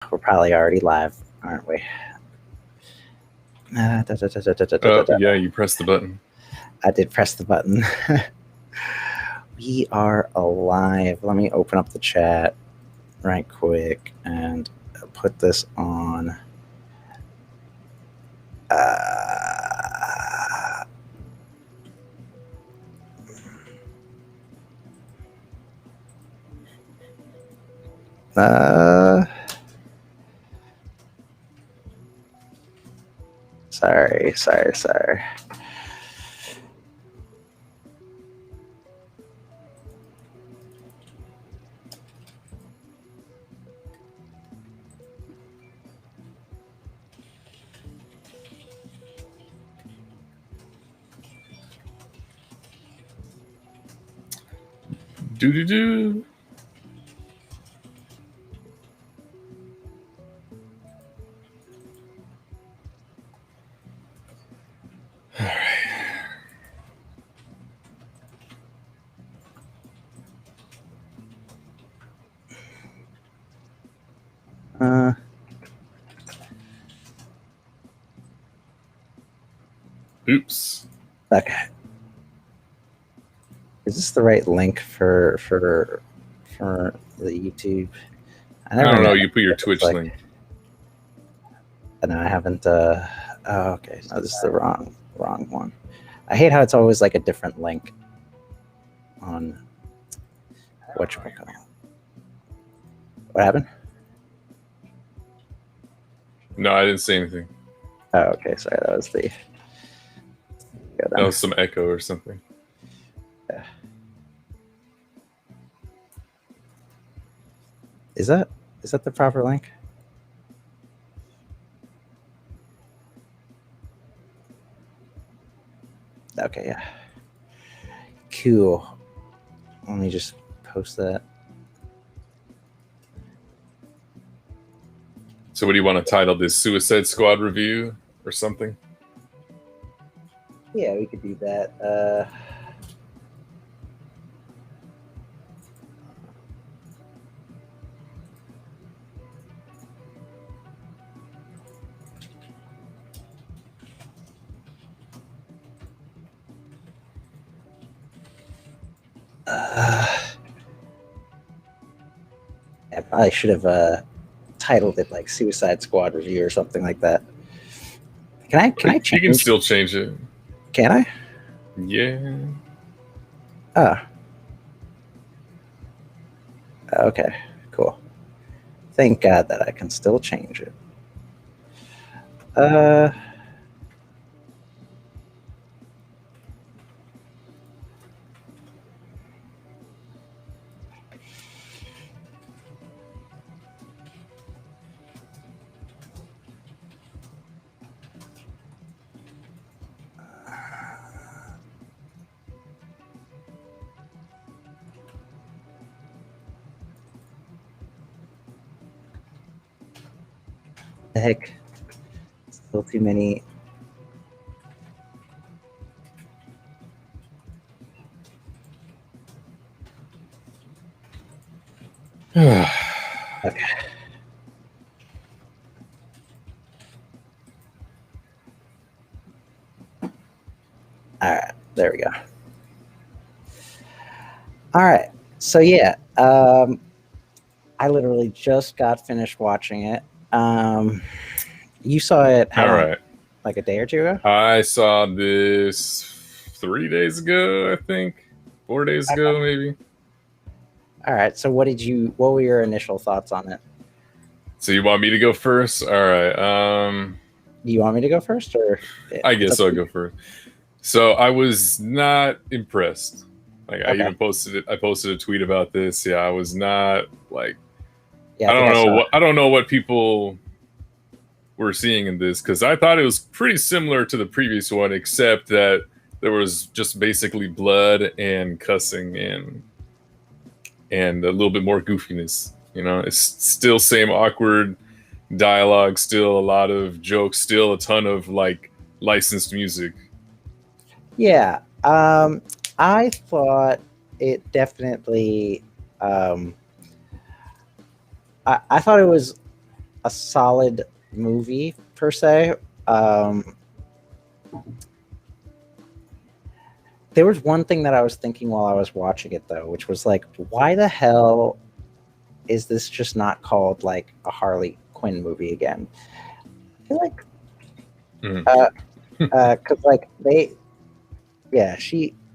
We're probably already live, aren't we? Yeah, you pressed the button. I did press the button. We are alive. Let me open up the chat right quick and put this on. Sorry. Do. All right. Oops. Okay. Is this the right link for the YouTube? I don't know. You put your Twitch link. No, I haven't. Oh, okay. No, this is the wrong one. I hate how it's always like a different link on whatchamacallit. What happened? No, I didn't say anything. Oh, okay. Sorry, that was the. That was some echo or something. Yeah. Is that the proper link? Okay, yeah. Cool. Let me just post that. So what do you want to title this? Suicide Squad review or something? Yeah, we could do that. I probably should have titled it like Suicide Squad review or something like that. Can I change? You can still change it. Can I? Yeah. Oh. Okay, cool. Thank God that I can still change it. The heck? Still too many. Okay. All right, there we go. All right, so yeah, I literally just got finished watching it. You saw it how long? Like a day or two ago? I saw this 3 days ago, I think. 4 days ago, maybe. All right, so what were your initial thoughts on it? So you want me to go first? All right. Do you want me to go first, or? I guess I'll go first. So I was not impressed. Like I even posted it. I posted a tweet about this. Yeah, I was not like. Yeah, I don't know what people were seeing in this, because I thought it was pretty similar to the previous one, except that there was just basically blood and cussing and a little bit more goofiness. You know, it's still same awkward dialogue, still a lot of jokes, still a ton of like licensed music. Yeah, I thought it definitely. I thought it was a solid movie per se. There was one thing that I was thinking while I was watching it though, which was like, why the hell is this just not called like a Harley Quinn movie again? I feel like, because like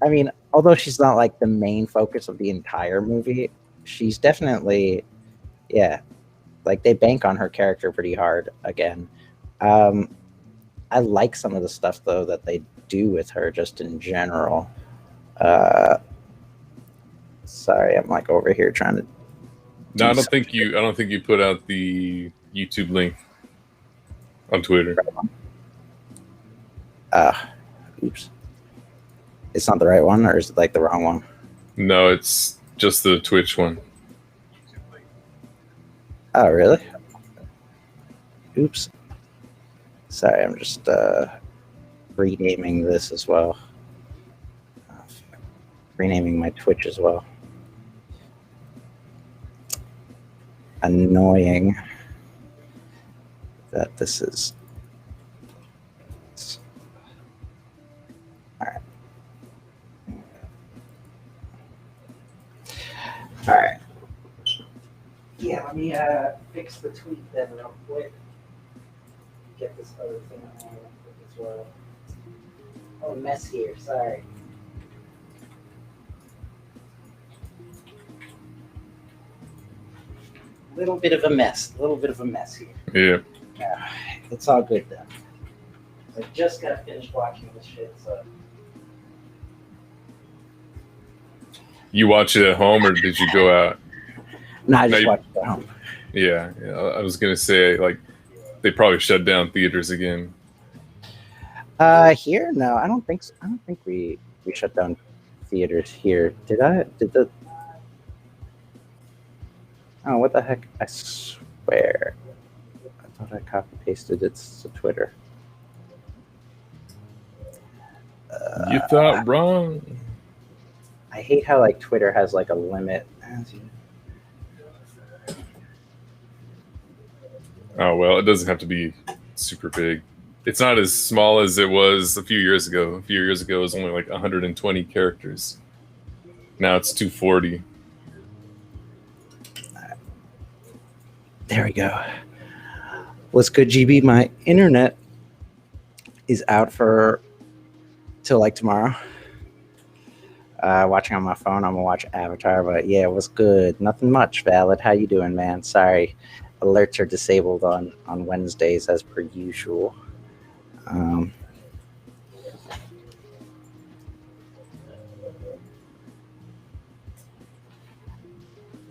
I mean, although she's not like the main focus of the entire movie, she's definitely, like they bank on her character pretty hard again. I like some of the stuff though that they do with her just in general. Sorry, I'm like over here trying to. No, I don't think you put out the YouTube link on Twitter. Oops. It's not the right one, or is it like the wrong one? No, it's just the Twitch one. Oh, really? Oops. Sorry, I'm just renaming this as well. Renaming my Twitch as well. Annoying that this is. All right. Yeah, let me fix the tweet then real quick. Get this other thing on as well. Oh, mess here. Sorry. Little bit of a mess here. Yeah. It's all good then. I just got finished watching this shit, so. You watch it at home, or did you go out? No, I just watched it at home. Yeah, I was gonna say like they probably shut down theaters again. Here, no, I don't think so. I don't think we shut down theaters here. Did the? Oh, what the heck! I swear, I thought I copy pasted it to Twitter. You thought wrong. I hate how like Twitter has like a limit. Oh well, it doesn't have to be super big. It's not as small as it was a few years ago. A few years ago, it was only like 120 characters. Now it's 240. There we go. What's good, GB? My internet is out for till like tomorrow. Watching on my phone, I'm gonna watch Avatar, but yeah, what's good? Nothing much, Valid. How you doing, man? Sorry, alerts are disabled on Wednesdays as per usual.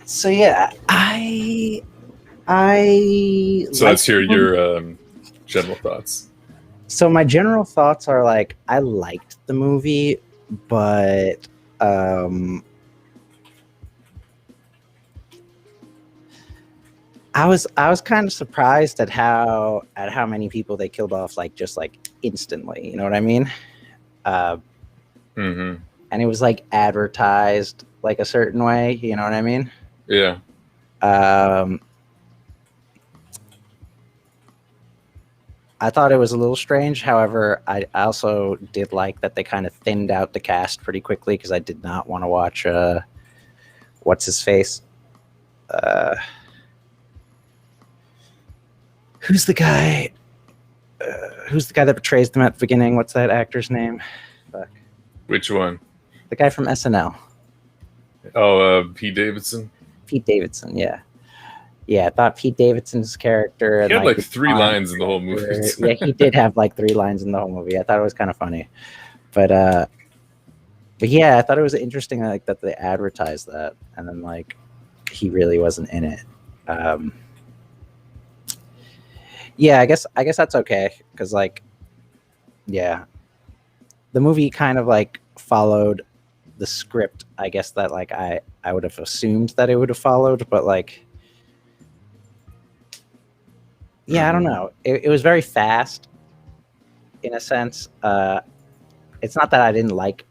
So yeah, So let's hear your general thoughts. So my general thoughts are like, I liked the movie, but I was kind of surprised at how many people they killed off like just like instantly. You know what I mean? And it was like advertised like a certain way. You know what I mean? Yeah. I thought it was a little strange. However, I also did like that they kind of thinned out the cast pretty quickly because I did not want to watch what's his face. Who's the guy? Who's the guy that betrays them at the beginning? What's that actor's name? Fuck. Which one? The guy from SNL. Oh, Pete Davidson. Pete Davidson, yeah. Yeah, I thought Pete Davidson's character. He had like 3 lines in the whole movie. Yeah, he did have like 3 lines in the whole movie. I thought it was kind of funny, but yeah, I thought it was interesting like that they advertised that, and then like he really wasn't in it. Yeah, I guess that's okay because like, yeah, the movie kind of like followed the script. I guess that like I would have assumed that it would have followed, but like. Yeah, I don't know. It was very fast, in a sense. It's not that I didn't like.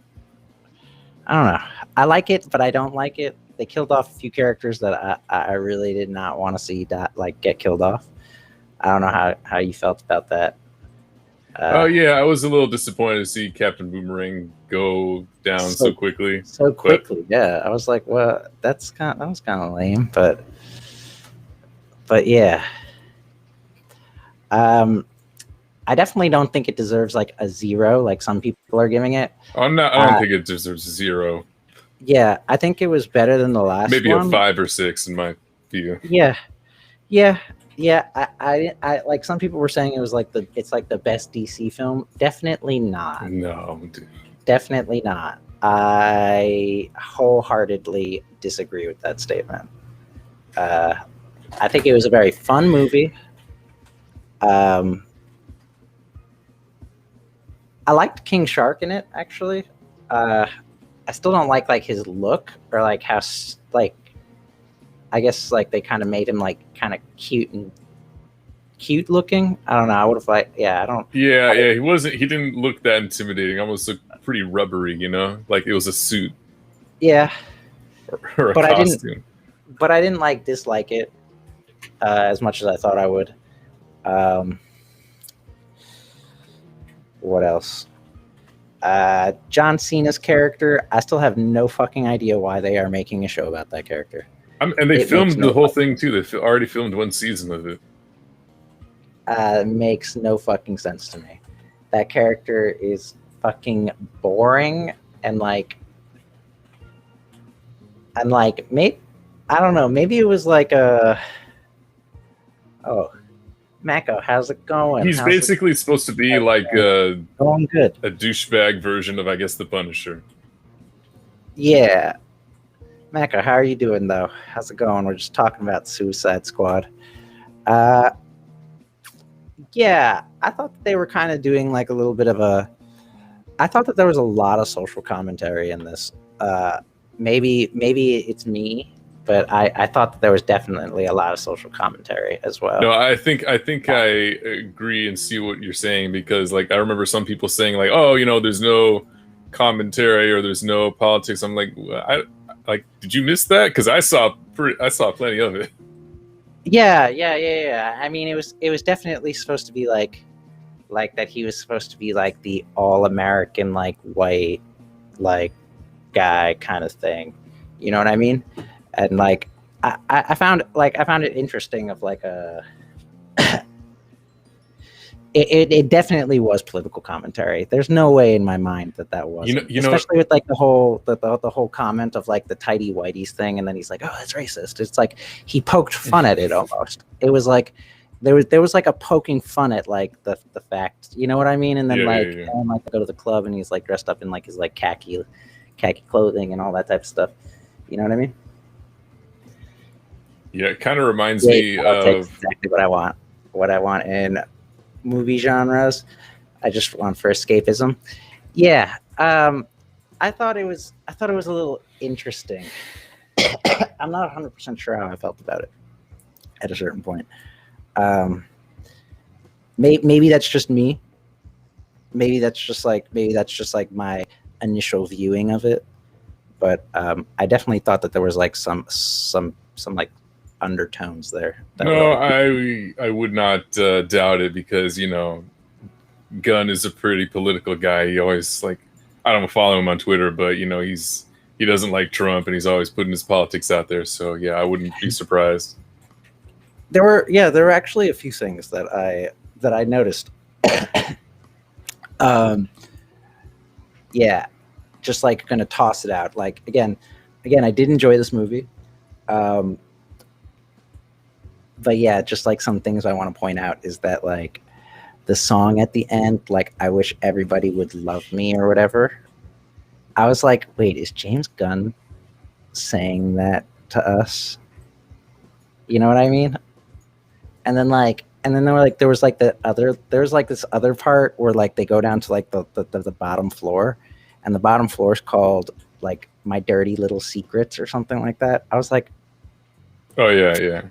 I don't know. I like it, but I don't like it. They killed off a few characters that I really did not want to see that like get killed off. I don't know how you felt about that. Oh yeah, I was a little disappointed to see Captain Boomerang go down so quickly. So quickly, yeah. I was like, well, that was kind of lame, but yeah. I definitely don't think it deserves like a 0, like some people are giving it. I don't think it deserves a 0. Yeah, I think it was better than the last Maybe one. A 5 or 6 in my view. Yeah. I like some people were saying it was like it's like the best DC film. Definitely not. No, dude. Definitely not. I wholeheartedly disagree with that statement. I think it was a very fun movie. I liked King Shark in it, actually. I still don't like his look, or like how like, I guess like they kind of made him like kind of cute looking. I don't know. I would have like, yeah, I don't. Yeah, he didn't look that intimidating. Almost looked pretty rubbery, you know, like it was a suit. Yeah, or a costume. I didn't like dislike it as much as I thought I would. What else? John Cena's character, I still have no fucking idea why they are making a show about that character. And they filmed the whole thing too. They already filmed 1 season of it. Makes no fucking sense to me. That character is fucking boring and maybe, I don't know, maybe it was like Mako, how's it going? He's basically supposed to be like going good. A douchebag version of, I guess, the Punisher. Yeah. Mako, how are you doing, though? How's it going? We're just talking about Suicide Squad. Yeah, I thought that they were kind of doing like a little bit of I thought that there was a lot of social commentary in this. Maybe it's me, but I thought that there was definitely a lot of social commentary as well. No, I think I agree and see what you're saying, because like I remember some people saying like, oh, you know, there's no commentary or there's no politics. I'm like, did you miss that? Because I saw plenty of it. Yeah. I mean, it was definitely supposed to be like that. He was supposed to be like the all-American, like white, like guy kind of thing. You know what I mean? And like, I found it interesting of like it definitely was political commentary. There's no way in my mind that wasn't. Especially with like the whole comment of like the tidy whiteys thing, and then he's like, oh, that's racist. It's like he poked fun at it almost. It was like there was like a poking fun at like the fact, you know what I mean? And then and like go to the club and he's like dressed up in like his like khaki clothing and all that type of stuff. You know what I mean? Yeah, it kind of reminds me of exactly what I want. What I want in movie genres. I just want for escapism. Yeah. I thought it was a little interesting. I'm not 100% sure how I felt about it at a certain point. Maybe that's just me. Maybe that's just like my initial viewing of it. But I definitely thought that there was like some like undertones there. No, I would not doubt it, because you know, Gunn is a pretty political guy. He always like, I don't follow him on Twitter, but you know, he doesn't like Trump, and he's always putting his politics out there. So yeah, I wouldn't be surprised. There were actually a few things that I noticed. Yeah, just like gonna toss it out. Like again, I did enjoy this movie. But yeah, just like some things I want to point out is that like the song at the end, like I wish everybody would love me or whatever. I was like, wait, is James Gunn saying that to us? You know what I mean? And then there was this other part where like they go down to like the bottom floor, and the bottom floor is called like My Dirty Little Secrets or something like that. I was like, oh yeah.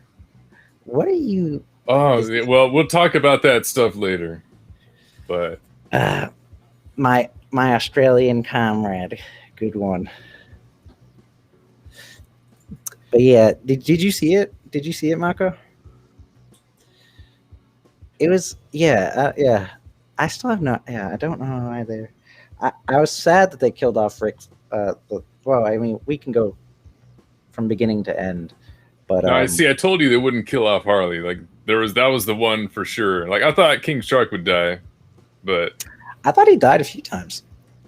What are you? Oh, well, we'll talk about that stuff later. But my Australian comrade, good one. But yeah, did you see it? Did you see it, Mako? It was yeah. I still have no I don't know either. I was sad that they killed off Rick's. Well, I mean, we can go from beginning to end, but No, I see. I told you they wouldn't kill off Harley. Like that was the one for sure. Like I thought King Shark would die, but I thought he died a few times.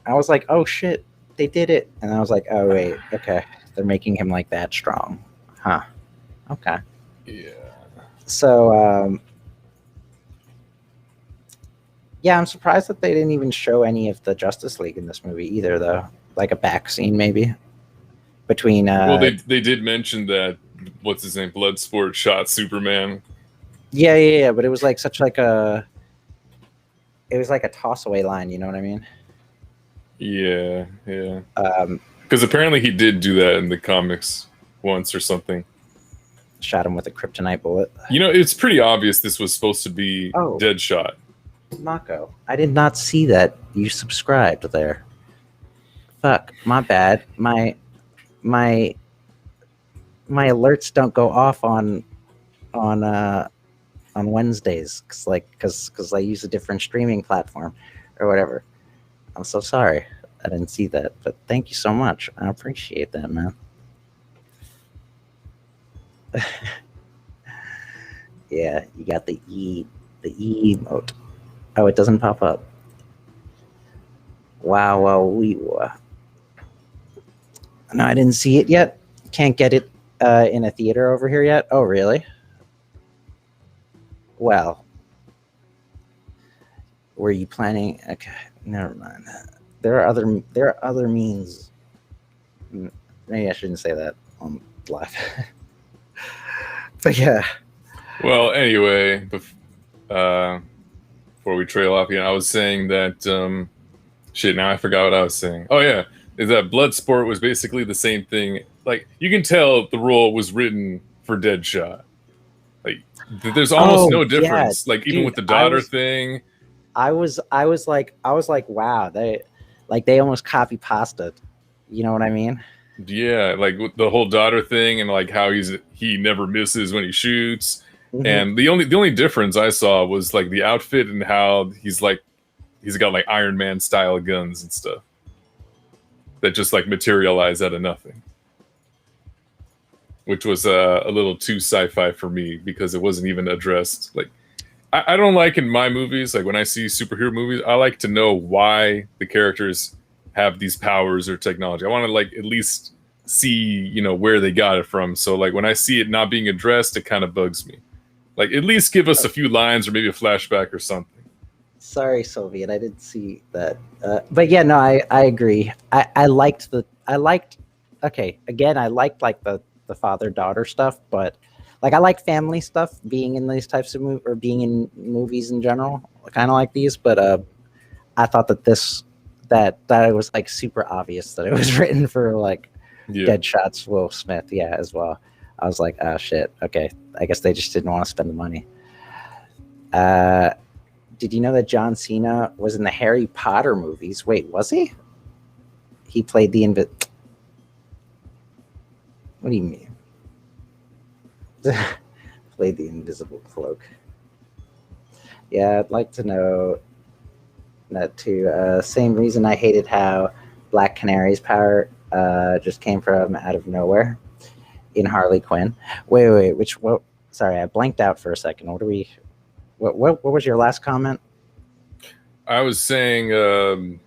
I was like, oh shit, they did it, and I was like, oh wait, okay, they're making him like that strong, huh? Okay. Yeah. So yeah, I'm surprised that they didn't even show any of the Justice League in this movie either, though. Like a back scene, maybe between. Well, they did mention that what's his name, Bloodsport shot Superman. Yeah. But it was like such like a. It was like a toss away line. You know what I mean? Yeah. Because apparently he did do that in the comics once or something. Shot him with a kryptonite bullet. You know, it's pretty obvious this was supposed to be Deadshot. Mako, I did not see that you subscribed there. Fuck, my bad. My alerts don't go off on Wednesdays because I use a different streaming platform or whatever. I'm so sorry. I didn't see that, but thank you so much. I appreciate that, man. Yeah, you got the E emote. Oh, it doesn't pop up. Wow, no, I didn't see it yet. Can't get it in a theater over here yet. Oh, really? Well, were you planning? Okay, never mind. There are other means. Maybe I shouldn't say that on live. But yeah. Well, anyway, before we trail off again, I was saying that shit. Now I forgot what I was saying. Oh yeah, is that Bloodsport was basically the same thing. Like you can tell the role was written for Deadshot. Like there's almost no difference. Like even with the daughter thing. I was like, wow, they almost copy pasted. You know what I mean? Yeah, like with the whole daughter thing and like how he never misses when he shoots. Mm-hmm. And the only difference I saw was like the outfit and how he's got like Iron Man style guns and stuff that just like materialize out of nothing, which was a little too sci-fi for me because it wasn't even addressed. Like I don't like in my movies, like when I see superhero movies, I like to know why the characters have these powers or technology. I want to like at least see, where they got it from. So like when I see it not being addressed, it kind of bugs me. Like at least give us a few lines or maybe a flashback or something. Sorry, Soviet, I didn't see that. But yeah, no, I agree. I liked like the father-daughter stuff, but like I like family stuff, being in these types of movies or being in movies in general, kind of like these. But I thought that that it was like super obvious that it was written for like Deadshot's Will Smith, as well. I was like, oh shit, okay, I guess they just didn't want to spend the money. Did you know that John Cena was in the Harry Potter movies? Wait, was he? He played the What do you mean? Played the Invisible Cloak. Yeah, I'd like to know that too. Same reason I hated how Black Canary's power just came from out of nowhere in Harley Quinn. Wait, sorry, I blanked out for a second. What was your last comment? I was saying how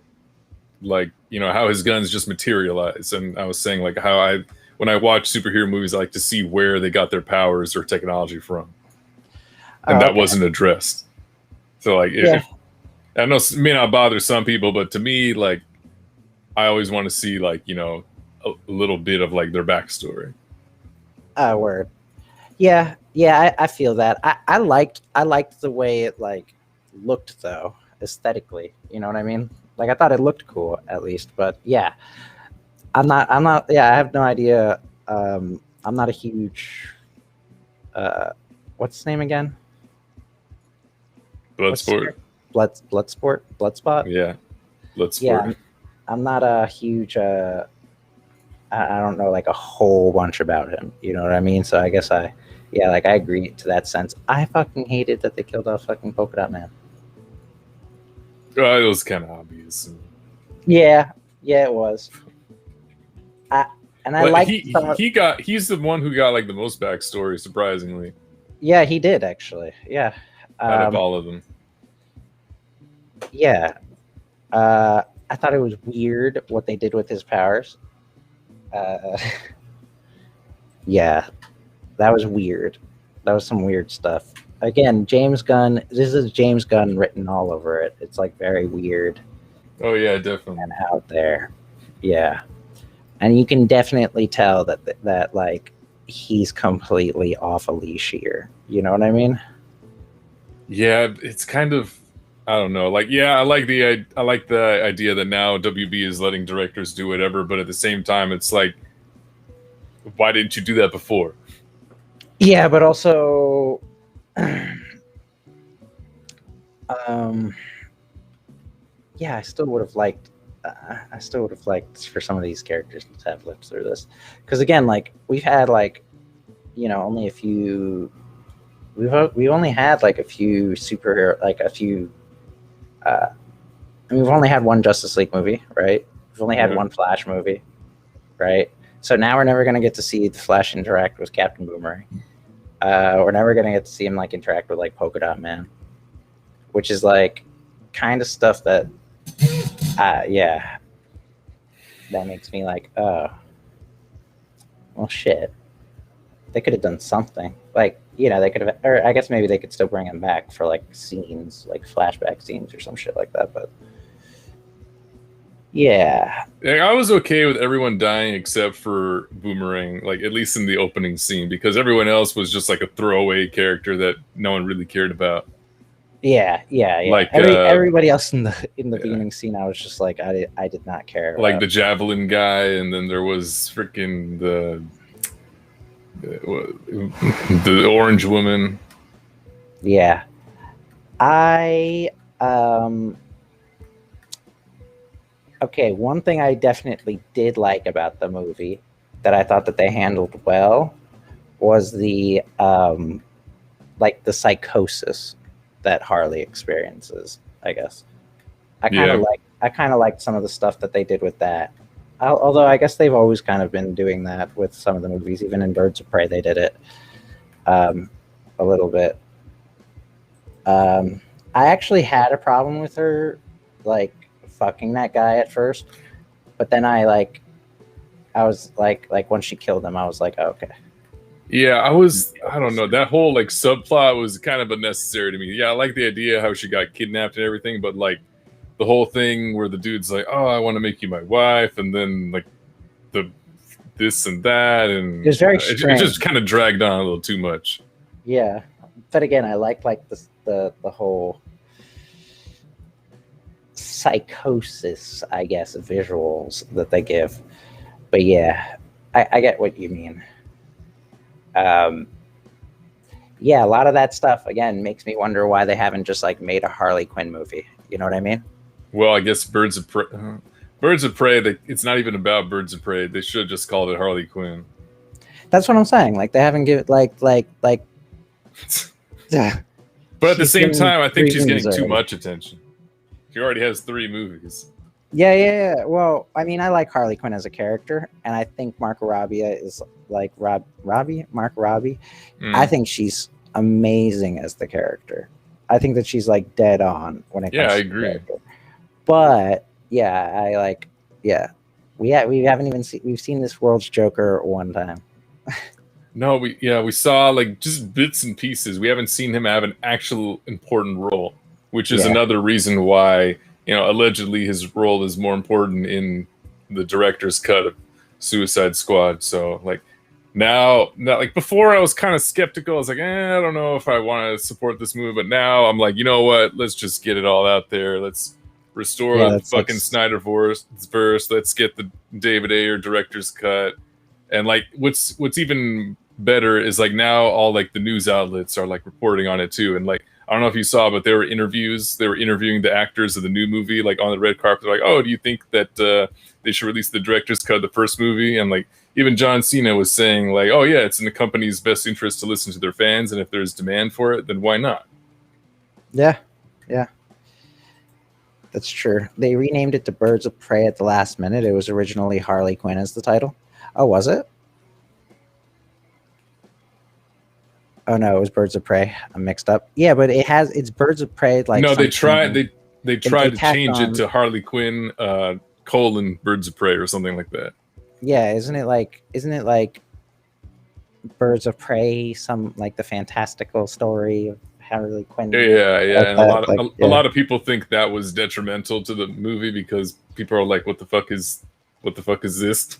his guns just materialize, and I was saying like how when I watch superhero movies, I like to see where they got their powers or technology from, and that wasn't addressed. So like, I know it may not bother some people, but to me, like, I always want to see like a little bit of like their backstory. Word. Yeah, I feel that. I liked the way it like looked though, aesthetically. You know what I mean? Like I thought it looked cool at least, but yeah. I'm not I have no idea. I'm not a huge what's his name again? Bloodsport. Bloodspot? Yeah. Bloodsport. Yeah, I'm not a huge I don't know like a whole bunch about him. You know what I mean? So I guess I Yeah, like I agree to that sense. I fucking hated that they killed off fucking Polka Dot Man. It was kind of obvious. Yeah, it was. I like he's the one who got like the most backstory, surprisingly. Yeah, he did actually. Yeah, out of all of them. Yeah, I thought it was weird what they did with his powers. Yeah, that was weird. That was some weird stuff. Again, James Gunn. This is James Gunn written all over it. It's like very weird. Oh yeah, definitely. And out there. Yeah. And you can definitely tell that like he's completely off a leash here. You know what I mean? Yeah, it's kind of, I don't know. Like, yeah, I like the idea that now WB is letting directors do whatever, but at the same time, it's like, why didn't you do that before? Yeah, but also, yeah, I still would have liked for some of these characters to have lived through this, because again, like we've had like, only a few. We've only had like a few superhero, like a few. I mean, we've only had one Justice League movie, right? We've only had one Flash movie, right? So now we're never gonna get to see the Flash interact with Captain Boomerang. We're never gonna get to see him like interact with like Polka Dot Man, which is like kind of stuff that, yeah, that makes me like, oh, well, shit. They could have done something, like, they could have, or I guess maybe they could still bring him back for like scenes, like flashback scenes or some shit like that. But yeah, I was okay with everyone dying except for Boomerang, like at least in the opening scene, because everyone else was just like a throwaway character that no one really cared about. Yeah. Like everybody else in the beginning scene, I was just like, I did not care. Like the javelin guy, and then there was freaking the orange woman. Yeah, okay, one thing I definitely did like about the movie that I thought that they handled well was the like the psychosis that Harley experiences, I guess. I kind of liked some of the stuff that they did with that. Although I guess they've always kind of been doing that with some of the movies. Even in Birds of Prey, they did it a little bit. I actually had a problem with her, like, fucking that guy at first, but then I was like once she killed him, I was like, oh, okay. Yeah, I don't know, that whole like subplot was kind of unnecessary to me. Yeah, I like the idea how she got kidnapped and everything, but like the whole thing where the dude's like, oh, I want to make you my wife, and then like this and that, and it was very it just kind of dragged on a little too much. Yeah, but again, I like the whole psychosis, I guess, visuals that they give. But yeah, I get what you mean. Yeah, a lot of that stuff again makes me wonder why they haven't just like made a Harley Quinn movie. You know what I mean? Well, I guess Birds of Prey. It's not even about Birds of Prey. They should have just called it Harley Quinn. That's what I'm saying. Like they haven't given like. But at the same time, I think she's getting too much attention. She already has 3 movies. Yeah. Well, I mean, I like Harley Quinn as a character, and I think Margot Robbie is like Margot Robbie. I think she's amazing as the character. I think that she's like dead on when it comes to I agree. Character. But yeah, we haven't even we've seen this World's Joker one time. No, we saw like just bits and pieces. We haven't seen him have an actual important role, which is another reason why, allegedly his role is more important in the director's cut of Suicide Squad. So like now, like before I was kind of skeptical. I was like, I don't know if I want to support this movie, but now I'm like, you know what? Let's just get it all out there. Let's restore the fucking Snyder verse. Let's get the David Ayer director's cut. And like what's even better is like now all like the news outlets are like reporting on it too. And like, I don't know if you saw, but there were interviews. They were interviewing the actors of the new movie, like on the red carpet. They're like, oh, do you think that they should release the director's cut of the first movie? And like, even John Cena was saying like, oh yeah, it's in the company's best interest to listen to their fans, and if there's demand for it, then why not? Yeah, that's true. They renamed it to Birds of Prey at the last minute. It was originally Harley Quinn as the title. Oh, was it? Oh no, it was Birds of Prey. I'm mixed up. Yeah, but it's Birds of Prey. Like no, they tried to change it to Harley Quinn Birds of Prey or something like that. Yeah, isn't it like Birds of Prey? Some like the fantastical story of Harley Quinn. Yeah. And a lot of people think that was detrimental to the movie because people are like, what the fuck is this?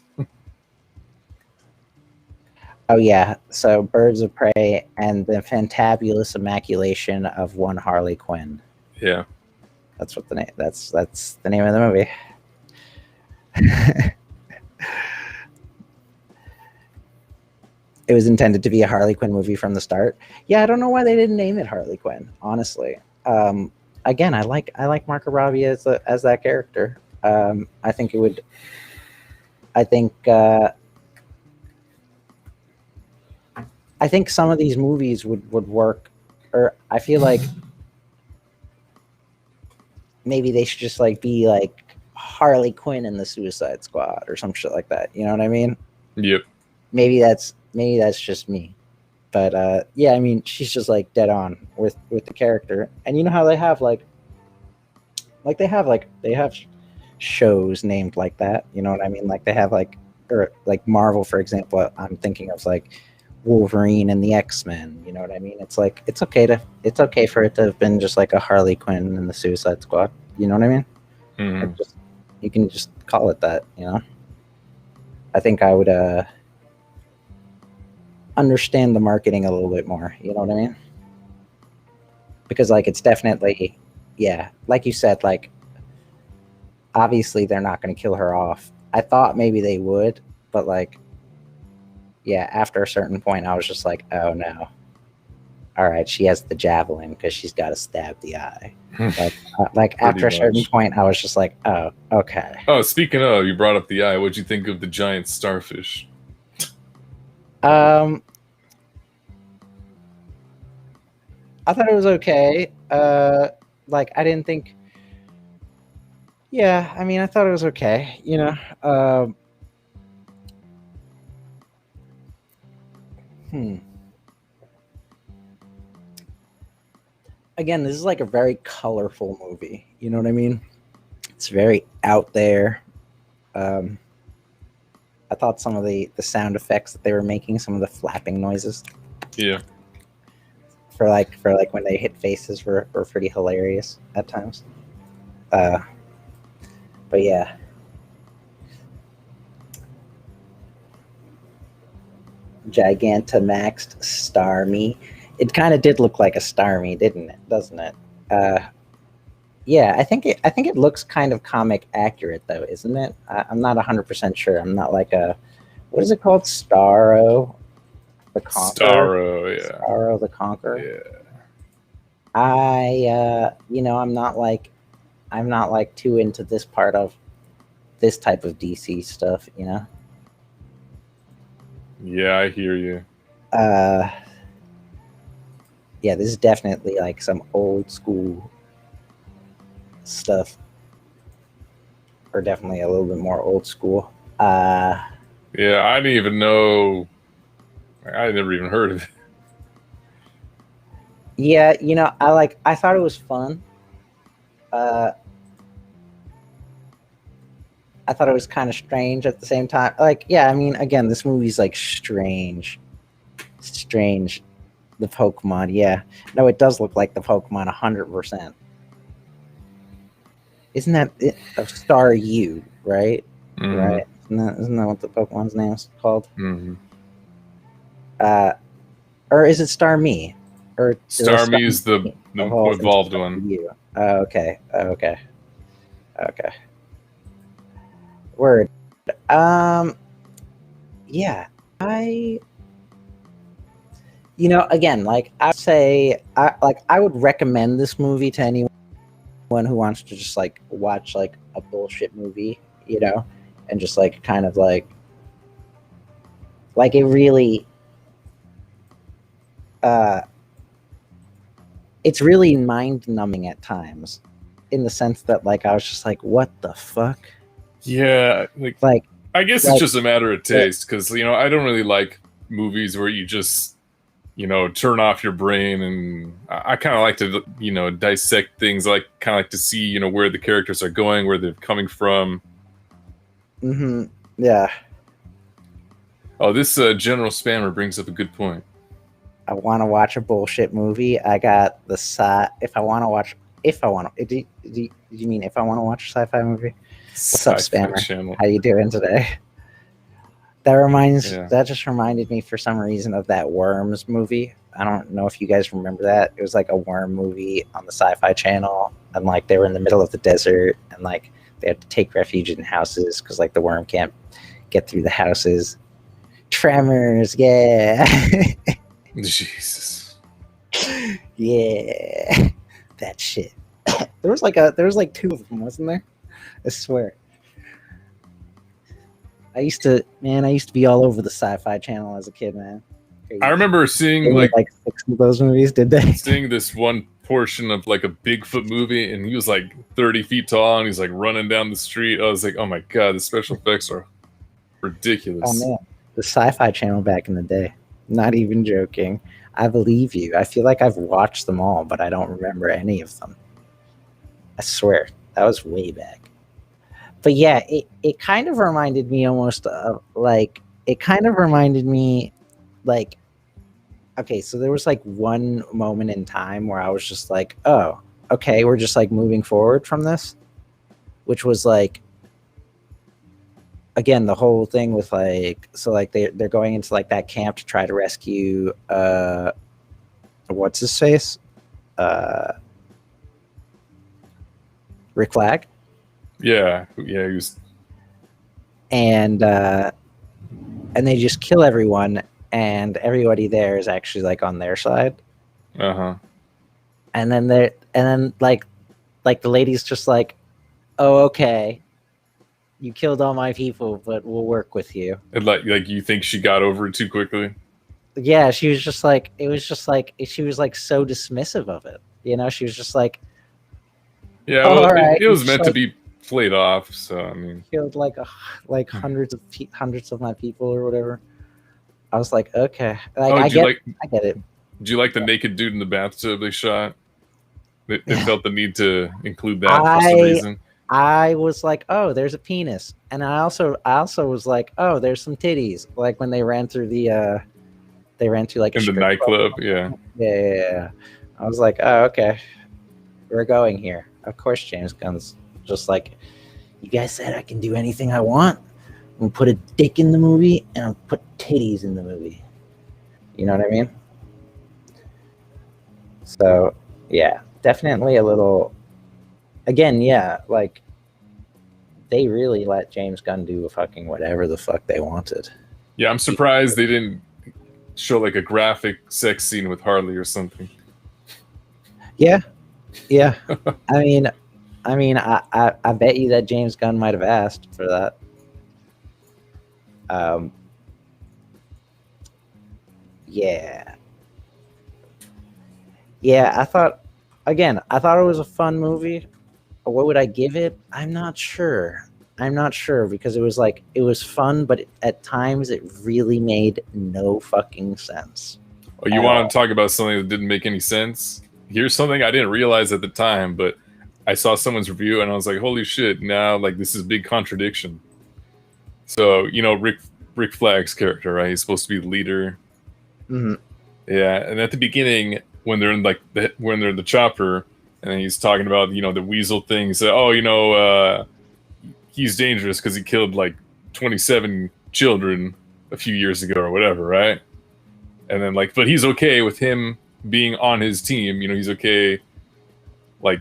Oh yeah, so Birds of Prey and the fantabulous immaculation of one Harley Quinn. Yeah, that's what the name. That's the name of the movie. It was intended to be a Harley Quinn movie from the start. Yeah, I don't know why they didn't name it Harley Quinn. Honestly, again, I like Margot Robbie as that character. I think it would. I think some of these movies would work, or I feel like maybe they should just like be like Harley Quinn in the Suicide Squad or some shit like that. You know what I mean? Yep. Maybe that's just me, but yeah, I mean, she's just like dead on with the character, and you know how they have they have shows named like that. You know what I mean? Like they have like Marvel, for example. I'm thinking of like Wolverine and the X-Men. You know what I mean? It's like it's okay for it to have been just like a Harley Quinn and the Suicide Squad. You know what I mean? Mm-hmm. You can just call it that. You know? I think I would understand the marketing a little bit more. You know what I mean? Because like it's definitely, yeah, like you said, like obviously they're not going to kill her off. I thought maybe they would, but like, yeah, after a certain point, I was just like, oh no. All right, she has the javelin because she's got to stab the eye. Like after a certain point, I was just like, oh, okay. Oh, speaking of, you brought up the eye. What'd you think of the giant starfish? I thought it was okay. Like I didn't think. Yeah, I mean, I thought it was okay. You know. Again, this is like a very colorful movie. You know what I mean? It's very out there. I thought some of the sound effects that they were making, some of the flapping noises. Yeah. For like when they hit faces were pretty hilarious at times. But yeah. Gigantamaxed Starmie. It kind of did look like a Starmie, doesn't it? Yeah, I think it looks kind of comic accurate though, isn't it? I'm not 100% sure. I'm not like what is it called? Starro the Conqueror. Starro, yeah. Starro the Conqueror. Yeah. I'm not like too into this part of this type of DC stuff, you know? Yeah, I hear you. Yeah, this is definitely like some old school stuff, or definitely a little bit more old school. Yeah, I didn't even know. I never even heard of it. Yeah, you know, I thought it was fun. I thought it was kind of strange at the same time. Like, yeah, I mean, again, this movie's like strange. The Pokemon, yeah. No, it does look like the Pokemon 100%. Isn't that it? Staryu, right? Mm-hmm. Right? Isn't that what the Pokemon's name is called? Mm-hmm. Or is it Starmie? Or Starmie is the evolved one. Okay. Word. Yeah, you know, again, like I say, I would recommend this movie to anyone who wants to just like watch like a bullshit movie, you know, and just like kind of like Like it really, it's really mind numbing at times, in the sense that like I was just like, what the fuck? Yeah, like I guess it's just a matter of taste, because you know I don't really like movies where you just turn off your brain, and I kind of like to dissect things. I kind of like to see where the characters are going, where they're coming from. Mm-hmm. Yeah. Oh, this general spammer brings up a good point. I want to watch a bullshit movie. I got the if I want to watch. Do you mean if I want to watch a sci-fi movie? What's up, spammer? Channel. How you doing today? That just reminded me for some reason of that Worms movie. I don't know if you guys remember that. It was like a worm movie on the Sci-Fi Channel, and like they were in the middle of the desert, and like they had to take refuge in houses because like the worm can't get through the houses. Tremors, yeah. Jesus. Yeah. That shit. There was like two of them, wasn't there? I swear. I used to be all over the Sci-Fi Channel as a kid, man. Crazy. I remember seeing like 6 of those movies, did they? Seeing this one portion of like a Bigfoot movie, and he was like 30 feet tall, and he's like running down the street. I was like, oh my god, the special effects are ridiculous. Oh man, the Sci-Fi Channel back in the day. Not even joking. I believe you. I feel like I've watched them all, but I don't remember any of them. I swear, that was way back. But yeah, it kind of reminded me almost of like, okay, so there was like one moment in time where I was just like, oh, okay, we're just like moving forward from this, which was like, again, the whole thing with like, so like they're going into like that camp to try to rescue what's his face, Rick Flag. Yeah, he was. And they just kill everyone, and everybody there is actually like on their side. Uh-huh. And then like the lady's just like, oh, okay, you killed all my people, but we'll work with you. And like you think she got over it too quickly? Yeah, she was just like, it was just like, she was like so dismissive of it. She was just like, yeah, well, it was meant to be played off, so I mean, killed like hundreds of my people or whatever. I was like, okay, like I get it. Do you like the naked dude in the bathtub they shot? They felt the need to include that for some reason. I was like, oh, there's a penis, and I also was like, oh, there's some titties. Like when they ran through like in the nightclub, yeah. I was like, oh, okay, we're going here. Of course, James Gunn's just like, you guys said I can do anything I want. I'll put a dick in the movie, and I'll put titties in the movie. You know what I mean? So, yeah, definitely a little... Again, yeah, like, they really let James Gunn do fucking whatever the fuck they wanted. Yeah, I'm surprised they didn't show, like, a graphic sex scene with Harley or something. Yeah. I mean, I bet you that James Gunn might have asked for that. Yeah, I thought it was a fun movie. What would I give it? I'm not sure because it was fun, but at times it really made no fucking sense. Oh, you want to talk about something that didn't make any sense? Here's something I didn't realize at the time, but I saw someone's review and I was like, holy shit, now like this is a big contradiction. So, Rick Flag's character, right? He's supposed to be the leader. Mm-hmm. Yeah, and at the beginning, when they're in the chopper, and he's talking about the weasel thing, he said, "Oh, he's dangerous because he killed like 27 children a few years ago or whatever, right?" And then but he's okay with him being on his team. He's okay, like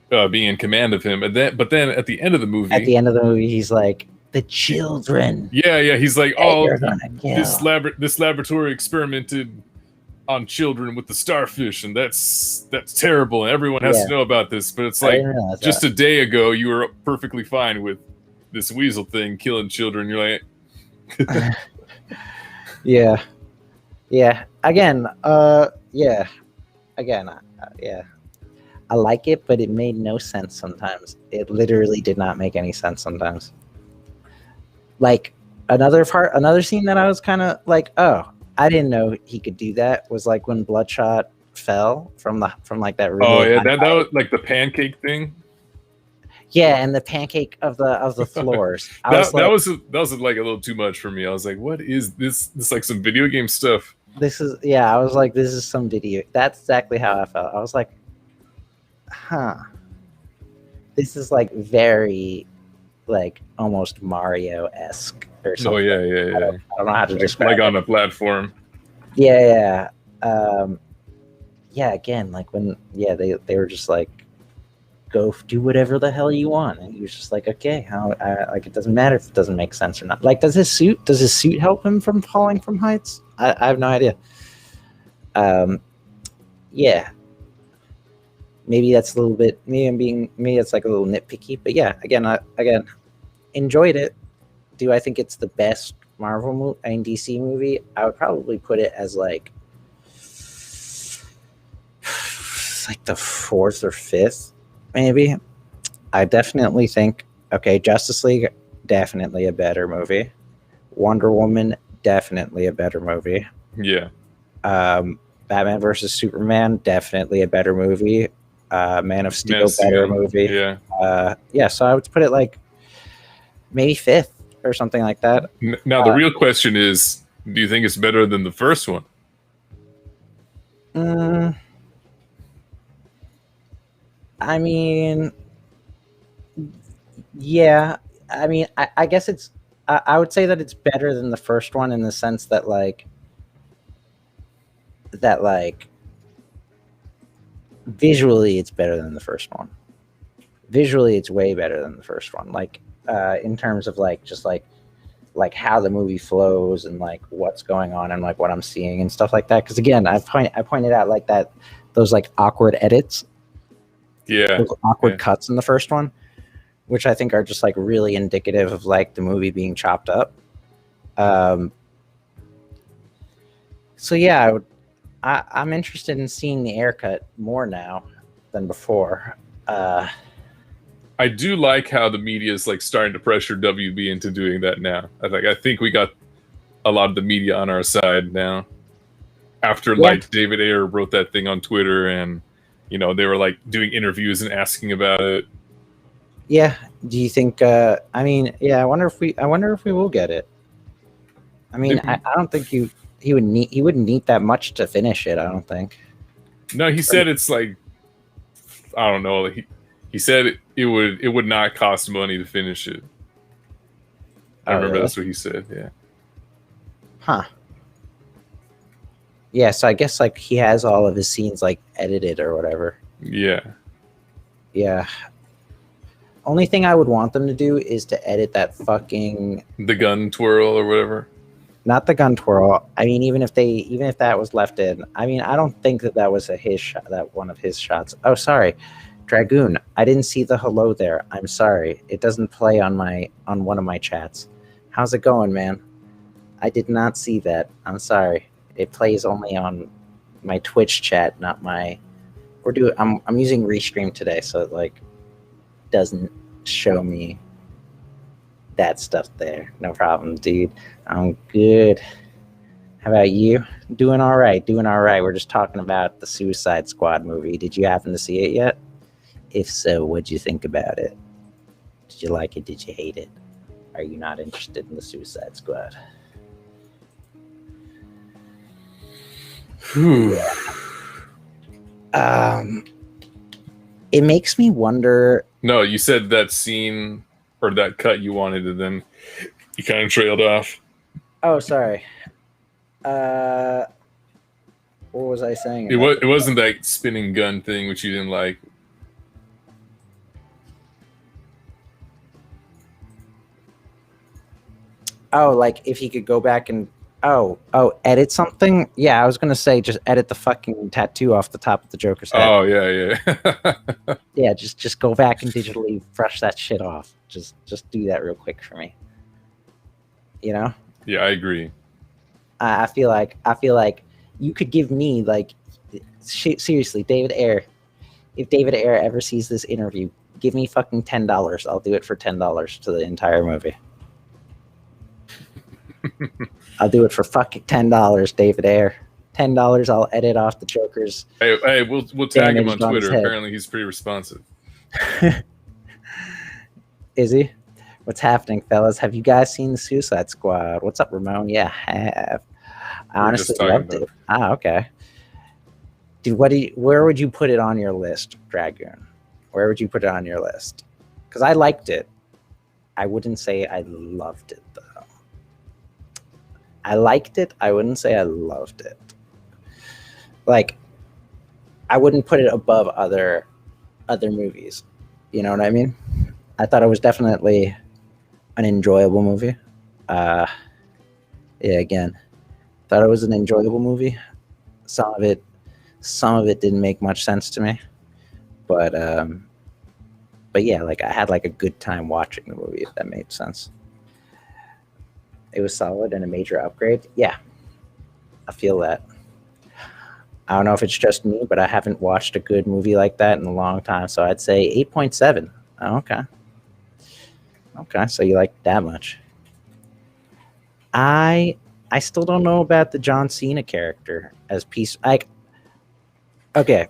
being in command of him. But then at the end of the movie, he's like, the children. Yeah. He's like, oh, this laboratory experimented on children with the starfish, and that's terrible, and everyone has to know about this. But it's like, just a day ago, you were perfectly fine with this weasel thing killing children. You're like, Yeah. Yeah. Again, yeah. Again, yeah. I like it, but it made no sense sometimes. It literally did not make any sense sometimes. Like another scene that I was kind of like, oh, I didn't know he could do that was like when Bloodshot fell from like that really. Oh yeah, that was like the pancake thing. Yeah, and the pancake of the floors. that was like a little too much for me. I was like, what is this? This like some video game stuff. This is, yeah, I was like, this is some video. That's exactly how I felt. I was like, huh. This is like very like almost Mario-esque or something. Oh yeah. I don't know how to describe like it. on a platform. Yeah. Yeah, again, like when they were just like, go do whatever the hell you want, and he was just like, okay, like it doesn't matter if it doesn't make sense or not. Like, does his suit help him from falling from heights? I have no idea. Yeah, maybe that's a little bit, maybe it's like a little nitpicky, but yeah, again enjoyed it. Do I think it's the best Marvel movie, I mean DC movie? I would probably put it as like the fourth or fifth, maybe. I definitely think, okay, Justice League, definitely a better movie. Wonder Woman, definitely a better movie. Yeah. Batman versus Superman, definitely a better movie. Man of Steel, better movie. Yeah. Yeah, so I would put it like maybe fifth or something like that. Now the real question is, do you think it's better than the first one? I mean, yeah. I mean, I guess it's. I would say that it's better than the first one in the sense that like visually it's better than the first one. Visually, it's way better than the first one. Like in terms of like just like how the movie flows and like what's going on and like what I'm seeing and stuff like that. Because again, I pointed out like that those like awkward edits. Yeah, those awkward cuts in the first one, which I think are just like really indicative of like the movie being chopped up. So yeah, I'm interested in seeing the air cut more now than before. I do like how the media is like starting to pressure WB into doing that now. I think we got a lot of the media on our side now. After like David Ayer wrote that thing on Twitter, and you know they were like doing interviews and asking about it. Yeah. Do you think? I mean, yeah. I wonder if we will get it. I mean, I don't think he wouldn't need that much to finish it. I don't think. No, he said it's like, I don't know. He said it would not cost money to finish it. I remember really? That's what he said. Yeah. Huh. Yeah. So I guess like he has all of his scenes like edited or whatever. Yeah. Yeah. Only thing I would want them to do is to edit that fucking the gun twirl or whatever. Not the gun twirl. I mean, even if that was left in, I mean, I don't think that was his shot. That one of his shots. Oh, sorry, Dragoon. I didn't see the hello there. I'm sorry. It doesn't play on one of my chats. How's it going, man? I did not see that. I'm sorry. It plays only on my Twitch chat, not my. I'm using Restream today, so it like doesn't show me that stuff there. No problem, dude. I'm good. How about you? Doing all right. We're just talking about the Suicide Squad movie. Did you happen to see it yet? If so, what'd you think about it? Did you like it? Did you hate it? Are you not interested in the Suicide Squad? It makes me wonder. No, you said that scene or that cut you wanted, and then you kind of trailed off. Oh, sorry. What was I saying? It wasn't that spinning gun thing, which you didn't like. Oh, like if he could go back and edit something? Yeah, I was gonna say just edit the fucking tattoo off the top of the Joker's head. Oh yeah. Yeah, just go back and digitally brush that shit off. Just do that real quick for me. You know? Yeah, I agree. I feel like you could give me like seriously, David Ayer. If David Ayer ever sees this interview, give me fucking $10. I'll do it for $10 to the entire movie. I'll do it for fucking $10, David Ayer. $10. I'll edit off the Joker's. Hey, we'll tag him on Twitter. Apparently, he's pretty responsive. Is he? What's happening, fellas? Have you guys seen the Suicide Squad? What's up, Ramon? Yeah, I have. I honestly loved it. Ah, okay. Dude, where would you put it on your list, Dragoon? Where would you put it on your list? Because I liked it. I wouldn't say I loved it, though. I liked it. I wouldn't say I loved it. Like, I wouldn't put it above other movies. You know what I mean? I thought it was definitely an enjoyable movie. Yeah, again, thought it was an enjoyable movie. Some of it didn't make much sense to me, but yeah, like I had like a good time watching the movie, if that made sense. It was solid and a major upgrade. Yeah, I feel that. I don't know if it's just me, but I haven't watched a good movie like that in a long time, so I'd say 8.7. Oh, okay. Okay, so you like that much. I still don't know about the John Cena character as Peace. Like, okay.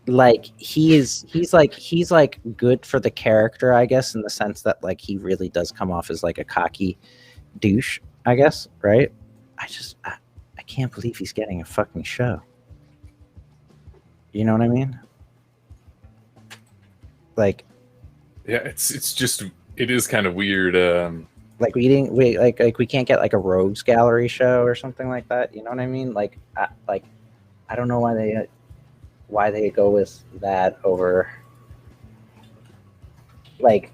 Like he's like good for the character, I guess, in the sense that like he really does come off as like a cocky douche, I guess, right? I can't believe he's getting a fucking show. You know what I mean? Like, yeah, it is kind of weird. Like we can't get like a rogues gallery show or something like that. You know what I mean? Like I don't know why they go with that over like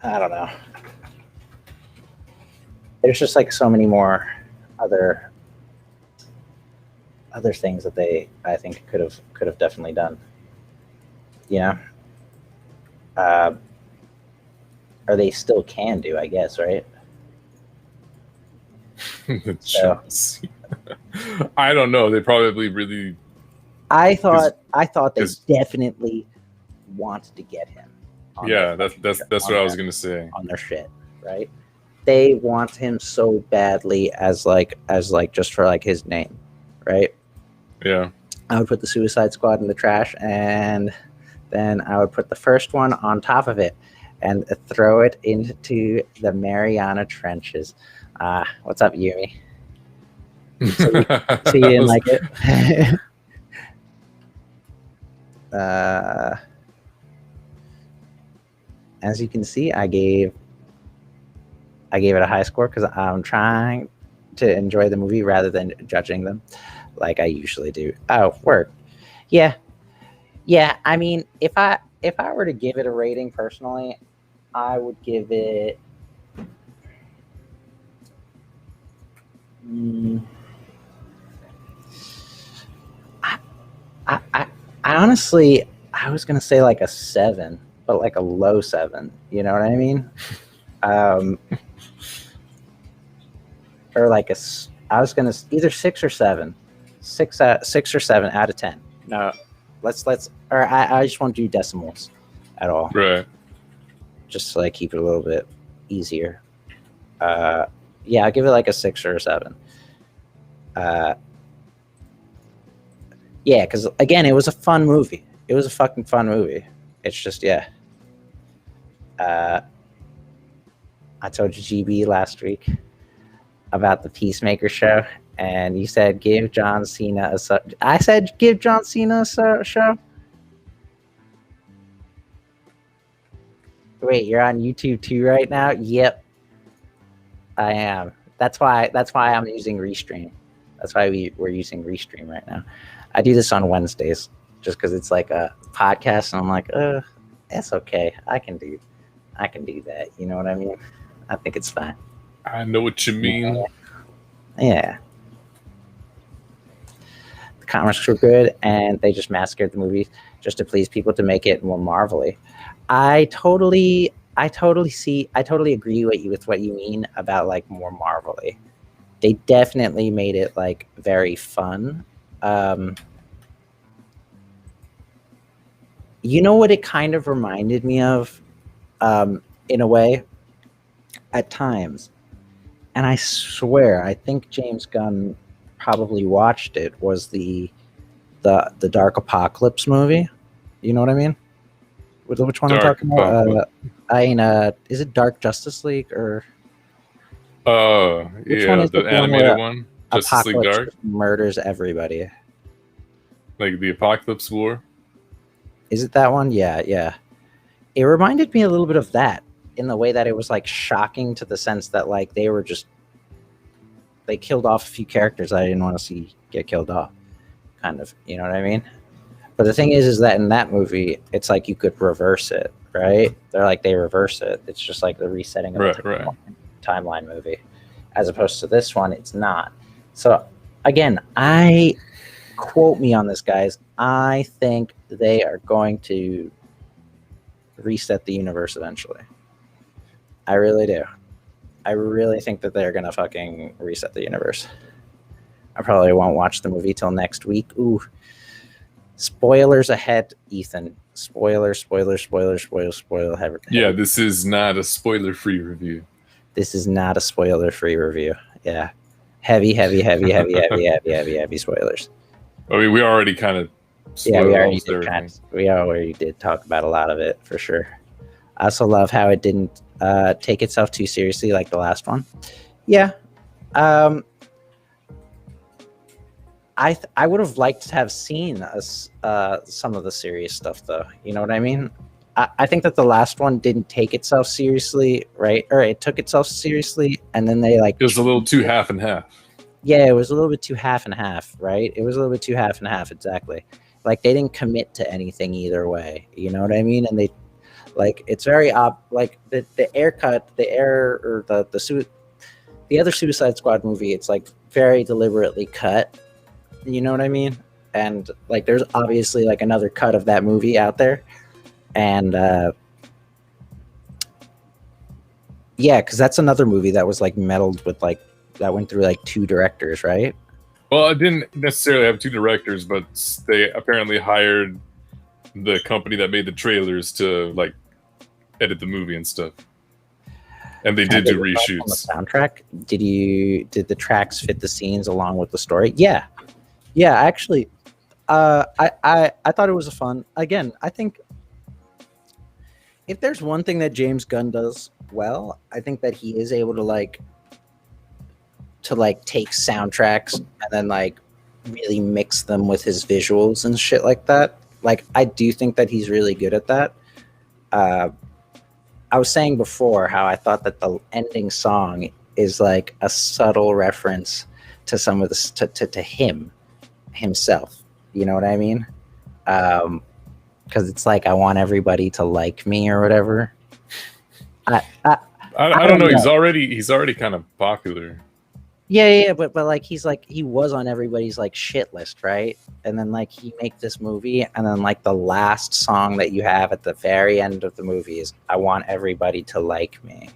I don't know. There's just like so many more other things that I think could have definitely done. You know? Or they still can do, I guess, right? So, I don't know. They probably really. I thought they definitely wanted to get him. Yeah, that's what I was gonna say. On their shit, right? They want him so badly as like just for like his name, right? Yeah. I would put the Suicide Squad in the trash, and then I would put the first one on top of it and throw it into the Mariana Trenches. What's up, Yumi? So you didn't like it? As you can see, I gave it a high score because I'm trying to enjoy the movie rather than judging them like I usually do. Oh, work. Yeah. I mean, if I were to give it a rating personally, I would give it. I honestly, I was gonna say like a 7, but like a low 7. You know what I mean? Or like I was gonna either 6 or 7, 6 or 7 out of 10. No, let's or I just won't do decimals at all. Right. Just to like keep it a little bit easier. Yeah, I'll give it like a 6 or a 7. Yeah, because again, it was a fun movie. It was a fucking fun movie. It's just, yeah. I told you, GB, last week about the Peacemaker show, and you said give John Cena I said give John Cena a show. Wait, you're on YouTube too right now? Yep, I am. That's why I'm using Restream. That's why we're using Restream right now. I do this on Wednesdays just because it's like a podcast, and I'm like, that's okay. I can do that. You know what I mean? I think it's fine. I know what you mean. Yeah. The comics were good, and they just massacred the movie. just to please people, to make it more Marvel-y. I totally agree with what you mean about like more Marvel-y. They definitely made it like very fun. You know what it kind of reminded me of, in a way, at times, and I swear I think James Gunn probably watched it, was the Dark Apocalypse movie. You know what I mean? Which one I'm talking about? Is it Dark Justice League or? Which one is the animated one? Justice League Dark murders everybody. Like the Apocalypse War. Is it that one? Yeah. It reminded me a little bit of that, in the way that it was like shocking, to the sense that like they killed off a few characters I didn't want to see get killed off, kind of, you know what I mean? But the thing is that in that movie, it's like you could reverse it, right? They reverse it. It's just like the resetting of the timeline movie, as opposed to this one, it's not. So again, quote me on this, guys. I think they are going to reset the universe eventually. I really do. I really think that they're gonna fucking reset the universe. I probably won't watch the movie till next week. Ooh. Spoilers ahead, Ethan. Spoiler. Yeah, this is not a spoiler-free review. This is not a spoiler-free review. Yeah. Heavy spoilers. I mean, we already kind of we already did talk about a lot of it, for sure. I also love how it didn't take itself too seriously like the last one. Yeah. I would have liked to have seen some of the serious stuff, though. You know what I mean? I think that the last one didn't take itself seriously, right? Or it took itself seriously, and then they like... It was a little too half and half. Yeah, it was a little bit too half and half, right? It was a little bit too half and half, exactly. Like, they didn't commit to anything either way. You know what I mean? And they... Like, it's very... like, the other Suicide Squad movie, it's, like, very deliberately cut. You know what I mean? And like, there's obviously like another cut of that movie out there, and yeah, because that's another movie that was like meddled with, like, that went through like 2 directors, right? Well, it didn't necessarily have 2 directors, but they apparently hired the company that made the trailers to like edit the movie and stuff, and they did do reshoots. On the soundtrack, did the tracks fit the scenes along with the story? Yeah, actually, I thought it was a fun. Again, I think if there's one thing that James Gunn does well, I think that he is able to take soundtracks and then like really mix them with his visuals and shit like that. Like, I do think that he's really good at that. I was saying before how I thought that the ending song is like a subtle reference to some of the to him. Himself, you know what I mean? Because it's like, I want everybody to like me or whatever. I don't know. He's already kind of popular. Yeah, but like he was on everybody's like shit list, right? And then like he make this movie, and then like the last song that you have at the very end of the movie is "I want everybody to like me."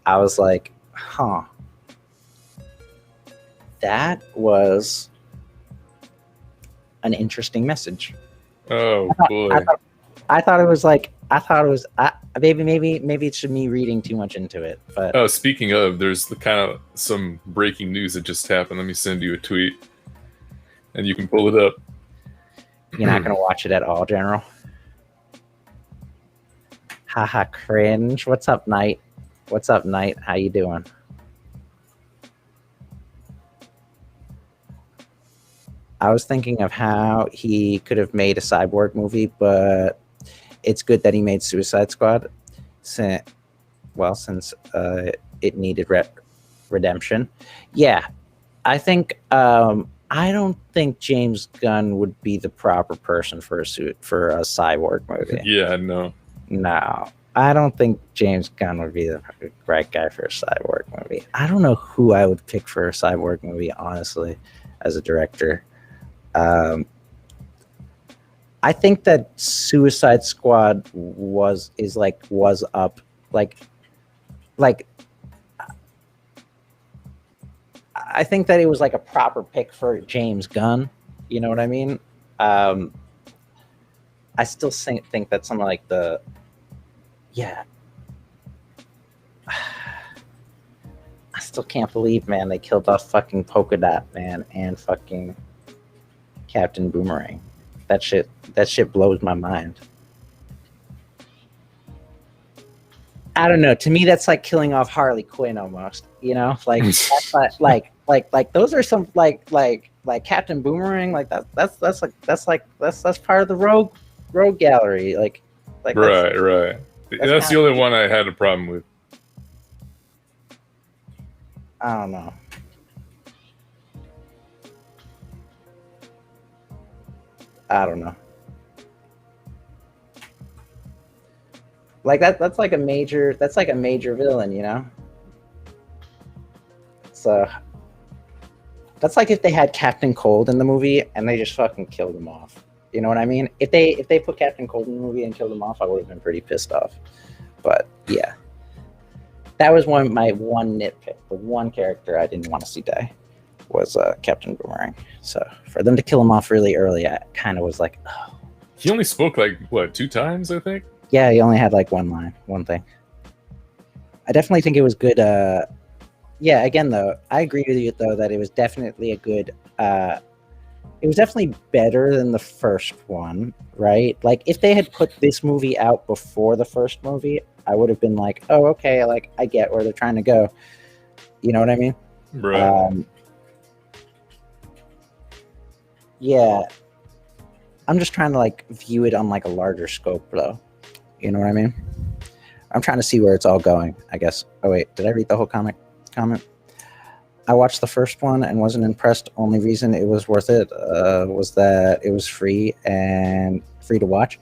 I was like, huh, that was an interesting message. Oh boy! I thought it was maybe it's me reading too much into it. But speaking of, there's the kind of some breaking news that just happened. Let me send you a tweet, and you can pull it up. You're not gonna watch it at all, General? Haha, cringe. What's up, Knight? How you doing? I was thinking of how he could have made a Cyborg movie, but it's good that he made Suicide Squad, since it needed redemption. Yeah, I think I don't think James Gunn would be the proper person for a Cyborg movie. Yeah, no, I don't think James Gunn would be the right guy for a Cyborg movie. I don't know who I would pick for a Cyborg movie, honestly, as a director. I think that Suicide Squad was up like I think that it was like a proper pick for James Gunn. You know what I mean? I still think that something like I still can't believe, man, they killed off fucking Polka Dot Man and fucking Captain Boomerang. That shit blows my mind. I don't know. To me, that's like killing off Harley Quinn almost. You know, like that's like those are some like Captain Boomerang. Like that's part of the rogue gallery. Like right. That's the only one I had a problem with. I don't know. Like that's like a major villain, you know? So that's like if they had Captain Cold in the movie and they just fucking killed him off. You know what I mean? If they put Captain Cold in the movie and killed him off, I would have been pretty pissed off. But yeah. That was my one nitpick. The one character I didn't want to see die was Captain Boomerang. So for them to kill him off really early, I kind of was like, oh. He only spoke like, what, 2 times, I think? Yeah, he only had like one thing. I definitely think it was good. Yeah, again, though, I agree with you, though, that it was definitely a good... it was definitely better than the first one, right? Like, if they had put this movie out before the first movie, I would have been like, oh, okay, like, I get where they're trying to go. You know what I mean? Right. Yeah. I'm just trying to, like, view it on, like, a larger scope, though. You know what I mean? I'm trying to see where it's all going, I guess. Oh, wait, did I read the whole comment? I watched the first one and wasn't impressed. Only reason it was worth it was that it was free to watch,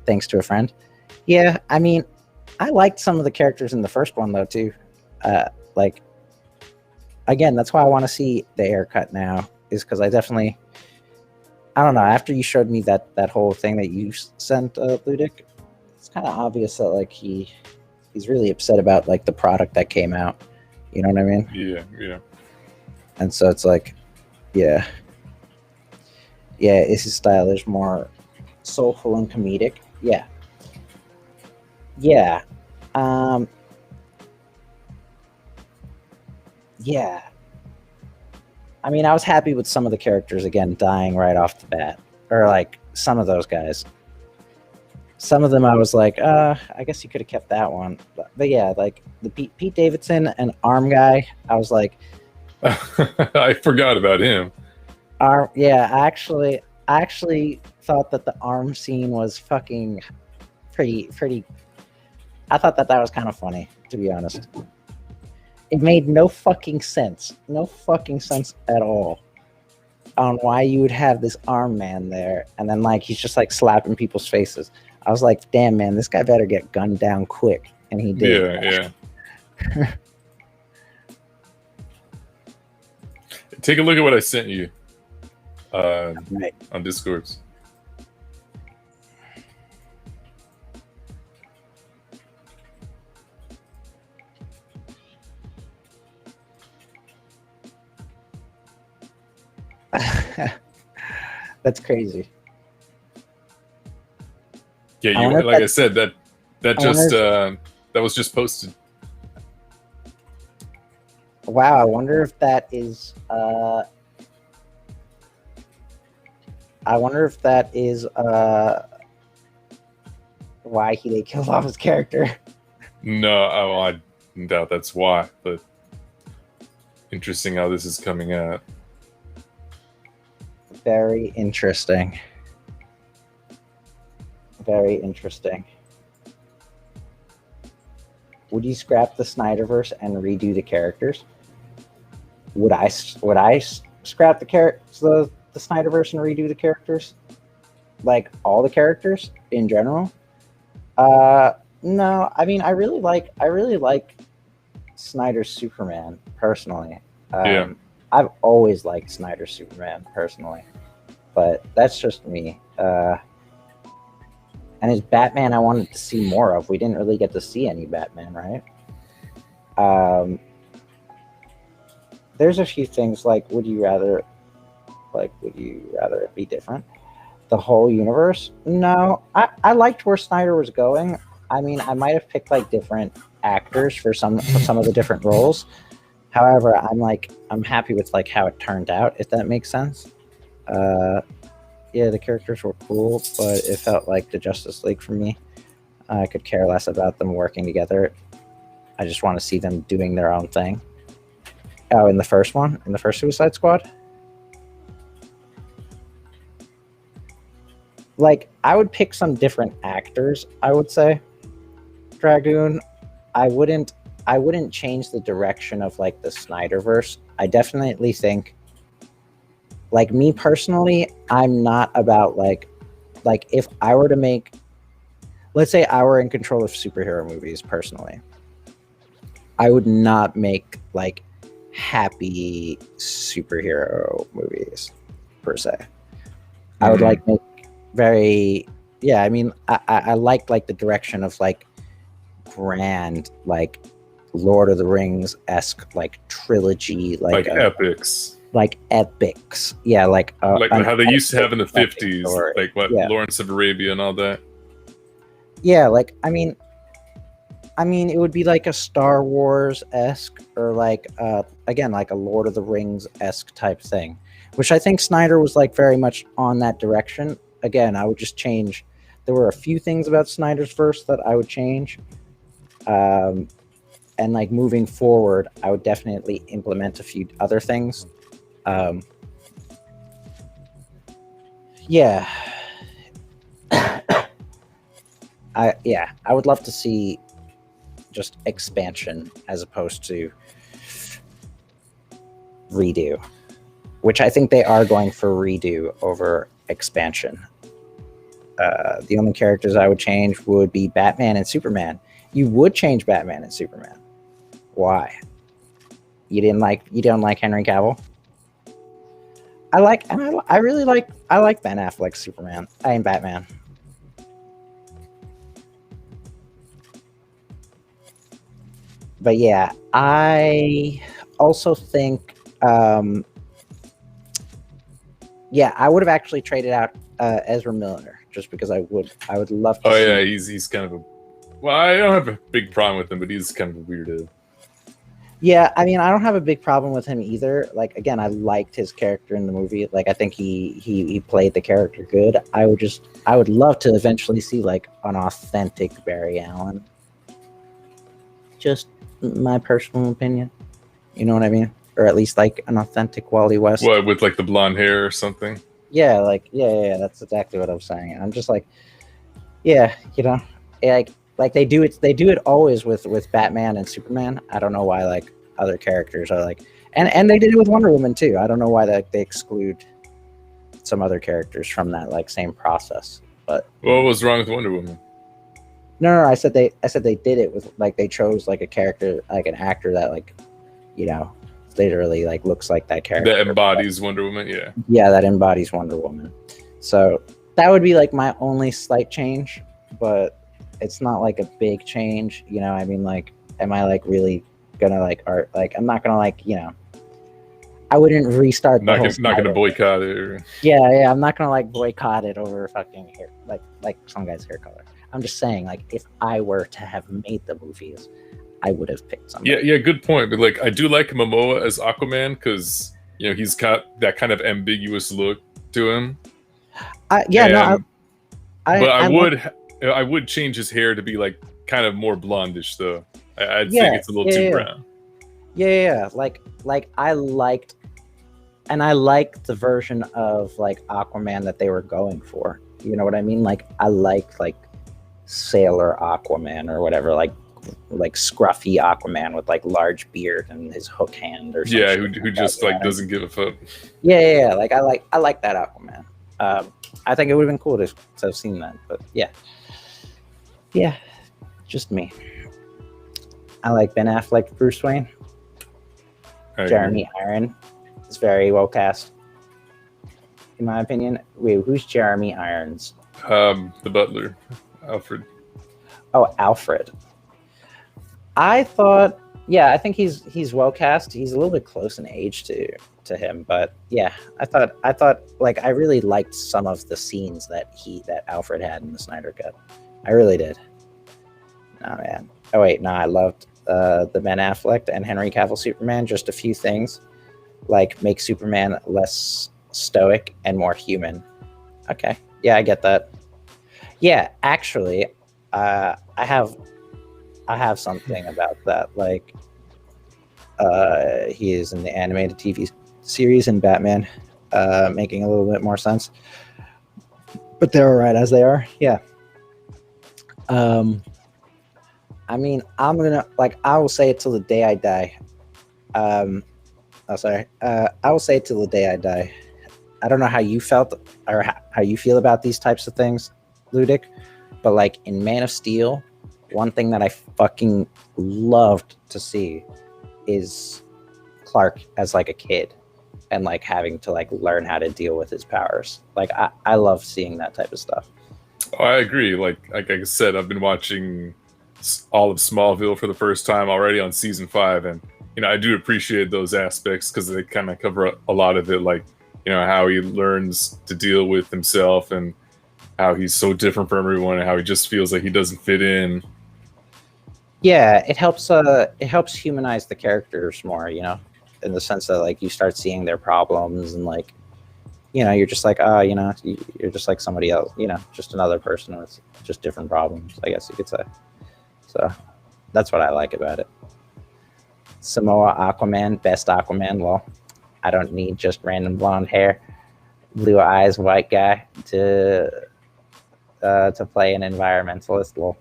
thanks to a friend. Yeah, I mean, I liked some of the characters in the first one, though, too. Like, again, that's why I want to see the haircut now, is because I definitely... I don't know, after you showed me that whole thing that you sent, Ludic, it's kind of obvious that, like, he's really upset about, like, the product that came out. You know what I mean? Yeah. And so it's like, yeah, is his style is more soulful and comedic. Yeah. Yeah. I mean, I was happy with some of the characters, again, dying right off the bat. Or, like, some of those guys. Some of them I was like, I guess you could have kept that one. But yeah, like, the Pete Davidson and Arm guy, I was like... I forgot about him. Yeah, I actually thought that the Arm scene was fucking pretty... I thought that was kind of funny, to be honest. It made no fucking sense. No fucking sense at all on why you would have this Arm man there, and then, like, he's just, like, slapping people's faces. I was like, damn, man, this guy better get gunned down quick. And he did. Yeah. Take a look at what I sent you on Discord. That's crazy. Yeah, like I said, that was just posted. Wow, I wonder if that is why they killed off his character. No, I doubt that's why, but interesting how this is coming out. Very interesting. Very interesting. Would you scrap the Snyderverse and redo the characters? Would I scrap the Snyderverse and redo the characters? Like, all the characters in general? No. I mean, I really like Snyder's Superman, personally. Yeah. I've always liked Snyder's Superman, personally. But that's just me. And his Batman, I wanted to see more of. We didn't really get to see any Batman, right? There's a few things like, would you rather it be different? The whole universe? No, I liked where Snyder was going. I mean, I might have picked like different actors for some of the different roles. However, I'm happy with like how it turned out, if that makes sense. Yeah, the characters were cool, but it felt like the Justice League for me. I could care less about them working together. I just want to see them doing their own thing. Oh, in the first Suicide Squad? Like, I would pick some different actors, I would say. Dragoon. I wouldn't change the direction of like the Snyderverse. I definitely think, like, me personally, I'm not about like if I were to make, let's say I were in control of superhero movies personally, I would not make like happy superhero movies per se. I would like make very, yeah, I mean, I like the direction of like grand, like Lord of the Rings-esque like trilogy, like epics. Like epics, yeah, like how they used to have in the 50s, like what, yeah. Lawrence of Arabia and all that. Yeah, like I mean, it would be like a Star Wars-esque, or like again, like a Lord of the Rings-esque type thing, which I think Snyder was like very much on that direction. Again, I would just change. There were a few things about Snyder's verse that I would change, and like moving forward, I would definitely implement a few other things. Yeah. I would love to see just expansion as opposed to redo, which I think they are going for redo over expansion. The only characters I would change would be Batman and Superman. You would change Batman and Superman. Why? You don't like Henry Cavill? I like Ben Affleck's Superman. I am Batman. But yeah, I also think, I would have actually traded out Ezra Miller just because I would love to. Oh yeah, he's kind of a. Well, I don't have a big problem with him, but he's kind of a weirdo. Yeah, I mean, I don't have a big problem with him either. Like, again, I liked his character in the movie. Like, I think he played the character good. I would love to eventually see like an authentic Barry Allen. Just my personal opinion. You know what I mean? Or at least like an authentic Wally West. What, with like the blonde hair or something? Yeah, like yeah, that's exactly what I'm saying. I'm just like, yeah, you know, like they do it always with Batman and Superman. I don't know why like other characters are like, and they did it with Wonder Woman too. I don't know why they exclude some other characters from that like same process. But what was wrong with Wonder Woman? No, I said they did it with like they chose like a character, like an actor that like, you know, literally like looks like that character that embodies Wonder Woman. Yeah, that embodies Wonder Woman. So that would be like my only slight change, but it's not like a big change, you know. I mean, like, am I like really gonna like art? Like, I'm not gonna like, you know, I wouldn't restart. Not gonna boycott it. Or... Yeah, I'm not gonna like boycott it over fucking hair, like some guy's hair color. I'm just saying, like, if I were to have made the movies, I would have picked somebody. Yeah, good point. But like, I do like Momoa as Aquaman because, you know, he's got that kind of ambiguous look to him. I would change his hair to be like kind of more blondish though. I think it's a little too brown. Yeah. Like I liked the version of like Aquaman that they were going for. You know what I mean? Like I like Sailor Aquaman or whatever, like scruffy Aquaman with like large beard and his hook hand or something. Yeah, who just like doesn't give a fuck. Yeah. Like I like that Aquaman. I think it would have been cool to have seen that, but yeah, just me. I like Ben Affleck, Bruce Wayne. Jeremy Irons is very well cast, in my opinion. Wait, who's Jeremy Irons? The Butler. Alfred. Oh, Alfred. I thought, yeah, I think he's well cast. He's a little bit close in age to him, but yeah, I thought like I really liked some of the scenes that Alfred had in the Snyder Cut. I really did. Oh man. Oh wait, no, I loved the Ben Affleck and Henry Cavill Superman. Just a few things, like make Superman less stoic and more human. Okay, yeah, I get that. Yeah, actually, I have something about that. Like, he is in the animated TV series in Batman, making a little bit more sense. But they're all right as they are. Yeah. I mean, I will say it till the day I die. I will say it till the day I die. I don't know how you felt or how you feel about these types of things, Ludic, but like in Man of Steel, one thing that I fucking loved to see is Clark as like a kid and like having to like learn how to deal with his powers. Like I love seeing that type of stuff. Oh, I agree. Like I said, I've been watching all of Smallville for the first time already on season 5, and I do appreciate those aspects because they kind of cover a lot of it, like how he learns to deal with himself and how he's so different from everyone and how he just feels like he doesn't fit in. Yeah, it helps humanize the characters more, in the sense that like you start seeing their problems and like you're just like, oh, you're just like somebody else, just another person with just different problems, I guess you could say. So that's what I like about it. Samoa Aquaman, best Aquaman. Well, I don't need just random blonde hair, blue eyes, white guy to play an environmentalist. Well,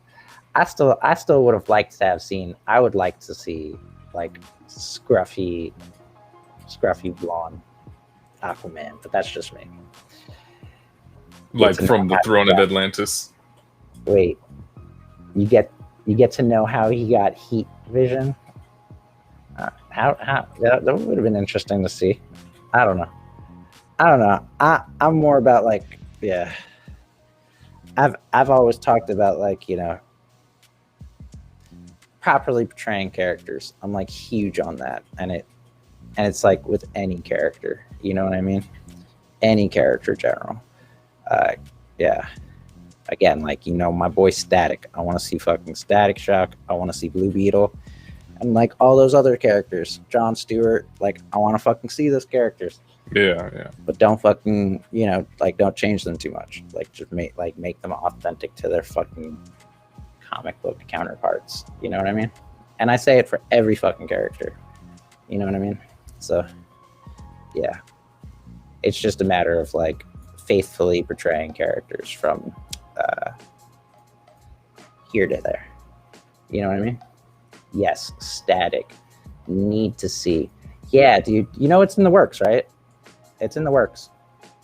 I still would have liked to have seen. I would like to see like scruffy blonde Aquaman, but that's just me. Like from the Throne of Atlantis. Wait, you get to know how he got heat vision. How that would have been interesting to see. I don't know. I'm more about like, yeah. I've always talked about like, properly portraying characters. I'm like huge on that, and it's like with any character, you know what I mean? Any character general. Yeah. Again, like, my boy Static. I want to see fucking Static Shock. I want to see Blue Beetle. And like all those other characters, Jon Stewart, like I want to fucking see those characters. Yeah. But don't fucking, like don't change them too much. Like just make them authentic to their fucking comic book counterparts. You know what I mean? And I say it for every fucking character. You know what I mean? So, yeah. It's just a matter of like faithfully portraying characters from here to there. You know what I mean? Yes, Static. Need to see. Yeah, dude. It's in the works, right? It's in the works.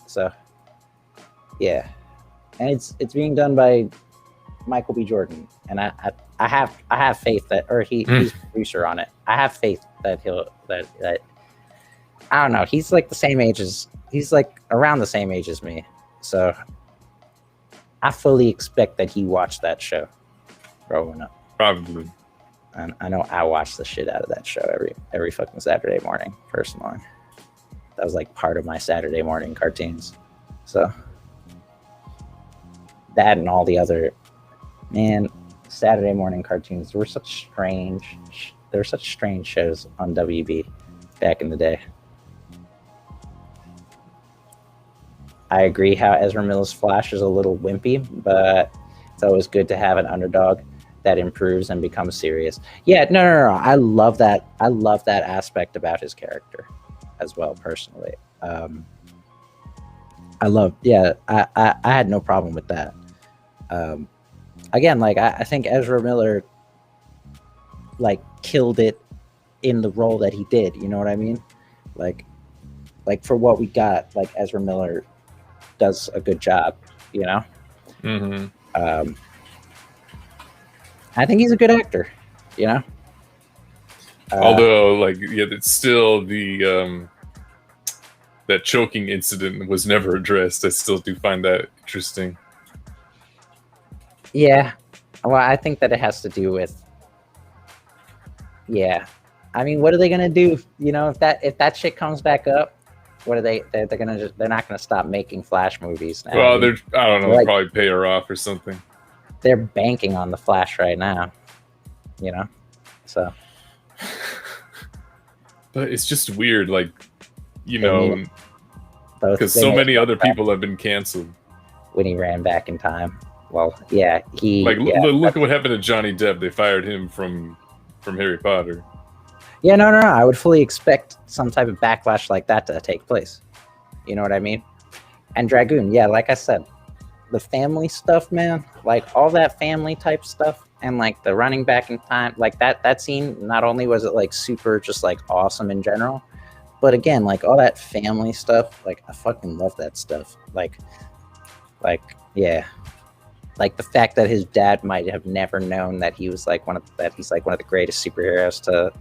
So, yeah. And it's being done by Michael B. Jordan. And I have faith that, or he's a producer on it. I have faith that that I don't know. He's like he's like around the same age as me. So I fully expect that he watched that show growing up. Probably. And I know I watched the shit out of that show every fucking Saturday morning, personally. That was like part of my Saturday morning cartoons. So that and all the other, Saturday morning cartoons were such strange shows on WB back in the day. I agree how Ezra Miller's Flash is a little wimpy, but it's always good to have an underdog that improves and becomes serious. Yeah, no. I love that. I love that aspect about his character as well, personally. I had no problem with that. Again, like I think Ezra Miller like killed it in the role that he did. You know what I mean? Like for what we got, like Ezra Miller does a good job. Mm-hmm. I think he's a good actor, Although, it's still the that choking incident was never addressed. I still do find that interesting. Yeah. Well, I think that it has to do with. Yeah. I mean, what are they gonna do? You know, if that shit comes back up, what are they? They're not gonna stop making Flash movies now. Well, I don't know, like, probably pay her off or something. They're banking on the Flash right now. You know, so. But it's just weird, like, you know, because so many other people have been canceled. When he ran back in time. Well, yeah, look at what happened to Johnny Depp. They fired him from Harry Potter. Yeah, no. I would fully expect some type of backlash like that to take place. You know what I mean? And Dragoon, yeah, like I said, the family stuff, man, like all that family type stuff, and like the running back in time, like that scene. Not only was it like super, just like awesome in general, but again, like all that family stuff, like I fucking love that stuff. Like yeah. Like the fact that his dad might have never known that he's like one of the greatest superheroes to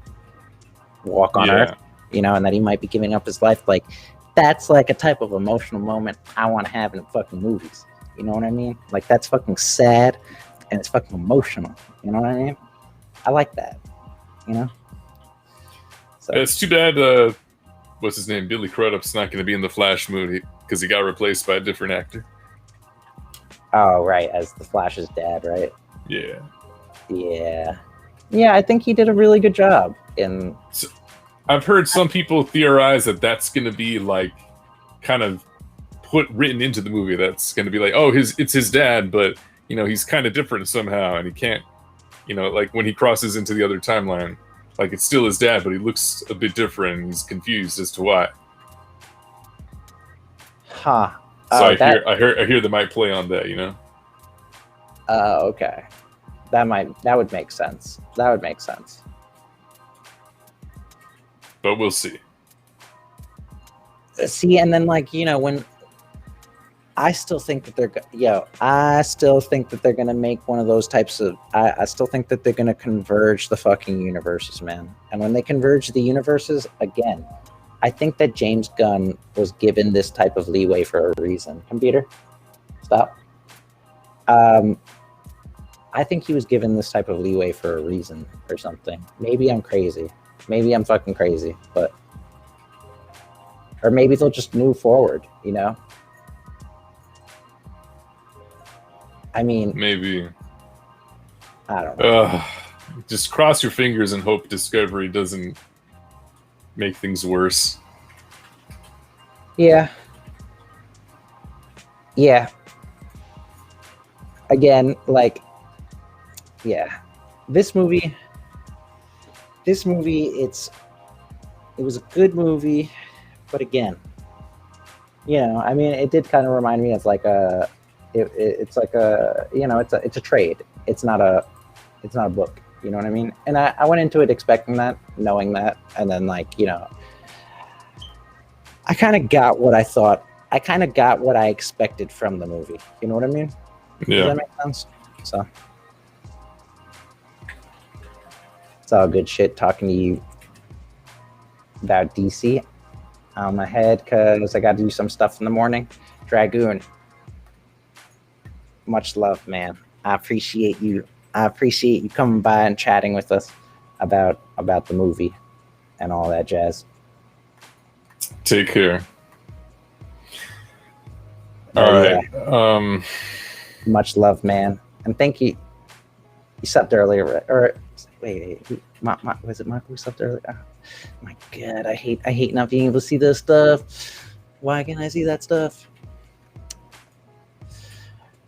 walk on Earth, you know, and that he might be giving up his life. Like that's like a type of emotional moment I want to have in fucking movies. You know what I mean? Like that's fucking sad and it's fucking emotional. You know what I mean? I like that. You know? So it's too bad what's his name? Billy Crudup's not gonna be in the Flash movie because he got replaced by a different actor. Oh, right, as the Flash's dad, right? Yeah. I think he did a really good job So, I've heard some people theorize that that's going to be like kind of written into the movie. That's going to be like, oh, it's his dad, but you know he's kind of different somehow, and he can't, you know, like when he crosses into the other timeline, like it's still his dad, but he looks a bit different, and he's confused as to why. Huh. So I hear they might play on that, you know. Okay. That would make sense. But we'll see. See, and then like, you know, when I still think that they're gonna make one of those types of. I still think that they're gonna converge the fucking universes, man. And when they converge the universes again, I think that James Gunn was given this type of leeway for a reason. Computer, stop. I think he was given this type of leeway for a reason or something. Maybe I'm crazy. Maybe I'm fucking crazy, but or maybe they'll just move forward, you know? I mean, maybe. I don't know. Just cross your fingers and hope Discovery doesn't make things worse. Yeah. Again, like, yeah. This movie, it was a good movie, but again, you know, I mean, it did kind of remind me of like it's like a, you know, it's a trade. It's not a book. You know what I mean? And I went into it expecting that, knowing that, and then like, you know, I kind of got what I thought. I kind of got what I expected from the movie. You know what I mean? Yeah. Does that make sense? So it's all good shit talking to you about DC. On my head because I got to do some stuff in the morning. Dragoon, much love, man. I appreciate you coming by and chatting with us about the movie and all that jazz. Take care. All right. Yeah. Much love, man, and thank you. You slept earlier, or wait, was it Mark who slept earlier? Oh, my God, I hate not being able to see this stuff. Why can't I see that stuff?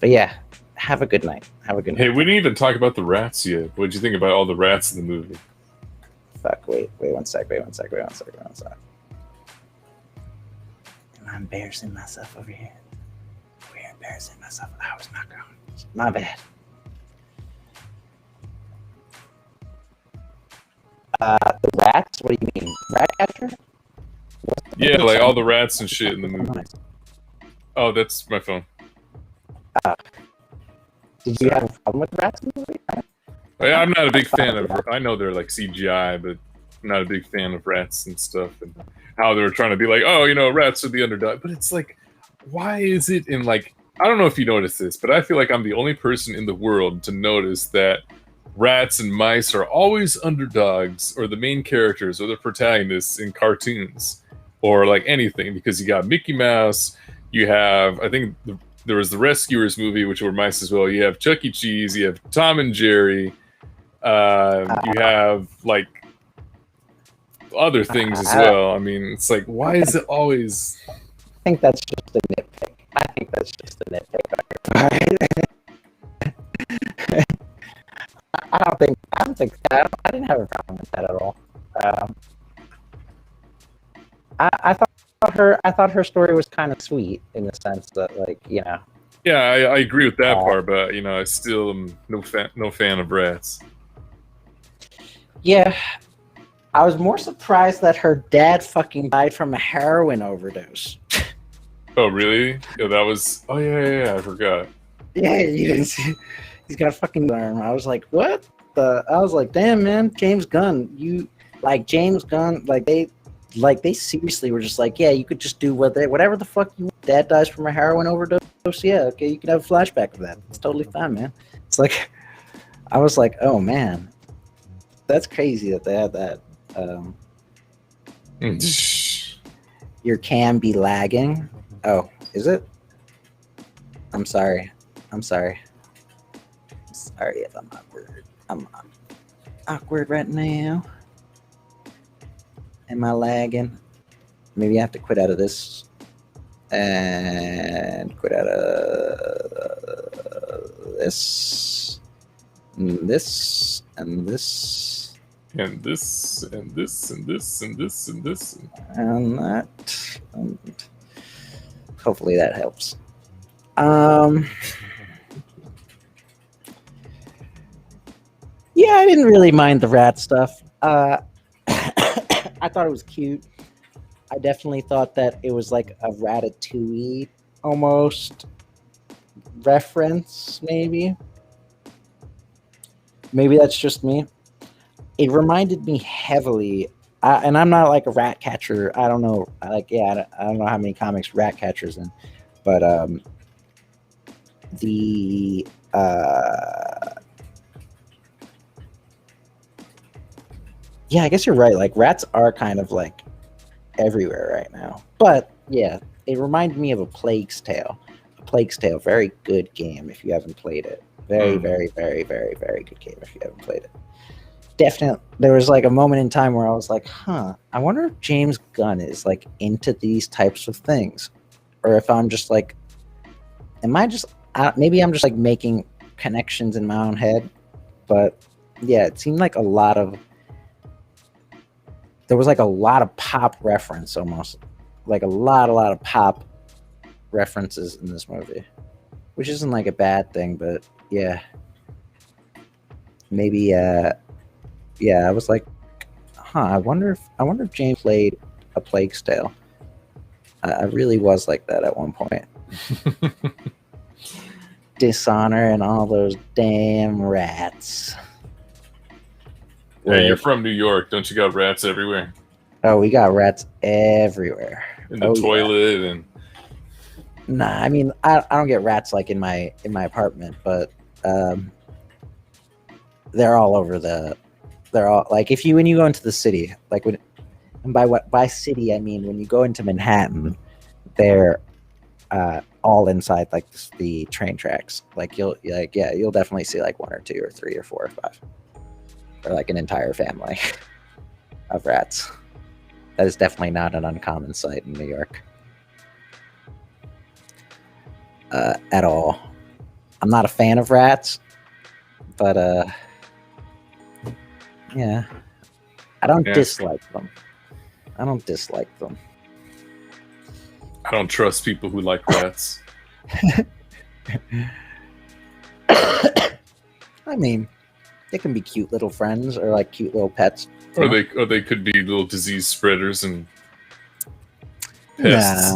But yeah, have a good night. Hey, we didn't even talk about the rats yet. What'd you think about all the rats in the movie? Fuck, wait one sec. Am I embarrassing myself over here? We're embarrassing myself. I was not going. My bad. The rats? What do you mean? Rat catcher? Yeah, like all the rats and shit in the movie. Oh, that's my phone. Did you have a problem with rats in the movie? Yeah, I'm not a big fan of. I know they're like CGI, but I'm not a big fan of rats and stuff, and how they were trying to be like, oh, you know, rats are the underdog. But it's like, why is it in like I don't know if you noticed this, but I feel like I'm the only person in the world to notice that rats and mice are always underdogs or the main characters or the protagonists in cartoons or like anything, because you got Mickey Mouse, you have, I think there was the Rescuers movie, which were mice as well. You have Chuck E. Cheese, you have Tom and Jerry, you have like other things as well. I mean, it's like, why is it always? I think that's just a nitpick. I think that's just a nitpick. I didn't have a problem with that at all. I thought her story was kind of sweet in the sense that, like, you know. Yeah, I agree with that part, but you know, I still am no fan of rats. Yeah, I was more surprised that her dad fucking died from a heroin overdose. Oh really? Yeah, that was. Oh yeah, I forgot. Yeah, you didn't see. He's got a fucking arm. I was like, what? I was like, damn, man, James Gunn, James Gunn, they seriously were just like, yeah, you could just do whatever the fuck you want. Dad dies from a heroin overdose. Yeah, okay, you can have a flashback of that. It's totally fine, man. It's like, I was like, oh man, that's crazy that they had that. Your cam be lagging. Oh, is it? I'm sorry if I'm awkward. I'm awkward right now. Am I lagging? Maybe I have to quit out of this and quit out of this and this and this and this and this and this and this and this and that. And hopefully that helps. Yeah, I didn't really mind the rat stuff. I thought it was cute. I definitely thought that it was like a Ratatouille almost reference, maybe. Maybe that's just me. It reminded me heavily, and I'm not like a rat catcher. I don't know. I don't know how many comics rat catchers in, but yeah, I guess you're right. Like, rats are kind of like everywhere right now. But yeah, it reminded me of A Plague's Tale. A Plague's Tale, very good game if you haven't played it. Very, very, very, very, very good game if you haven't played it. Definitely, there was like a moment in time where I was like, I wonder if James Gunn is like into these types of things. Or if I'm just like, maybe I'm just like making connections in my own head. But yeah, it seemed like there was like a lot of pop reference, almost like a lot of pop references in this movie, which isn't like a bad thing, but yeah, maybe yeah, I was like, I wonder if James played A Plague's Tale. I really was like that at one point. Dishonor and all those damn rats. Yeah, you're from New York. Don't you got rats everywhere? Oh, we got rats everywhere. In the toilet and... Nah, I mean, I don't get rats like in my apartment, but they're all over they're all like, when you go into the city, like by city, I mean, when you go into Manhattan, they're all inside like the train tracks. Like you'll definitely see like 1 or 2 or 3 or 4 or 5. Or like an entire family of rats. That is definitely not an uncommon sight in New York. At all. I'm not a fan of rats, but yeah. I don't dislike them. I don't trust people who like rats. I mean, they can be cute little friends or like cute little pets. Or they could be little disease spreaders and pests.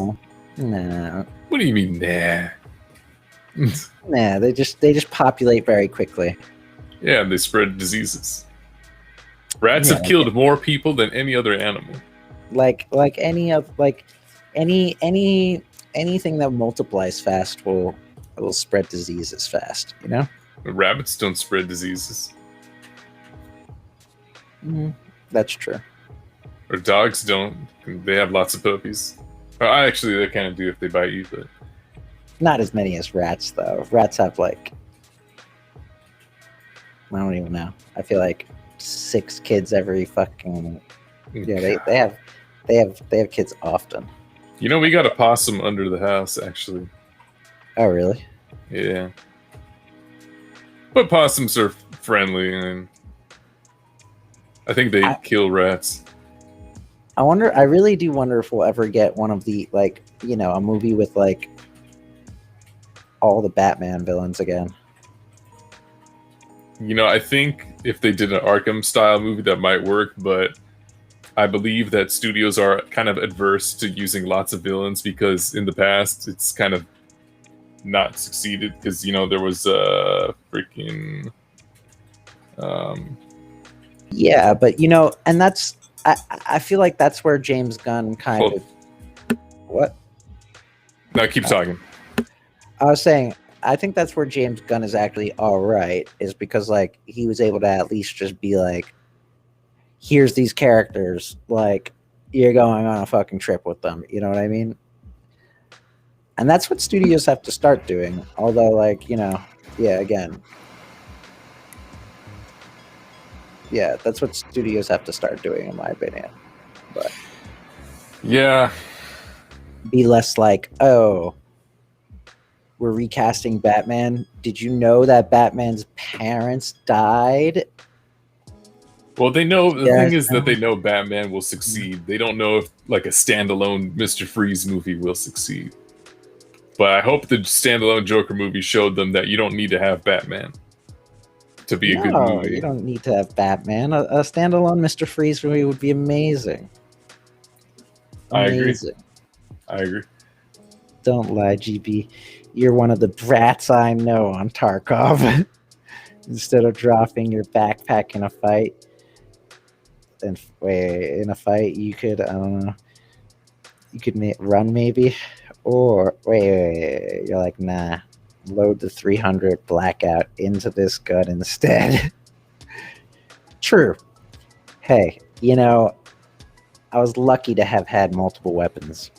No. What do you mean, nah? Nah, they just populate very quickly. Yeah, and they spread diseases. Rats have killed more people than any other animal. Anything that multiplies fast will It'll spread diseases fast, you know? Rabbits don't spread diseases. That's true. Or dogs don't. They have lots of puppies. Actually, they kind of do if they bite you, but not as many as rats, though. Rats have like, I don't even know. I feel like 6 kids every fucking. Yeah, they have kids often. You know, we got a possum under the house, actually. Oh, really? Yeah. But possums are friendly, and I think they kill rats. I really do wonder if we'll ever get one of the, like, you know, a movie with, like, all the Batman villains again. You know, I think if they did an Arkham-style movie, that might work, but I believe that studios are kind of adverse to using lots of villains because in the past, it's kind of not succeeded because, you know, there was freaking... Yeah, but, you know, and that's... I feel like that's where James Gunn kind of... What? No, keep talking. I was saying, I think that's where James Gunn is actually all right, is because, like, he was able to at least just be like, here's these characters, like, you're going on a fucking trip with them. You know what I mean? And that's what studios have to start doing. Although, like, you know, yeah, again. Yeah, that's what studios have to start doing, in my opinion. But yeah, be less like, oh, we're recasting Batman. Did you know that Batman's parents died? Well, they know the thing is that they know Batman will succeed. They don't know if like a standalone Mr. Freeze movie will succeed. But I hope the standalone Joker movie showed them that you don't need to have Batman to be a good movie. You don't need to have Batman. A standalone Mr. Freeze movie would be amazing. Amazing. I agree. Don't lie, GB. You're one of the brats I know on Tarkov. Instead of dropping your backpack in a fight, you could, I don't know, you could run maybe, or wait, you're like, nah, load the 300 blackout into this gun instead. True. Hey, you know, I was lucky to have had multiple weapons.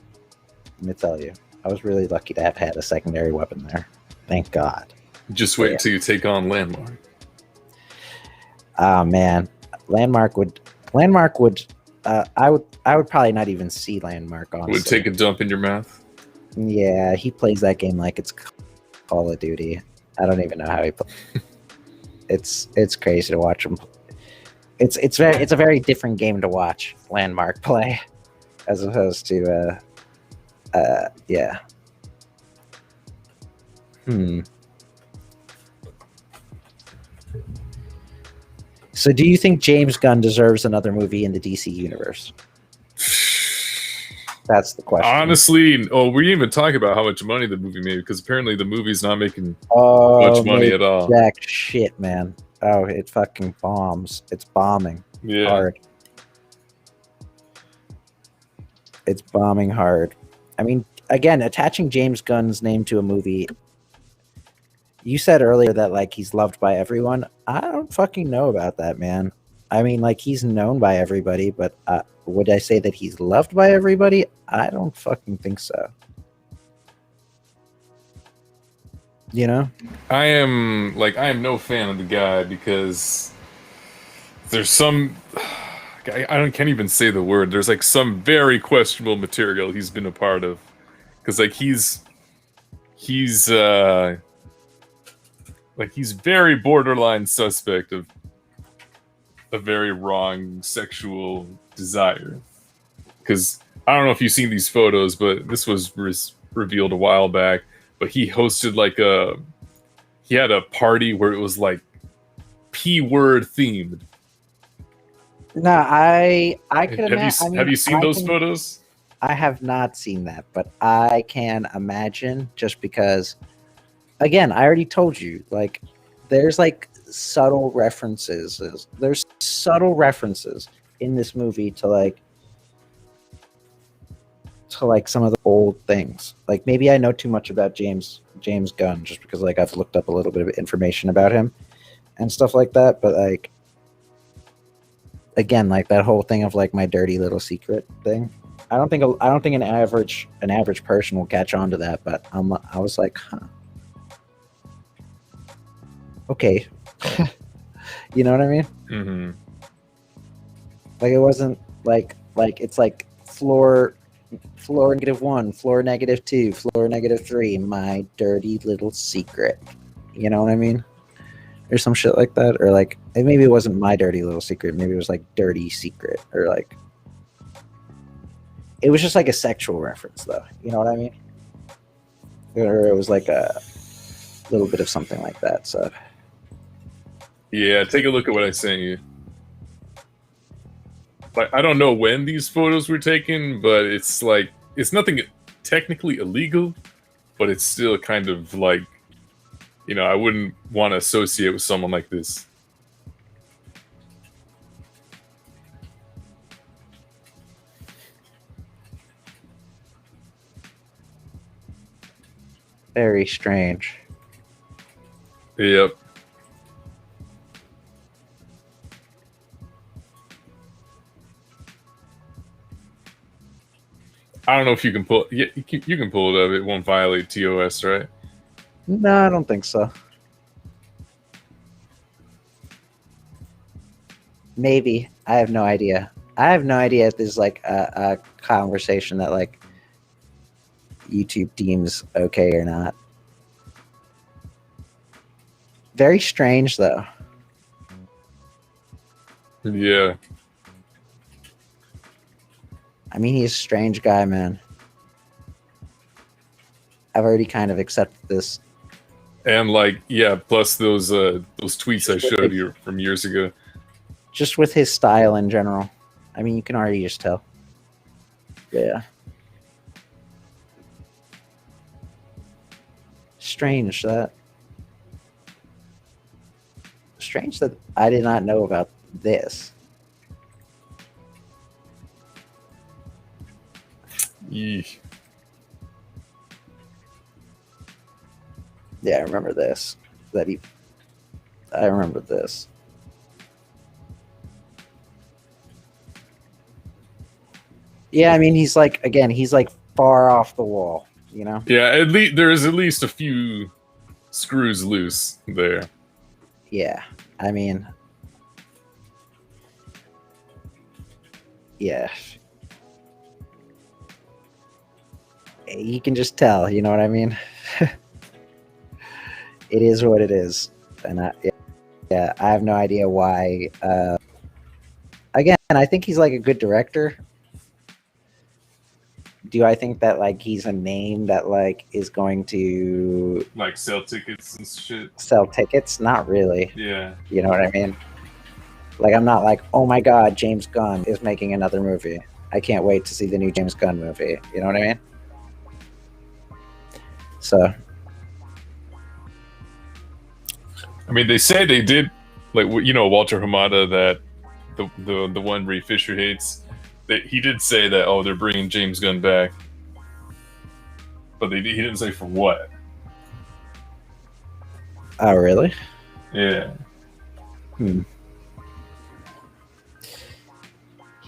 Let me tell you, I was really lucky to have had a secondary weapon there. Thank God. Just wait until you take on Landmark. Oh man, Landmark would. I would probably not even see Landmark. Honestly, would take a dump in your mouth. Yeah, he plays that game like it's Call of Duty. I don't even know how he plays. It's crazy to watch him. It's a very different game to watch Landmark play, as opposed to yeah. So do you think James Gunn deserves another movie in the DC universe? That's the question. Honestly, we didn't even talk about how much money the movie made, because apparently the movie's not making much money at all. Jack shit, man. Oh, it fucking bombs. It's bombing hard. It's bombing hard. I mean, again, attaching James Gunn's name to a movie... You said earlier that, like, he's loved by everyone. I don't fucking know about that, man. I mean, like, he's known by everybody, but would I say that he's loved by everybody? I don't fucking think so. You know? I am no fan of the guy because there's some... I can't even say the word. There's, like, some very questionable material he's been a part of. Because, like, he's very borderline suspect of a very wrong sexual desire. Because I don't know if you've seen these photos, but this was revealed a while back. But he hosted he had a party where it was like P-word themed. No, I could imagine. Have you seen those photos? I have not seen that, but I can imagine, just because. Again, I already told you, like, there's like subtle references. There's subtle references in this movie to to like some of the old things. Like maybe I know too much about James Gunn just because like I've looked up a little bit of information about him and stuff like that. But like again, like that whole thing of like my dirty little secret thing. I don't think an average person will catch on to that. But I was like, huh. Okay. You know what I mean? Mm-hmm. Like it wasn't like it's like floor -1, floor -2, floor -3, my dirty little secret. You know what I mean? Or some shit like that. Or like maybe it wasn't my dirty little secret, maybe it was like dirty secret, or like it was just like a sexual reference though. You know what I mean? Or it was like a little bit of something like that. So yeah, take a look at what I sent you. Like, I don't know when these photos were taken, but it's like, it's nothing technically illegal, but it's still kind of like, you know, I wouldn't want to associate with someone like this. very strange. Yep. I don't know if you can pull. Yeah, you can pull it up. It won't violate TOS, right? No, I don't think so. Maybe. I have no idea. I have no idea if there's like a conversation that like YouTube deems okay or not. Very strange though. Yeah. I mean, he's a strange guy, man. I've already kind of accepted this. And like, yeah, plus those tweets I showed you from years ago. Just with his style in general. I mean, you can already just tell. Yeah. Strange that I did not know about this. Eesh. Yeah, I remember this. I remember this. Yeah, I mean, he's like, again, he's like far off the wall, you know? Yeah, at least there is at least a few screws loose there. Yeah, I mean, yeah. You can just tell, you know what I mean? It is what it is. And I have no idea why. Again, I think he's like a good director. Do I think that like he's a name that like is going to like sell tickets and shit? Sell tickets? Not really. Yeah. You know what I mean? Like I'm not like, oh my god, James Gunn is making another movie. I can't wait to see the new James Gunn movie. You know what I mean? So I mean, they say they did, like, you know, Walter Hamada, that the one Ray Fisher hates. That he did say that, oh, they're bringing James Gunn back, but he didn't say for what. Oh, really? Yeah. He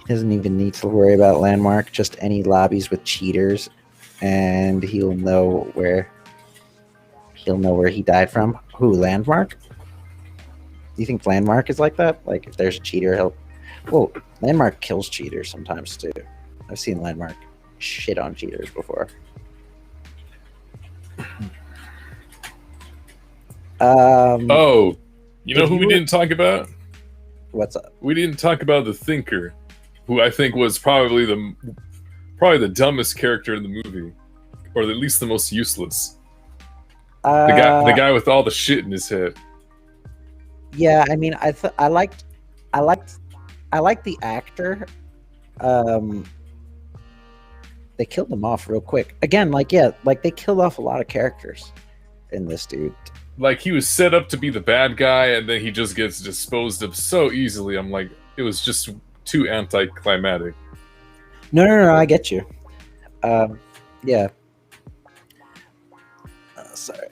doesn't even need to worry about Landmark. Just any lobbies with cheaters, and he'll know where he died from. Who, Landmark? Do you think Landmark is like that? Like, if there's a cheater, well, Landmark kills cheaters sometimes too. I've seen Landmark shit on cheaters before. Oh, you know who we didn't talk about? What's up? We didn't talk about the Thinker, who I think was probably the dumbest character in the movie, or at least the most useless. The guy with all the shit in his head. Yeah, I mean, I liked the actor. They killed him off real quick. Again, like they killed off a lot of characters in this dude. Like, he was set up to be the bad guy, and then he just gets disposed of so easily. I'm like, it was just too anticlimactic. No, I get you. Yeah. Sorry.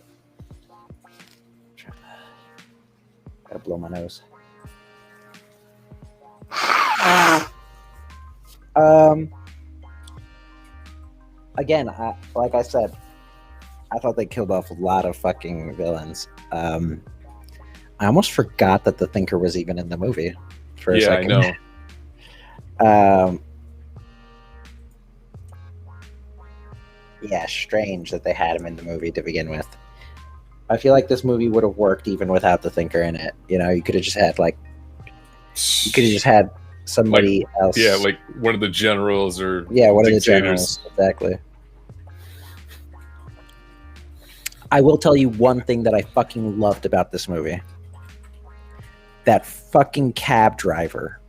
Gotta blow my nose. Again, like I said, I thought they killed off a lot of fucking villains. I almost forgot that the Thinker was even in the movie for a second. I know. Yeah, strange that they had him in the movie to begin with. I feel like this movie would have worked even without the Thinker in it. You know, you could have just had somebody else. Yeah, like one of the generals or one of the generals. Exactly. I will tell you one thing that I fucking loved about this movie. That fucking cab driver.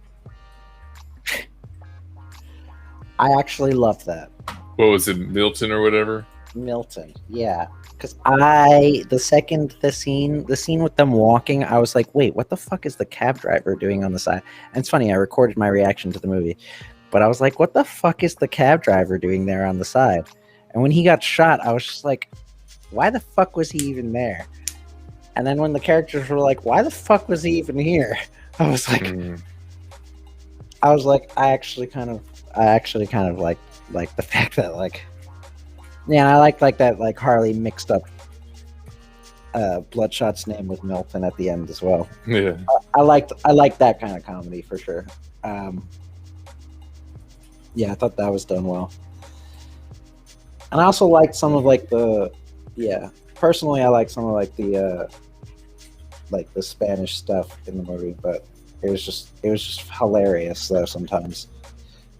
I actually loved that. What was it, Milton or whatever? Milton, yeah. Because the scene with them walking, I was like, wait, what the fuck is the cab driver doing on the side? And it's funny, I recorded my reaction to the movie, but I was like, what the fuck is the cab driver doing there on the side? And when he got shot, I was just like, why the fuck was he even there? And then when the characters were like, why the fuck was he even here? I was like, I actually kind of like the fact that I like that like Harley mixed up Bloodshot's name with Milton at the end as well. Yeah, I liked that kind of comedy for sure. Yeah, I thought that was done well, and I also liked some of personally I like some of the Spanish stuff in the movie, but it was just hilarious though sometimes.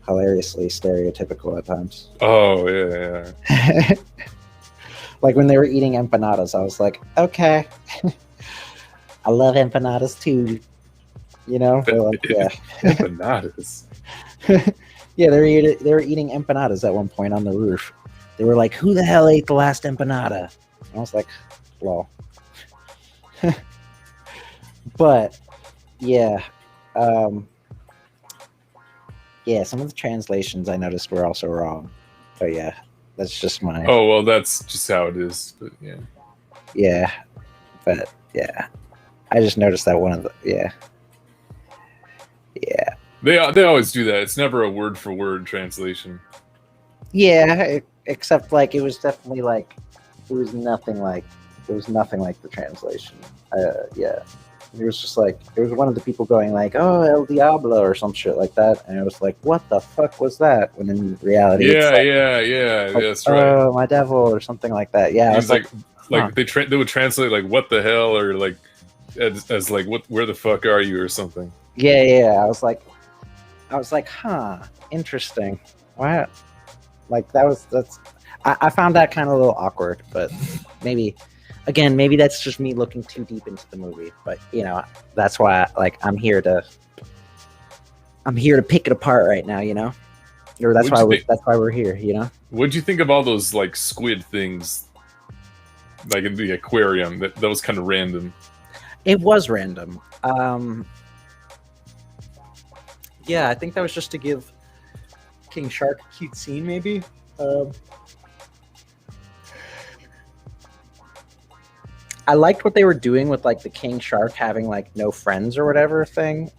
Hilariously stereotypical at times. Oh yeah. Like when they were eating empanadas, I was like, okay, I love empanadas too. You know, empanadas. Yeah, they were eating empanadas at one point on the roof. They were like, "Who the hell ate the last empanada?" And I was like, "Lol." But yeah. Yeah, some of the translations I noticed were also wrong. But yeah, that's just my... Oh, well, that's just how it is. But yeah. Yeah. But yeah. I just noticed that one of the... Yeah. Yeah. They always do that. It's never a word-for-word translation. Yeah, except like it was definitely like... It was nothing like the translation. Yeah. It was just like, it was one of the people going like, "Oh, El Diablo" or some shit like that, and it was like, what the fuck was that? When in reality, yeah, it's like, that's right. "Oh, my devil" or something like that. Yeah, it was like they would translate like "what the hell" or like as like where the fuck are you or something. Yeah. I was like, huh, interesting. Wow, like I found that kind of a little awkward, but maybe that's just me looking too deep into the movie. But you know, that's why I'm here to pick it apart right now. You know, or that's why we're here. You know. What'd you think of all those like squid things, like in the aquarium? That was kind of random. It was random. Yeah, I think that was just to give King Shark a cute scene, maybe. I liked what they were doing with like the King Shark having like no friends or whatever thing.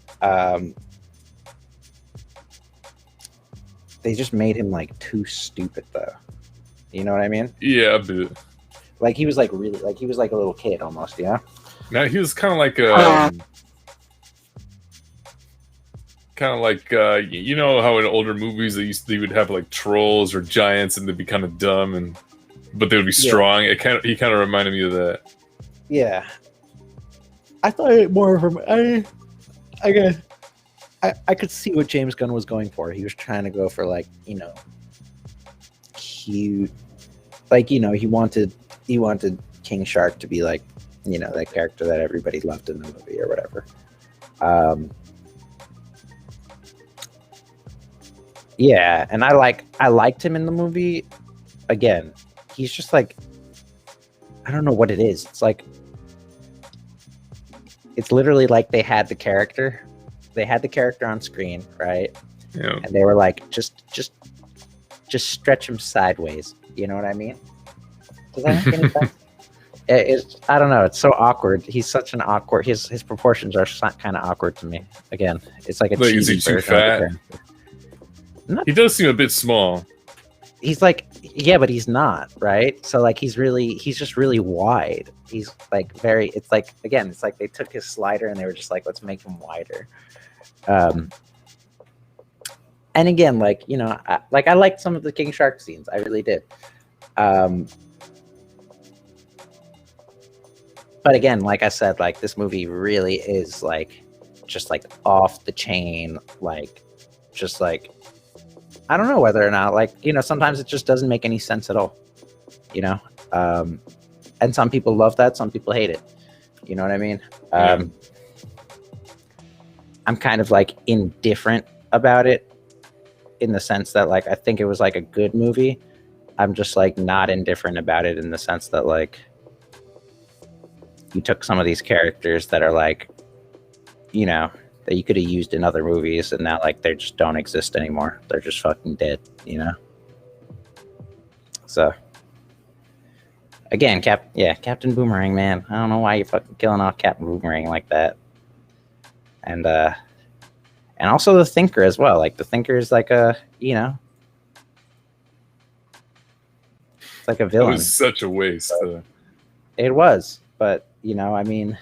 They just made him like too stupid though. You know what I mean? Yeah, a bit. Like he was like really like he was like a little kid almost. Yeah. Now he was kind of like you know how in older movies they would have like trolls or giants and they'd be kind of dumb but they would be strong. He kind of reminded me of that. Yeah, I thought it more of I could see what James Gunn was going for. He was trying to go for like, you know, cute, like, you know, he wanted King Shark to be like, you know, that character that everybody loved in the movie or whatever. Yeah, and I liked him in the movie. Again, he's just like, I don't know what it is. It's like, it's literally like they had the character on screen, right? Yeah. And they were like, just just stretch him sideways. You know what I mean? Does that make any sense? I don't know. It's so awkward. He's such an awkward. His proportions are kind of awkward to me. Again, it's like a Like, is he too fat? He does seem a bit small. He's like, yeah, but he's not, right? So like he's just really wide. He's like very. It's like, again, it's like they took his slider and they were just like, let's make him wider. And again, like, you know, I liked some of the King Shark scenes. I really did. But again, like I said, like this movie really is like just like off the chain, like just like, I don't know whether or not, like, you know, sometimes it just doesn't make any sense at all, you know? And some people love that, some people hate it. You know what I mean? I'm kind of like indifferent about it in the sense that like I think it was like a good movie. I'm just like not indifferent about it in the sense that like you took some of these characters that are like, you know, that you could have used in other movies and now like they just don't exist anymore. They're just fucking dead, you know? So again, Captain Boomerang, man. I don't know why you're fucking killing off Captain Boomerang like that. And also the Thinker as well. Like the Thinker is like a, you know, it's like a villain. It was such a waste. It was, but you know, I mean,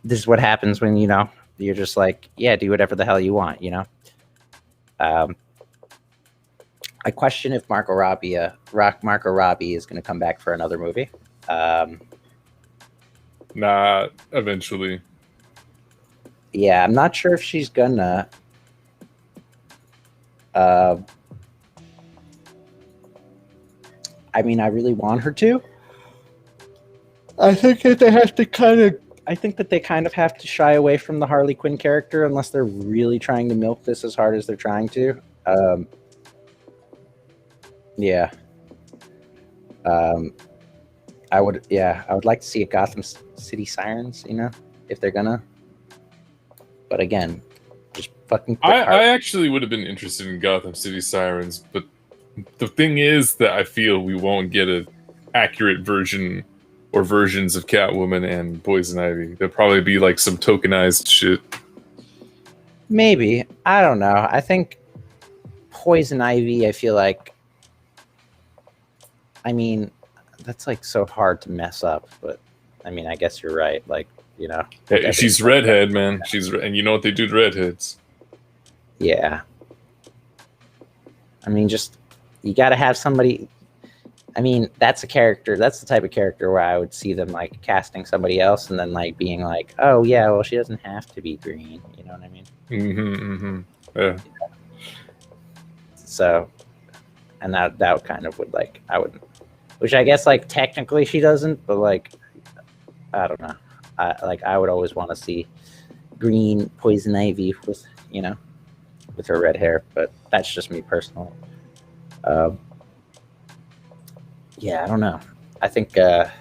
this is what happens when, you know, you're just like, yeah, do whatever the hell you want, you know? I question if Margot Robbie is going to come back for another movie. Nah, eventually. Yeah, I'm not sure if she's gonna. I mean, I really want her to. I think that they kind of have to shy away from the Harley Quinn character unless they're really trying to milk this as hard as they're trying to. Yeah. I would like to see a Gotham City Sirens, you know, if they're gonna. But again, just fucking. I actually would have been interested in Gotham City Sirens, but the thing is that I feel we won't get an accurate version or versions of Catwoman and Poison Ivy. There'll probably be like some tokenized shit. Maybe. I don't know. I think Poison Ivy, I feel like, I mean, that's like so hard to mess up, but I mean, I guess you're right. Like, you know. Hey, she's redhead, man. And you know what they do to redheads. Yeah. I mean, just, you got to have somebody. I mean, that's the type of character where I would see them like casting somebody else and then like being like, oh yeah, well, she doesn't have to be green. You know what I mean? Yeah. So, and that kind of would like, which I guess like technically she doesn't, but like, I don't know. I would always want to see green Poison Ivy with, you know, with her red hair, but that's just me personally. Yeah, I don't know. I think it's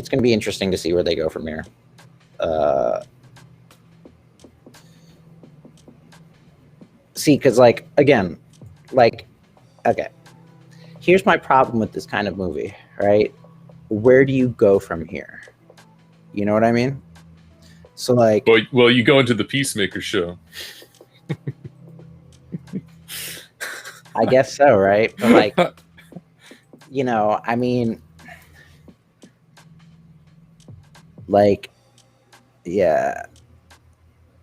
going to be interesting to see where they go from here. See, because like again, like okay, here's my problem with this kind of movie, right? Where do you go from here? You know what I mean? So like, well, you go into the Peacemaker show. I guess so, right? But like, you know, I mean, like, yeah.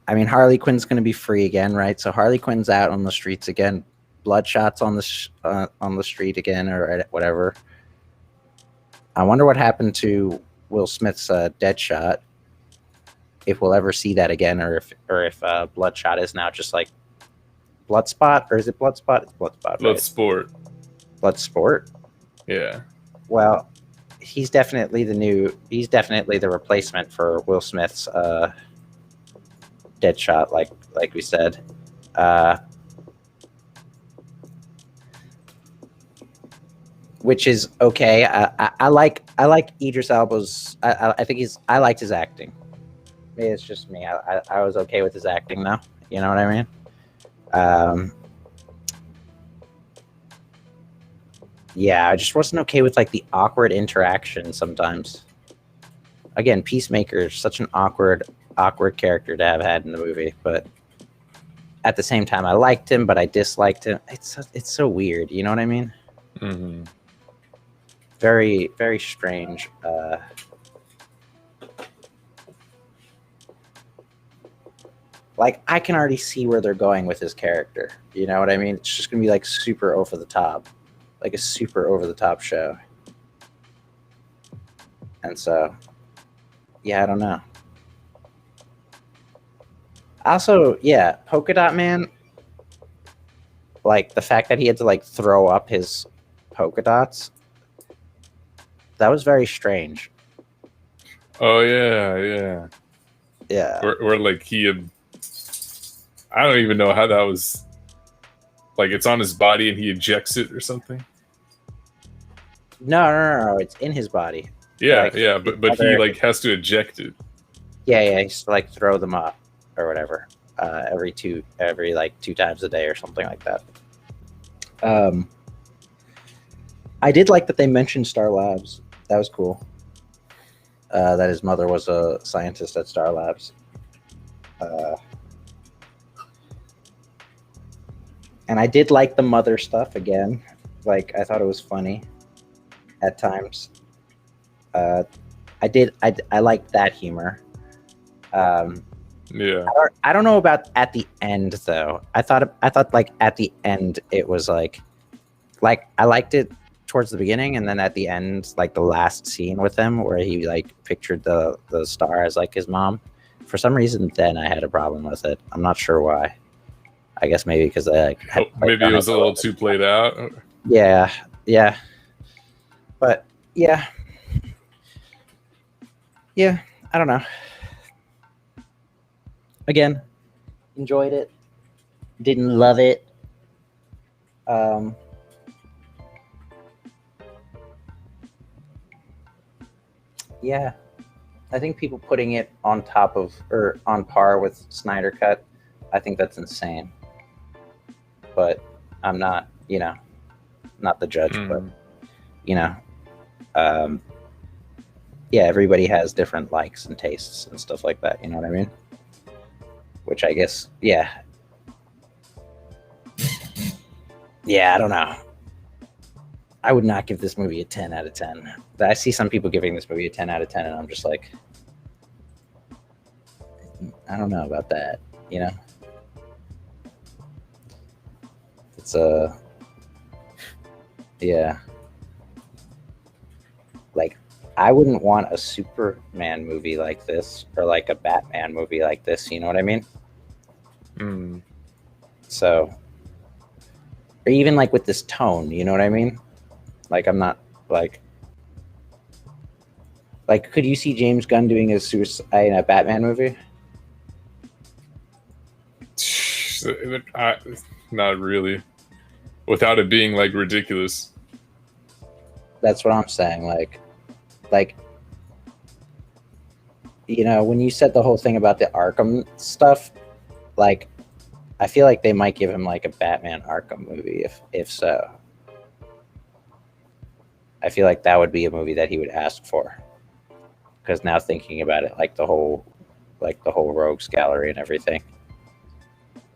I mean, Harley Quinn's going to be free again, right? So Harley Quinn's out on the streets again. Bloodshot's on the street again, or whatever. I wonder what happened to Will Smith's Deadshot. If we'll ever see that again, or if Bloodshot is now just like Bloodspot, or is it Bloodspot? It's Bloodspot. Bloodsport. Right? Bloodsport. Yeah. Well, he's definitely the replacement for Will Smith's Deadshot, like we said. Which is okay. I like Idris Elba's. I think I liked his acting. maybe it's just me. I was okay with his acting though. You know what I mean? Yeah, I just wasn't okay with like the awkward interaction sometimes. Again, Peacemaker is such an awkward character to have had in the movie, but at the same time, I liked him, but I disliked him. It's so weird. You know what I mean? Mm-hmm. Very, very strange. Like, I can already see where they're going with his character. You know what I mean? It's just going to be like super over the top. Like a super over the top show. And so, yeah, I don't know. Also, yeah, Polka Dot Man, like the fact that he had to like throw up his polka dots, that was very strange. Oh yeah. Or like he had, I don't even know how that was. Like it's on his body and he ejects it or something. No, it's in his body. Yeah, like, yeah, but he like has to eject it. Yeah, he has to like throw them up or whatever. Every like 2 times a day or something like that. I did like that they mentioned Star Labs. That was cool. That his mother was a scientist at Star Labs. And I did like the mother stuff again. Like I thought it was funny at times. I liked that humor. Yeah. I don't know about at the end though. I thought like at the end it was like I liked it towards the beginning, and then at the end, like the last scene with him where he like pictured the star as like his mom. For some reason, then I had a problem with it. I'm not sure why. I guess maybe because I like maybe it was a little too played out. Yeah, but yeah, I don't know. Again, enjoyed it. Didn't love it. Yeah, I think people putting it on top of or on par with Snyder Cut, I think that's insane. But I'm not, not the judge, but yeah, everybody has different likes and tastes and stuff like that. You know what I mean? Which I guess, yeah, I don't know. I would not give this movie a 10 out of 10. I see some people giving this movie a 10 out of 10, and I'm just like, I don't know about that, It's yeah. Like, I wouldn't want a Superman movie like this or like a Batman movie like this, you know what I mean? So, or even like with this tone, you know what I mean? Like, I'm not like, could you see James Gunn doing a Batman movie? Not really. Without it being like ridiculous. That's what I'm saying. Like, when you said the whole thing about the Arkham stuff, like, I feel like they might give him like a Batman Arkham movie if so. I feel like that would be a movie that he would ask for. Because now thinking about it, like the whole Rogues Gallery and everything,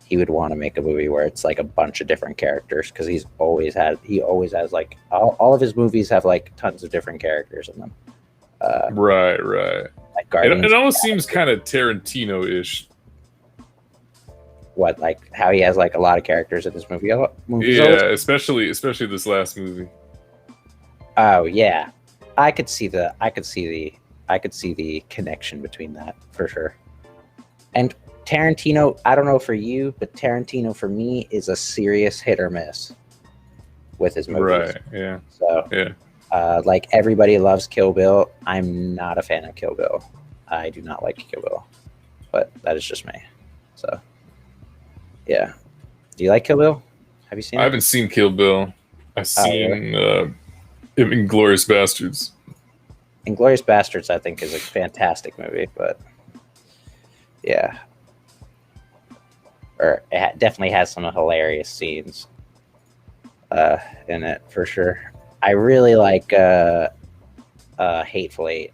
he would want to make a movie where it's like a bunch of different characters, because he always has like all of his movies have like tons of different characters in them. Right. Like It almost seems kind of Tarantino-ish. What, like how he has like a lot of characters in this movie? Yeah, especially this last movie. Oh yeah, I could see the connection between that for sure. And Tarantino, I don't know for you, but Tarantino for me is a serious hit or miss with his movies. Right. Yeah. So yeah. Like everybody loves Kill Bill. I'm not a fan of Kill Bill. I do not like Kill Bill, but that is just me. So yeah. Do you like Kill Bill? Have you seen it? I haven't seen Kill Bill. I've seen Inglourious Bastards. Inglourious Bastards, I think, is a fantastic movie, but Yeah. Or it definitely has some hilarious scenes in it for sure. I really like Hateful Eight.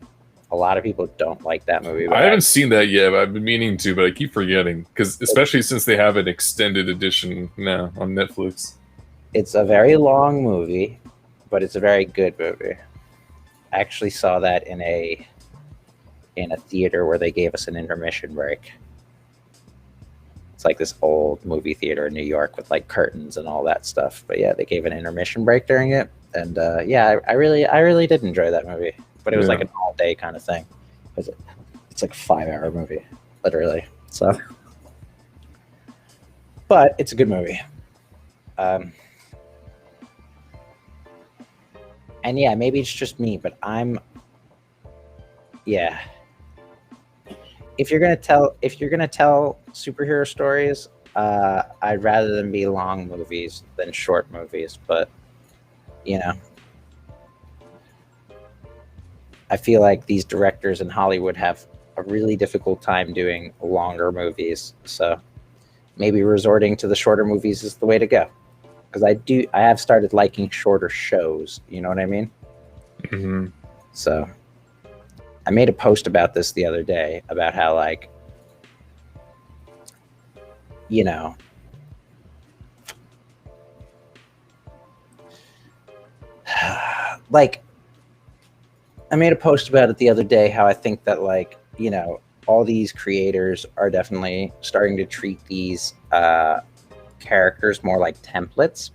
A lot of people don't like that movie. I haven't seen that yet, but I've been meaning to, but I keep forgetting because especially since they have an extended edition now on Netflix. It's a very long movie, but it's a very good movie. I actually saw that in a theater where they gave us an intermission break. It's like this old movie theater in New York with like curtains and all that stuff. But yeah, they gave an intermission break during it, and I really did enjoy that movie. But it was like an all day kind of thing. It's like a 5-hour movie, literally. So, but it's a good movie. And yeah, maybe it's just me, but if you're gonna tell superhero stories, I'd rather them be long movies than short movies. But you know, I feel like these directors in Hollywood have a really difficult time doing longer movies. So maybe resorting to the shorter movies is the way to go. Because I have started liking shorter shows. You know what I mean? Mm-hmm. So I made a post about this the other day about how, like, you know, like, I made a post about it the other day how I think that, like, you know, all these creators are definitely starting to treat these characters more like templates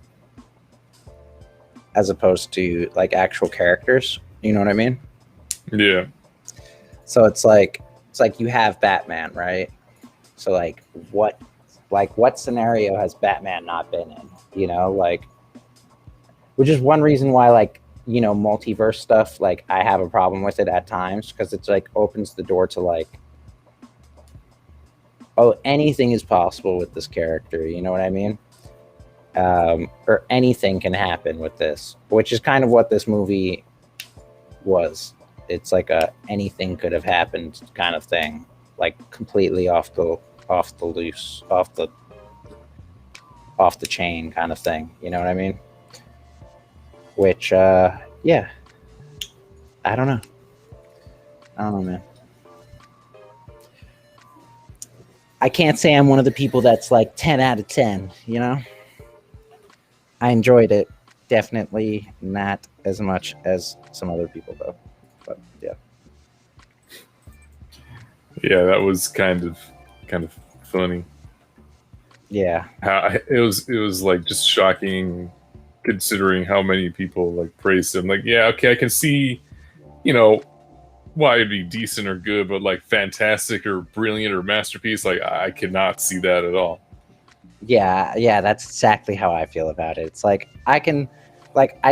as opposed to like actual characters. You know what I mean? Yeah. So it's like you have Batman, right? So like what scenario has Batman not been in? You know, like, which is one reason why, like, you know, multiverse stuff, like, I have a problem with it at times because it's like opens the door to like, oh, anything is possible with this character. You know what I mean? Or anything can happen with this, which is kind of what this movie was. It's like a anything could have happened kind of thing, like completely off the chain kind of thing. You know what I mean? Which, yeah, I don't know, man. I can't say I'm one of the people that's like 10 out of 10, you know? I enjoyed it. Definitely not as much as some other people, though. But yeah. Yeah, that was kind of funny. Yeah. It was like just shocking considering how many people like praised him. Like, yeah, okay, I can see, you know, why it'd be decent or good, but like fantastic or brilliant or masterpiece, like I cannot see that at all. Yeah, that's exactly how I feel about it. It's like I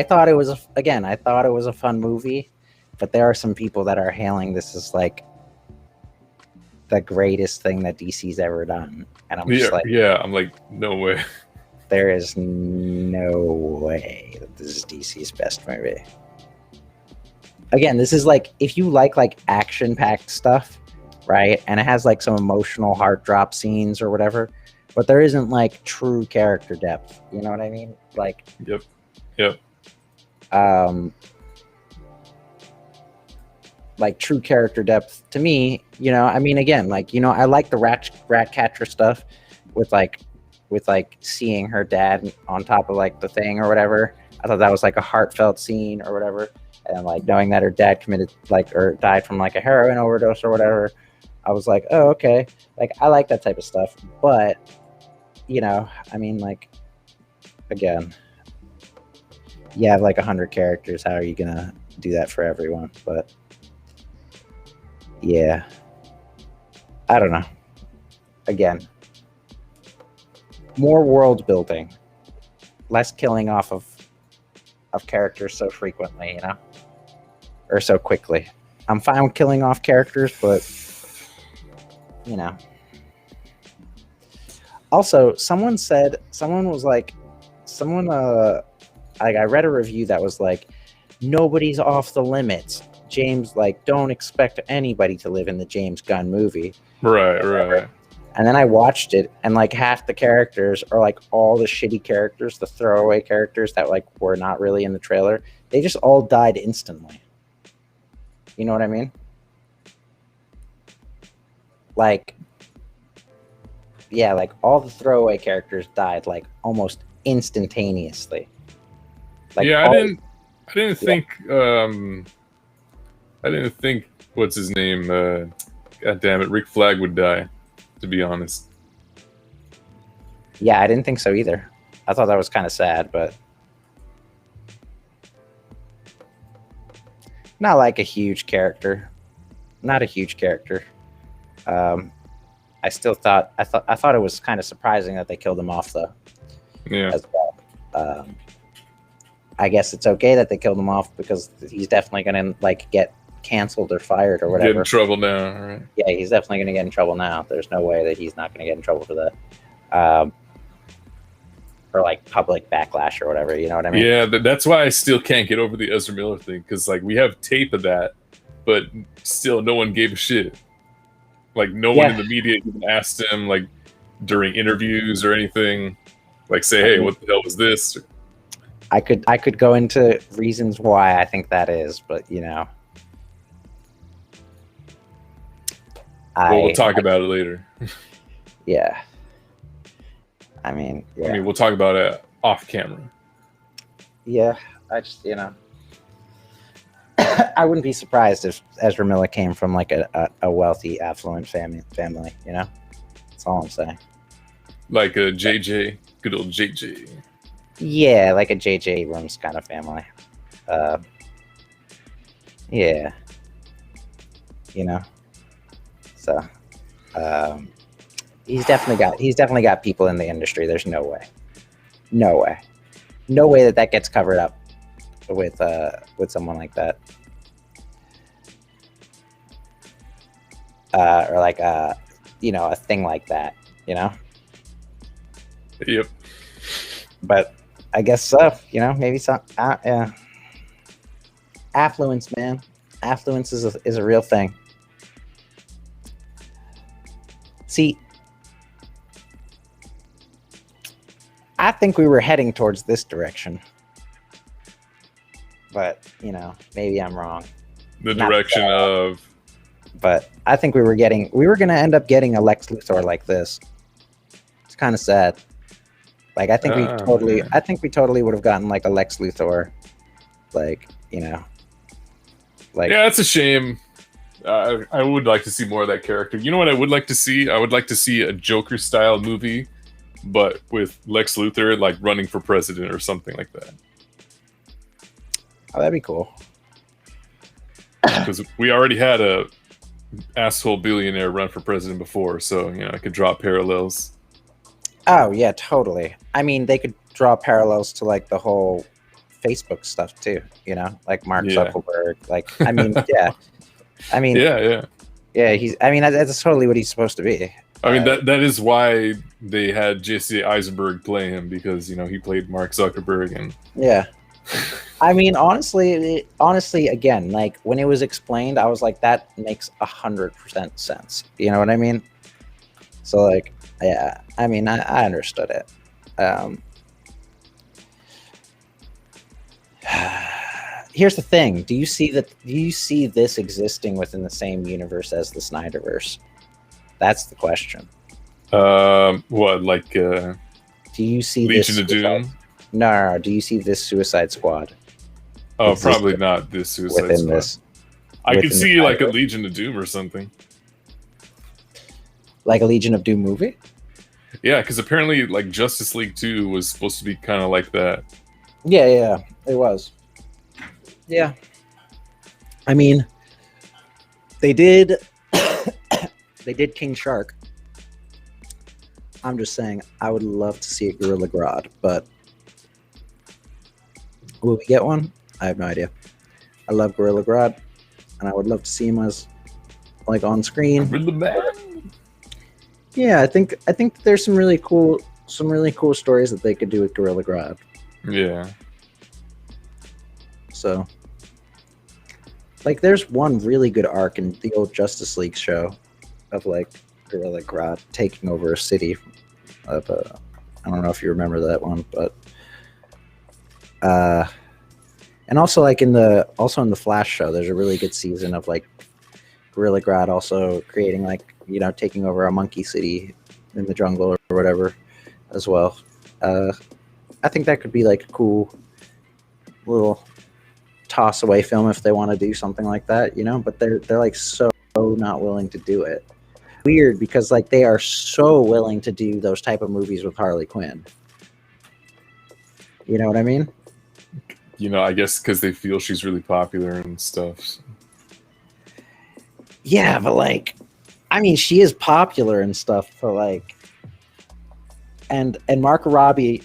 thought it was a fun movie, but there are some people that are hailing this as like the greatest thing that DC's ever done, and I'm just like, I'm like, no way. There is no way that this is DC's best movie. Again, this is like, if you like action-packed stuff, right? And it has like some emotional heart drop scenes or whatever, but there isn't like true character depth. You know what I mean? Like, Yep. Like true character depth to me, you know, I mean, again, like, you know, I like the Ratcatcher stuff with seeing her dad on top of like the thing or whatever. I thought that was like a heartfelt scene or whatever. And like knowing that her dad committed or died from like a heroin overdose or whatever, I was like, oh, okay. Like, I like that type of stuff. But, you know, I mean, like, again, you have like 100 characters. How are you going to do that for everyone? But yeah, I don't know. Again, more world building, less killing off of characters so frequently, you know, or so quickly. I'm fine with killing off characters, but you know. Also, I read a review that was like, nobody's off the limits. James, like, don't expect anybody to live in the James Gunn movie. Right. And then I watched it, and like half the characters are like all the shitty characters, the throwaway characters that like were not really in the trailer. They just all died instantly. You know what I mean? Like, yeah, like all the throwaway characters died like almost instantaneously. Like, yeah, I didn't think what's his name? God damn it, Rick Flag would die. To be honest. Yeah, I didn't think so either. I thought that was kind of sad, but not like a huge character. Not a huge character. I thought it was kind of surprising that they killed him off though. Yeah. As well. I guess it's okay that they killed him off because he's definitely gonna like get canceled or fired or whatever. Get in trouble now, right? Yeah, he's definitely gonna get in trouble now. There's no way that he's not gonna get in trouble for that. Or like public backlash or whatever, you know what I mean? Yeah, that's why I still can't get over the Ezra Miller thing, because like we have tape of that, but still no one gave a shit. Like no one in the media even asked him like during interviews or anything, like say, hey, what the hell was this? I could go into reasons why I think that is, but you know. We'll talk about it later. Yeah. I mean, we'll talk about it off camera. Yeah, I just, you know, I wouldn't be surprised if Ezra Miller came from like a wealthy, affluent family, you know? That's all I'm saying. Like a JJ, good old JJ. Yeah, like a JJ Abrams kind of family. Yeah. You know? So, he's definitely got people in the industry. There's no way that gets covered up with someone like that, or like you know, a thing like that, you know. Yep. But I guess so. You know, maybe some affluence, man. Affluence is a real thing. See, I think we were heading towards this direction, but you know, maybe I'm wrong. The direction of, but I think we were going to end up getting a Lex Luthor like this. It's kind of sad. Like I think we totally would have gotten like a Lex Luthor, like, you know, like, yeah, it's a shame. I would like to see more of that character. You know what I would like to see? I would like to see a Joker style movie, but with Lex Luthor like running for president or something like that. Oh, that'd be cool. Because we already had a asshole billionaire run for president before, so you know I could draw parallels. Oh yeah, totally. I mean, they could draw parallels to like the whole Facebook stuff too. You know, like Mark Zuckerberg. Like, I mean, yeah. I mean, yeah. He's. I mean, that's totally what he's supposed to be. I mean, that is why they had Jesse Eisenberg play him, because you know he played Mark Zuckerberg, and yeah. I mean, honestly, again, like when it was explained, I was like, that makes 100% sense. You know what I mean? So, like, yeah. I mean, I understood it. Here's the thing: do you see this existing within the same universe as the Snyderverse? That's the question. What, like? Do you see Legion of Doom? No. Do you see this Suicide Squad? Oh, probably not this Suicide Squad. I could see like a Legion of Doom or something. Like a Legion of Doom movie? Yeah, because apparently, like Justice League 2 was supposed to be kind of like that. Yeah, it was. Yeah. I mean, they did King Shark. I'm just saying, I would love to see a Gorilla Grodd, but will we get one? I have no idea. I love Gorilla Grodd, and I would love to see him as like on screen. Yeah, I think there's some really cool stories that they could do with Gorilla Grodd. Yeah. So, like, there's one really good arc in the old Justice League show of like Gorilla Grodd taking over a city. I don't know if you remember that one, but and also like in the Flash show, there's a really good season of like Gorilla Grodd also creating like taking over a monkey city in the jungle or whatever as well. I think that could be like a cool little toss away film if they want to do something like that, but they're like so not willing to do it. Weird, because like they are so willing to do those type of movies with Harley Quinn. You know what I mean? I guess because they feel she's really popular and stuff. So. Yeah, but like, I mean, she is popular and stuff, but like, and Margot Robbie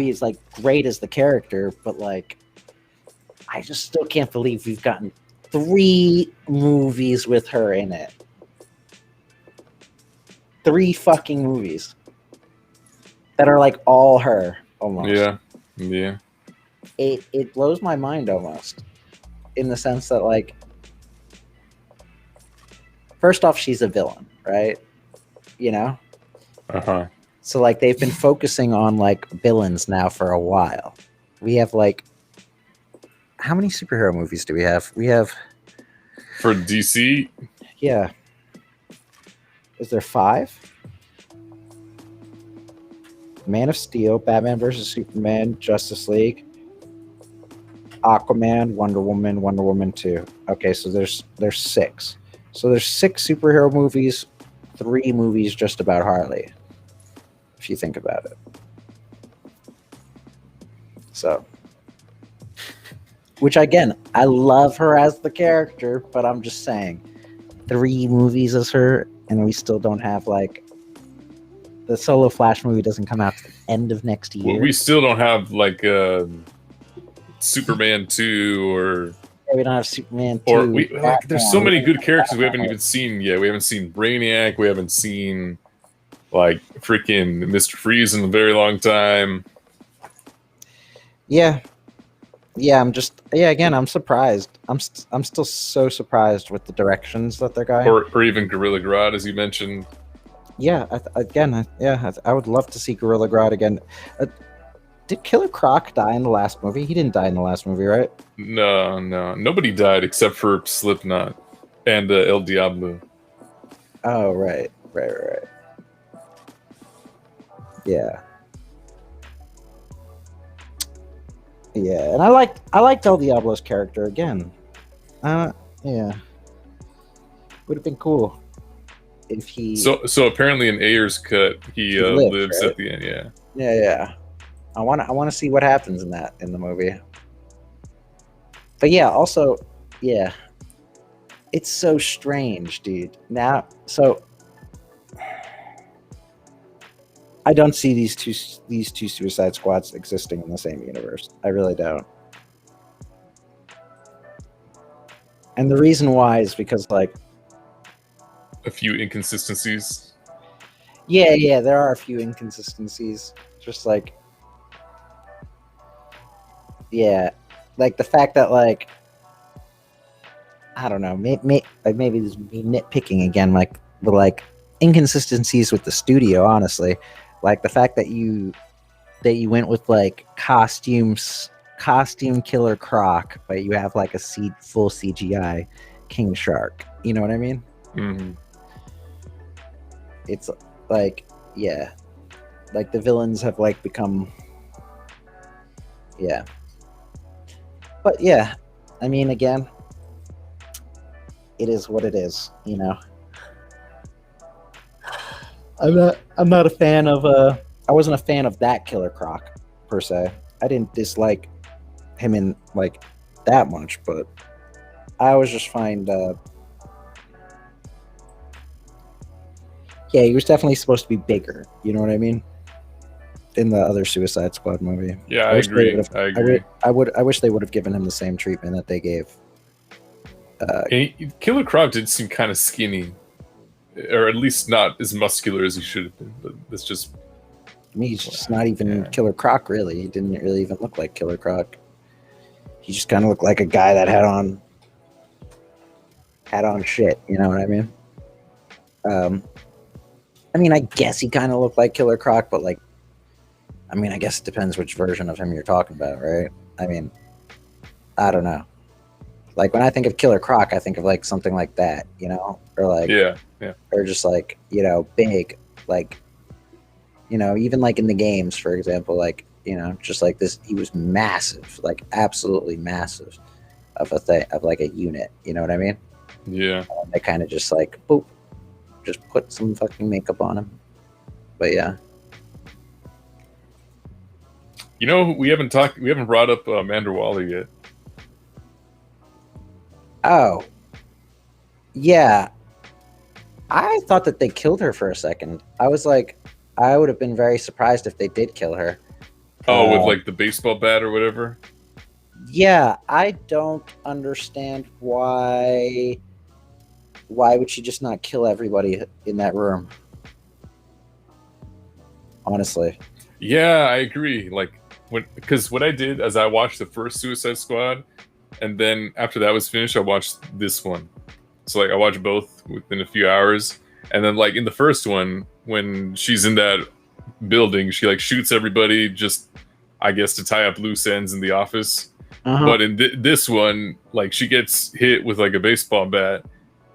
is like great as the character, but like, I just still can't believe we've gotten 3 movies with her in it. 3 fucking movies that are like all her almost. Yeah. It blows my mind almost, in the sense that like, first off, she's a villain, right? So like they've been focusing on like villains now for a while. We have like, how many superhero movies do we have? We have for DC. Yeah. Is there 5? Man of Steel, Batman vs Superman, Justice League, Aquaman, Wonder Woman 2. Okay, so there's 6. So there's 6 superhero movies, 3 movies just about Harley, if you think about it. So, which again, I love her as the character, but I'm just saying, 3 movies as her, and we still don't have like, the solo Flash movie doesn't come out to the end of next year. Well, we still don't have like Superman 2 or... Yeah, we don't have Superman 2. Or there's so many good characters we haven't even seen yet. We haven't seen Brainiac. We haven't seen like freaking Mr. Freeze in a very long time. Yeah. Again, I'm surprised. I'm still so surprised with the directions that they're going. Or even Gorilla Grodd, as you mentioned. Yeah, I would love to see Gorilla Grodd again. Did Killer Croc die in the last movie? He didn't die in the last movie, right? No. Nobody died except for Slipknot and El Diablo. Oh, right. Yeah. Yeah, and I liked El Diablo's character again. Yeah. Would have been cool if he... So apparently in Ayer's cut, he lives right? At the end, yeah. Yeah. I want to see what happens in the movie. But yeah, also, yeah. It's so strange, dude. Now, so I don't see these two Suicide Squads existing in the same universe. I really don't. And the reason why is because like a few inconsistencies. Yeah, there are a few inconsistencies. Just like, yeah, like the fact that like, I don't know, maybe this would be nitpicking again, like the like inconsistencies with the studio, honestly. Like the fact that you went with like costume Killer Croc, but you have like a full CGI King Shark. You know what I mean? Mm-hmm. It's like, yeah, like the villains have like become, yeah. But yeah, I mean, again, it is what it is, you know. I'm not a fan of I wasn't a fan of that Killer Croc per se. I didn't dislike him in like that much, but I always just find yeah, he was definitely supposed to be bigger, you know what I mean? In the other Suicide Squad movie. Yeah, I agree. I wish they would have given him the same treatment that they gave Killer Croc did seem kind of skinny, or at least not as muscular as he should have been. But that's just... I mean, he's just not even Killer Croc, really. He didn't really even look like Killer Croc. He just kind of looked like a guy that had on shit. You know what I mean? I mean, I guess he kind of looked like Killer Croc, but like, I mean, I guess it depends which version of him you're talking about, right? I mean, I don't know. Like when I think of Killer Croc, I think of like something like that, or like, or just like, big, like, even like in the games, for example, like, just like this, he was massive, like absolutely massive of a thing, of like a unit, you know what I mean? Yeah. They kind of just like, boop, just put some fucking makeup on him. But yeah. We haven't brought up Amanda Waller yet. Oh. Yeah. I thought that they killed her for a second. I was like, I would have been very surprised if they did kill her. Oh, with like the baseball bat or whatever? Yeah, I don't understand why would she just not kill everybody in that room? Honestly. Yeah, I agree. Like, because what I did is I watched the first Suicide Squad, and then after that was finished, I watched this one. So like I watched both within a few hours, and then like in the first one, when she's in that building, she like shoots everybody just, I guess, to tie up loose ends in the office. But in this one, like she gets hit with like a baseball bat,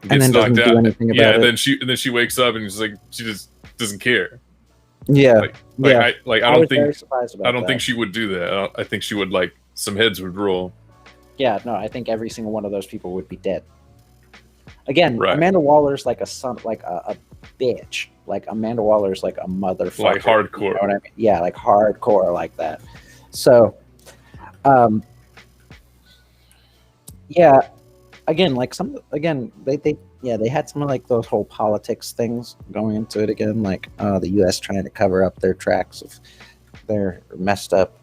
and then doesn't do anything about it. And then she wakes up and she's like, she just doesn't care. Yeah, I don't think she would do that. I think she would, like, some heads would roll. Yeah, no, I think every single one of those people would be dead. Again, right. Amanda Waller's like a bitch. Like Amanda Waller's like a motherfucker. Like hardcore. You know what I mean? Yeah, like hardcore like that. So, yeah. Again, like they had some of like those whole politics things going into it again, like the U.S. trying to cover up their tracks of their messed up,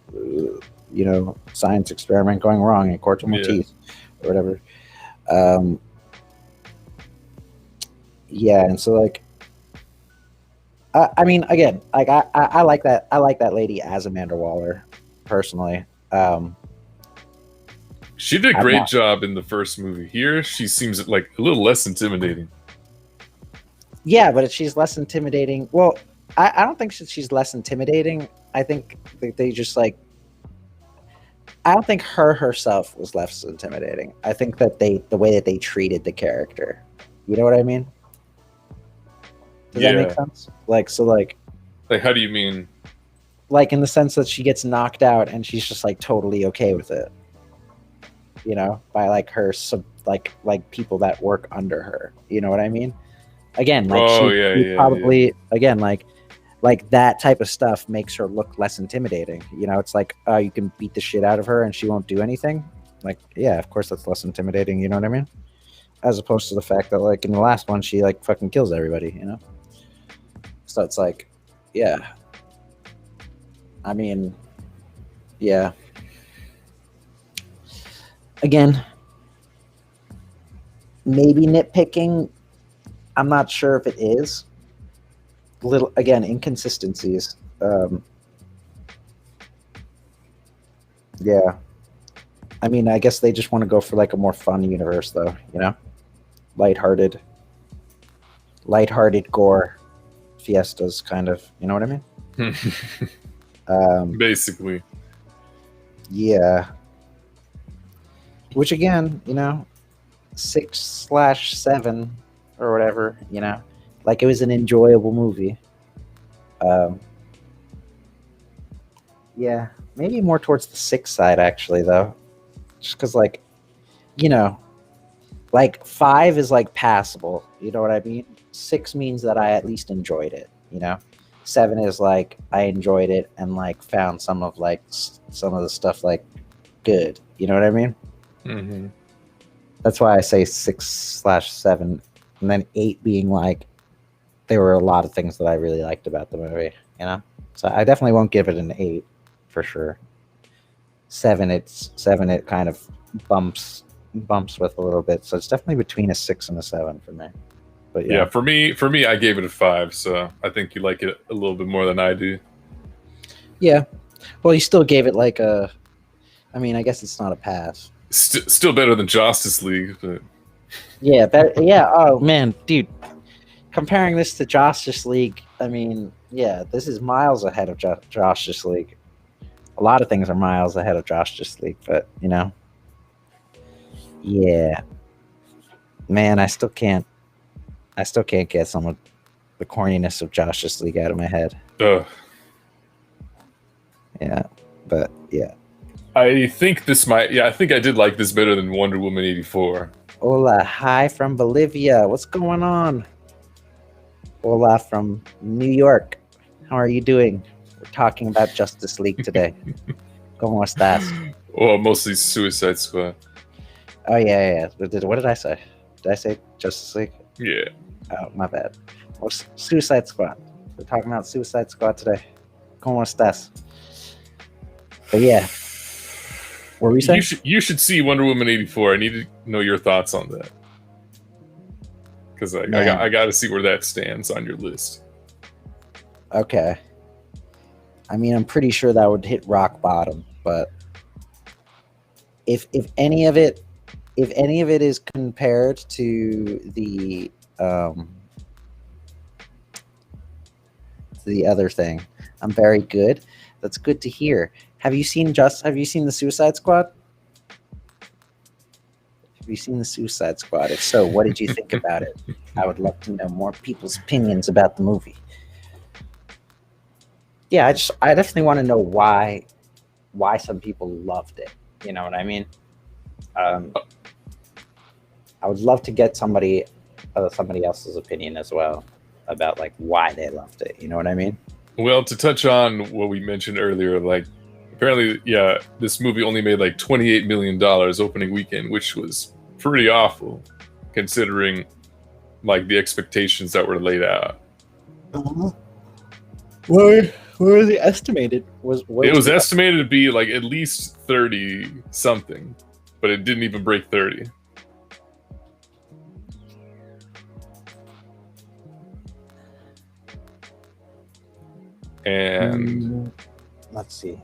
science experiment going wrong in Corto Maltese or whatever. Yeah, and so like, I mean, again, like I like that. I like that lady as Amanda Waller, personally. She did a great job in the first movie. Here, she seems like a little less intimidating. Yeah, but she's less intimidating. Well, I don't think she's less intimidating. I think they just like. I don't think herself was less intimidating. I think that the way that they treated the character. You know what I mean? Does that make sense? Like, so like. Like, how do you mean? Like, in the sense that she gets knocked out and she's just like totally okay with it. By like her like people that work under her. You know what I mean? Again, like probably again like that type of stuff makes her look less intimidating. It's like you can beat the shit out of her and she won't do anything. Like, yeah, of course that's less intimidating. You know what I mean? As opposed to the fact that like in the last one she like fucking kills everybody. So it's like, yeah. I mean, yeah. Again, maybe nitpicking. I'm not sure if it is. Little again, inconsistencies. Yeah. I mean, I guess they just want to go for like a more fun universe, though. Lighthearted gore fiestas, kind of. You know what I mean? Basically. Yeah. Which again, 6/7 or whatever, like it was an enjoyable movie. Yeah, maybe more towards the 6 side actually, though, just because like, like 5 is like passable. You know what I mean? 6 means that I at least enjoyed it. 7 is like I enjoyed it and like found some of the stuff like good. You know what I mean? Mm-hmm. That's why I say 6/7, and then 8 being like there were a lot of things that I really liked about the movie, So I definitely won't give it an 8 for sure. 7 it kind of bumps with a little bit, so it's definitely between a 6 and a 7 for me. But yeah, for me, I gave it a 5, so I think you like it a little bit more than I do. Yeah, well, you still gave it like a. I mean, I guess it's not a pass. Still better than Justice League, but yeah, better. Yeah. Oh man, dude, comparing this to Justice League, I mean, yeah, this is miles ahead of Justice League. A lot of things are miles ahead of Justice League, but you know, yeah, man, I still can't get some of the corniness of Justice League out of my head. Ugh. Yeah, but yeah. I think this might. Yeah, I think I did like this better than Wonder Woman 84. Hola, hi from Bolivia. What's going on? Hola from New York. How are you doing? We're talking about Justice League today. ¿Cómo estás? Well, mostly Suicide Squad. Oh yeah. What did I say? Did I say Justice League? Yeah. Oh, my bad. Well, Suicide Squad. We're talking about Suicide Squad today. ¿Cómo estás? But yeah. What were we saying? You should see Wonder Woman 84. I need to know your thoughts on that. Because I got to see where that stands on your list. Okay. I mean, I'm pretty sure that would hit rock bottom, but if any of it is compared to the other thing, I'm very good. That's good to hear. Have you seen the Suicide Squad? Have you seen the Suicide Squad? If so, what did you think about it? I would love to know more people's opinions about the movie. Yeah, I definitely want to know why some people loved it. You know what I mean? I would love to get somebody else's opinion as well about like why they loved it. You know what I mean? Well, to touch on what we mentioned earlier, like apparently, yeah, this movie only made like $28 million opening weekend, which was pretty awful considering like the expectations that were laid out. Where was it estimated? It was estimated to be like at least 30 something, but it didn't even break 30. And let's see.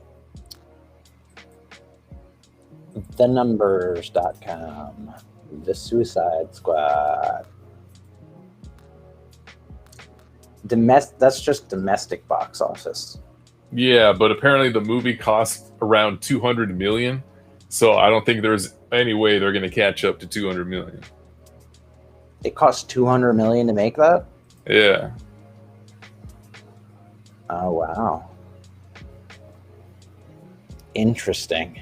TheNumbers.com. The Suicide Squad. That's just domestic box office. Yeah, but apparently the movie cost around $200 million, so I don't think there's any way they're going to catch up to $200 million. It cost $200 million to make that? Yeah. Oh wow. Interesting.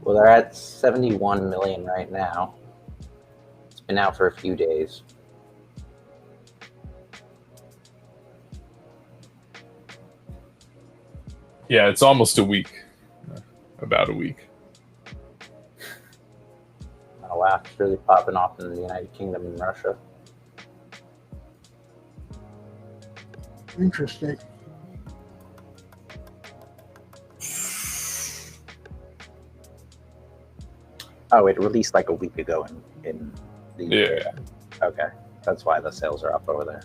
Well, they're at 71 million right now. It's been out for a few days. Yeah, it's almost a week. About a week. Oh wow, it's really popping off in the United Kingdom and Russia. Interesting. Oh, it released like a week ago in the yeah. Okay, that's why the sales are up over there.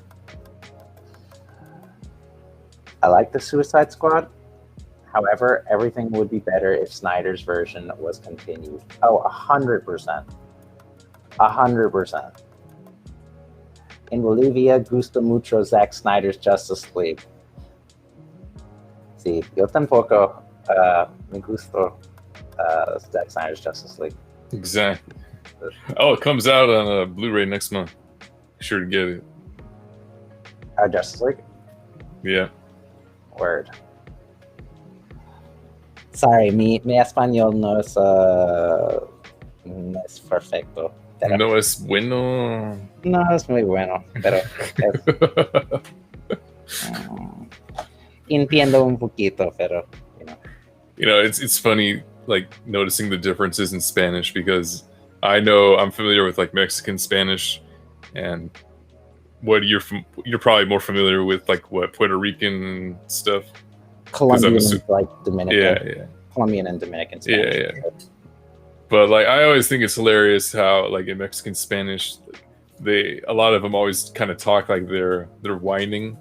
I like the Suicide Squad. However, everything would be better if Snyder's version was continued. Oh, 100%. 100%. In Bolivia, gusta mucho Zack Snyder's Justice League. Sí, yo tampoco me gusto Zack Snyder's Justice League. Exactly. Oh, it comes out on Blu-ray next month. Be sure to get it. Justice League? Yeah. Word. Sorry, mi español no es perfecto. Pero no es bueno. No es muy bueno, pero entiendo un poquito, pero you know, it's funny like noticing the differences in Spanish because I'm familiar with like Mexican Spanish, and what you're probably more familiar with like what Puerto Rican stuff. Colombian, like Dominican. Yeah. Colombian and Dominican Spanish. Yeah. But like I always think it's hilarious how like in Mexican Spanish, a lot of them always kind of talk like they're whining.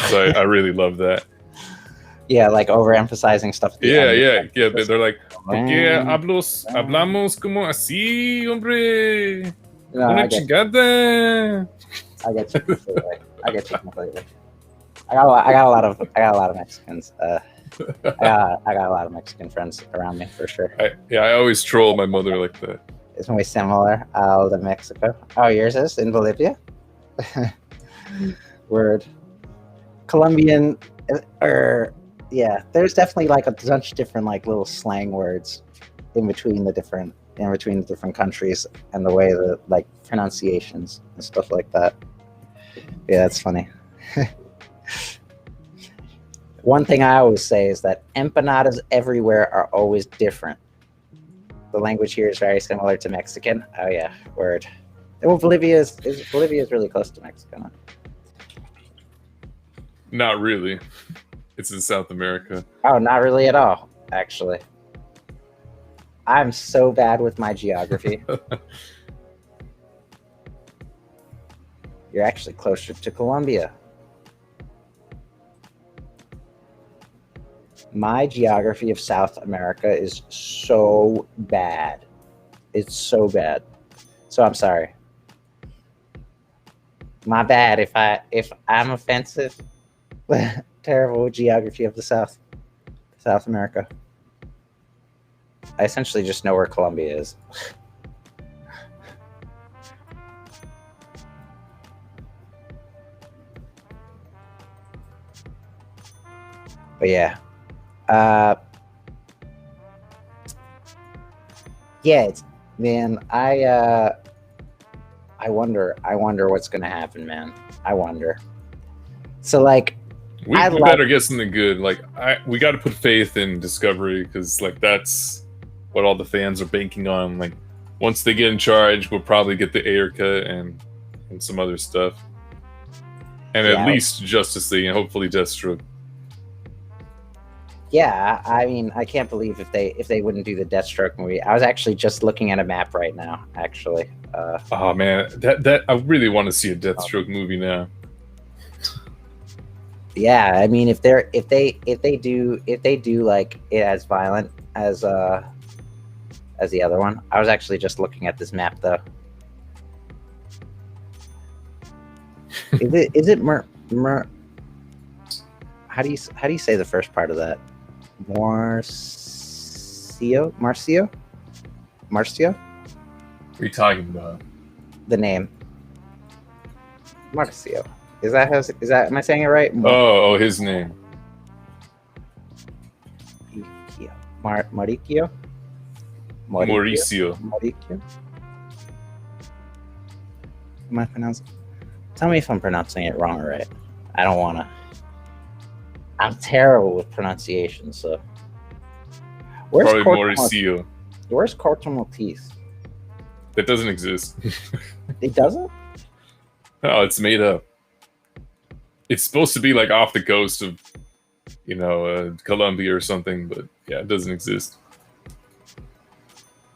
So I really love that. Yeah, like overemphasizing stuff. Yeah. They're like, Porque hablamos como así, hombre. No, Una chingada. I get you completely. I get you completely. I got a lot of Mexicans. I got a lot of Mexican friends around me for sure. I always troll my mother like that. It's muy similar to Mexico. Oh, yours is in Bolivia? Word. Colombian, yeah. There's definitely like a bunch of different like little slang words in between the different countries and the way the like pronunciations and stuff like that. Yeah, that's funny. One thing I always say is that empanadas everywhere are always different. The language here is very similar to Mexican. Oh yeah, word. Well, Bolivia is really close to Mexico. Not really. It's in South America. Oh, not really at all, actually. I'm so bad with my geography. You're actually closer to Colombia. My geography of South America is so bad. It's so bad. So I'm sorry. My bad if I'm offensive. Terrible geography of the South America. I essentially just know where Colombia is. But yeah. Yeah, man, I wonder what's gonna happen, man. I wonder. So like we better get something good. Like we got to put faith in Discovery because like that's what all the fans are banking on. Like once they get in charge, we'll probably get the Ayer cut and some other stuff, and at least Justice League and hopefully Deathstroke. Yeah, I mean, I can't believe if they wouldn't do the Deathstroke movie. I was actually just looking at a map right now. Actually. Oh man, that I really want to see a Deathstroke movie now. Yeah, I mean, if they do like it as violent as the other one. I was actually just looking at this map though. Is it how do you say the first part of that? Marcio? What are you talking about? The name. Marcio. Is that am I saying it right? Oh, his name. Mauricio. Am I pronouncing? Tell me if I'm pronouncing it wrong or right. I don't want to. I'm terrible with pronunciation, so. Probably Mauricio. Where's Corto Maltese? That doesn't exist. It doesn't? No, it's made up. It's supposed to be like off the coast of, Colombia or something, but yeah, it doesn't exist.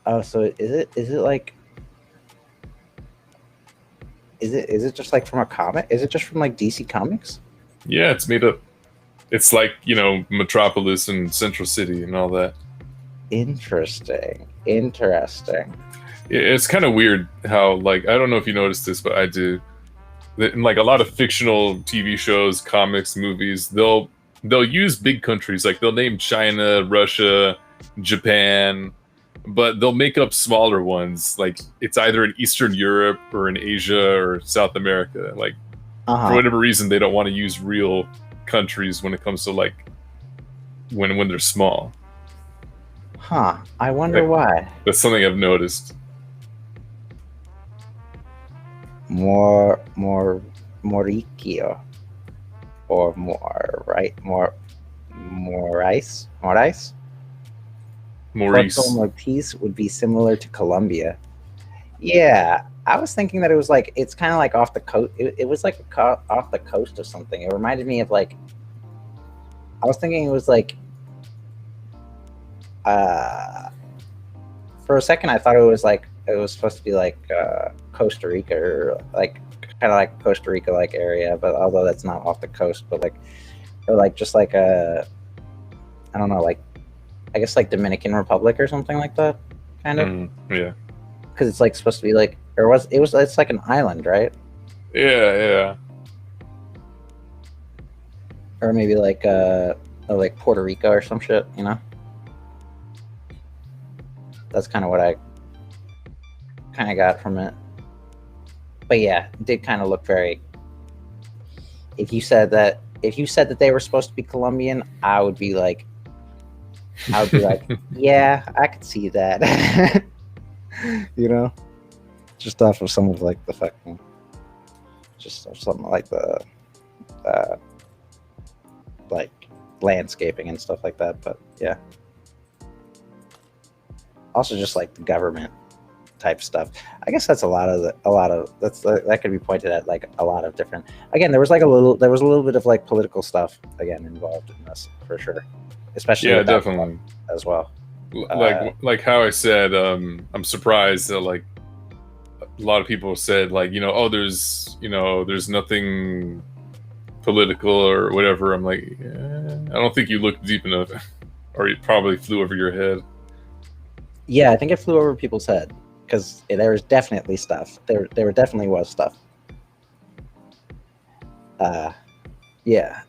Oh, so is it like? Is it just like from a comic? Is it just from like DC Comics? Yeah, it's made up. It's like, Metropolis and Central City and all that. Interesting. It's kind of weird how, like, I don't know if you noticed this, but I do. In like a lot of fictional TV shows, comics, movies, they'll use big countries. Like they'll name China, Russia, Japan, but they'll make up smaller ones. Like it's either in Eastern Europe or in Asia or South America. Like for whatever reason, they don't want to use real countries when it comes to like when they're small. Huh. I wonder why. That's something I've noticed. Mauricio or Maurice Maltese would be similar to Colombia. Yeah, I was thinking that it was like it's kind of like off the coast. It was like off the coast of something. It reminded me of like I was thinking it was like for a second I thought it was supposed to be like Costa Rica or like kind of like Costa Rica like area, but although that's not off the coast, but like or like just like I don't know, like I guess like Dominican Republic or something like that, kind of. Yeah. Because it's like supposed to be like, or was it was it's like an island, right? Yeah. Or maybe like Puerto Rico or some shit, you know? That's kind of what I kind of got from it. But yeah, it did kind of look very. If you said that they were supposed to be Colombian, I would be like, yeah, I could see that. You know, just off of some of like the fucking, just something like the, like landscaping and stuff like that. But yeah, also just like the government type stuff. I guess that's that could be pointed at like a lot of different. Again, there was a little bit of like political stuff again involved in this for sure, especially definitely as well. Like how I said, I'm surprised that like a lot of people said like there's nothing political or whatever. I'm like, I don't think you looked deep enough, or it probably flew over your head. Yeah, I think it flew over people's head. Because there was definitely stuff. There definitely was stuff. Yeah.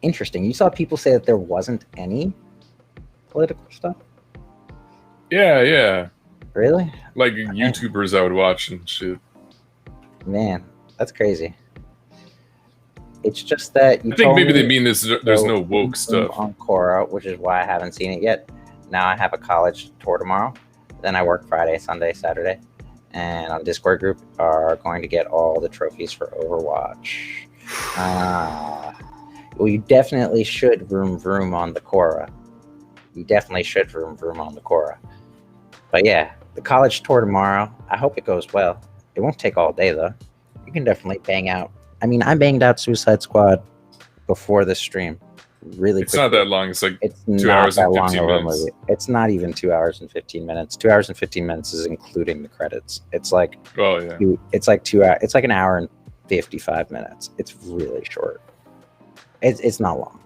Interesting. You saw people say that there wasn't any political stuff? Yeah. Really? Like YouTubers I would watch and shit. Man, that's crazy. It's just that I think maybe they mean there's no woke stuff on Quora, which is why I haven't seen it yet. Now I have a college tour tomorrow. Then I work Friday, Sunday, Saturday, and on Discord group are going to get all the trophies for Overwatch. Well, you definitely should vroom on the Quora. You definitely should vroom on the Quora. But yeah, the college tour tomorrow. I hope it goes well. It won't take all day though. You can definitely bang out. I mean, I banged out Suicide Squad before this stream. Really it's quickly. Not that long. It's like it's 2 hours and 15 minutes. Movie. It's not even 2 hours and 15 minutes. 2 hours and 15 minutes is including the credits. It's like it's like 2 hours. It's like an hour and 55 minutes. It's really short. It's not long.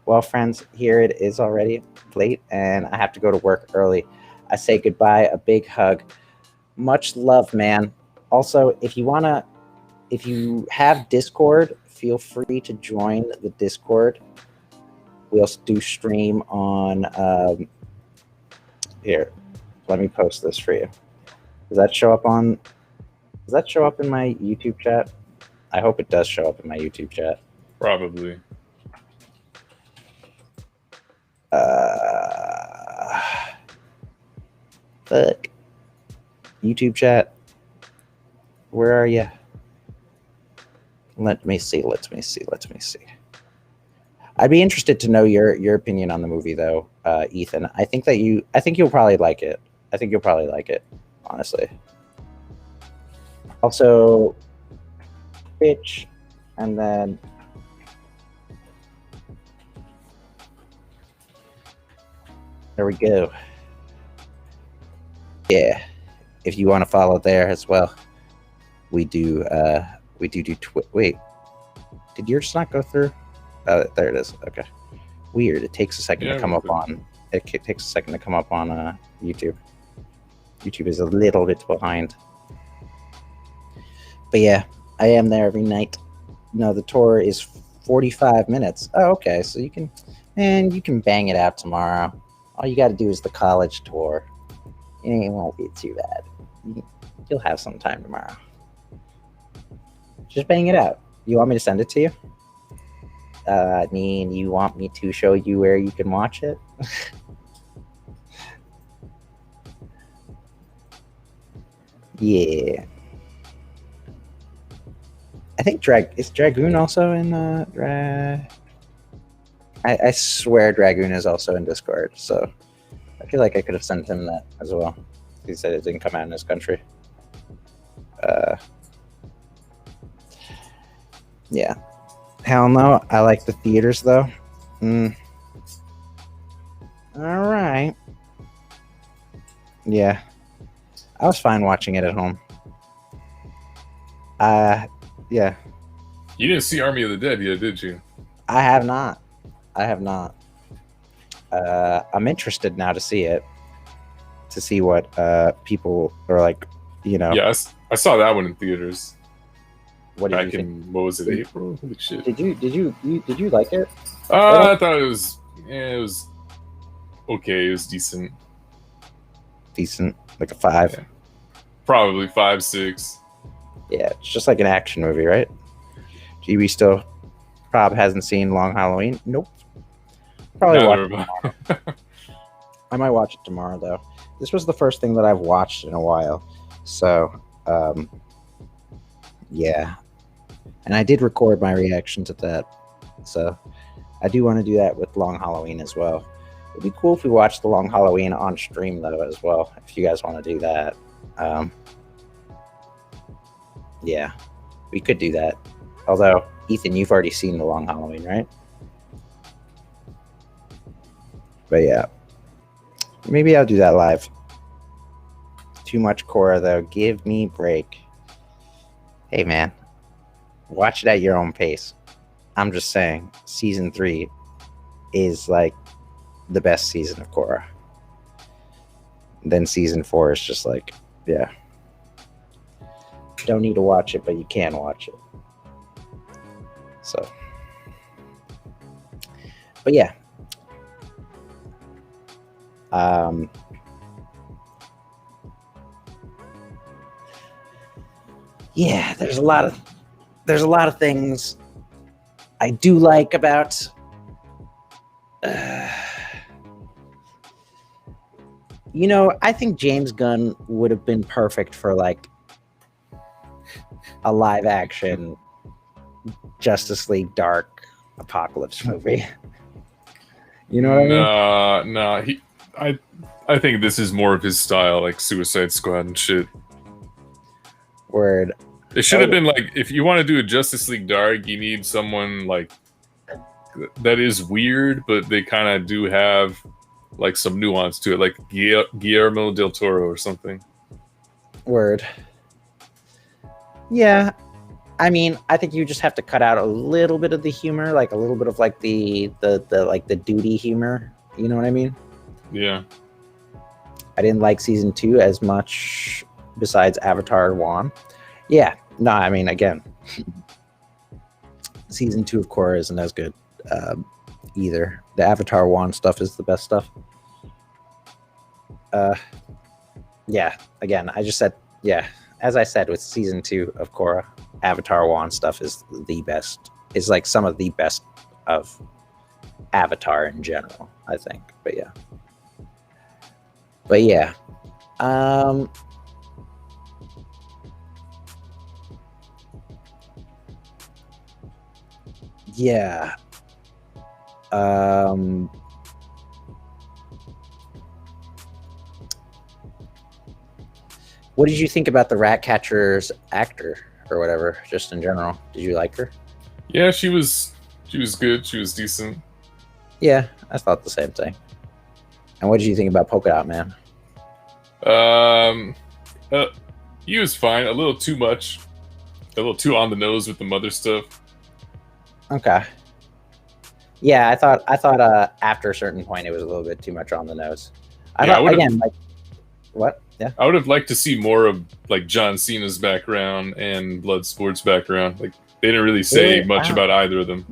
Well, friends, here it is already late, and I have to go to work early. I say goodbye, a big hug, much love, man. Also, if you have Discord, feel free to join the Discord. We also do stream on here. Let me post this for you. Does that show up in my YouTube chat? I hope it does show up in my YouTube chat. Probably. Fuck. YouTube chat. Where are you? Let me see. I'd be interested to know your opinion on the movie, though, Ethan. I think you'll probably like it. Honestly. Also, bitch, and then there we go. Yeah, if you want to follow there as well, we do. Wait, did yours not go through? There it is. Okay, weird. It takes a second to come up on. It takes a second to come up on YouTube. YouTube is a little bit behind. But yeah, I am there every night. No, the tour is 45 minutes. Oh, okay. So you can bang it out tomorrow. All you got to do is the college tour. It won't be too bad. You'll have some time tomorrow. Just bang it out. You want me to send it to you? I mean, you want me to show you where you can watch it? Yeah. I think is Dragoon also in I swear Dragoon is also in Discord, so I feel like I could have sent him that as well. He said it didn't come out in his country. Yeah. Hell no. I like the theaters though. All right. Yeah. I was fine watching it at home. Yeah. You didn't see Army of the Dead yet, did you? I have not. I'm interested now to see it, to see what people are like. Yeah, I saw that one in theaters. What did back you think? in, what was it, April? Holy shit! Did you like it? I thought it was okay. It was decent. Decent, like a 5. Yeah. Probably 5, 6. Yeah, it's just like an action movie, right? GB still. Rob hasn't seen Long Halloween. Nope. Probably watch it tomorrow. I might watch it tomorrow though. This was the first thing that I've watched in a while, so yeah. And I did record my reaction to that, so I do want to do that with Long Halloween as well. It'd be cool if we watched the Long Halloween on stream though as well, if you guys want to do that. Yeah, we could do that. Although, Ethan, you've already seen the Long Halloween, right? But yeah, maybe I'll do that live. Too much Korra though. Give me a break. Hey man, watch it at your own pace. I'm just saying, season 3 is like the best season of Korra. Then season 4 is just like, yeah. Don't need to watch it, but you can watch it. So, but yeah. Yeah, there's a lot of things I do like about I think James Gunn would have been perfect for like a live action Justice League Dark Apocalypse movie. You know what I mean? No, I think this is more of his style, like Suicide Squad and shit. Word. It should have been like, if you want to do a Justice League Dark, you need someone like that is weird, but they kind of do have like some nuance to it, like Guillermo del Toro or something. Word. Yeah, I mean, I think you just have to cut out a little bit of the humor, like a little bit of like the duty humor. You know what I mean? Yeah. I didn't like season 2 as much, besides Avatar 1. Yeah, no, I mean, again, season 2 of Korra isn't as good either. The Avatar 1 stuff is the best stuff. Yeah, again, I just said, yeah, as I said with season 2 of Korra, Avatar 1 stuff is the best. It's like some of the best of Avatar in general, I think. But yeah. Yeah. What did you think about the Ratcatcher's actor or whatever, just in general? Did you like her? Yeah, she was good. She was decent. Yeah, I thought the same thing. And what did you think about Polka Dot Man? He was fine. A little too much. A little too on the nose with the mother stuff. Okay. Yeah, I thought after a certain point it was a little bit too much on the nose. What? Yeah. I would have liked to see more of like John Cena's background and Bloodsport's background. Like they didn't really say much about either of them.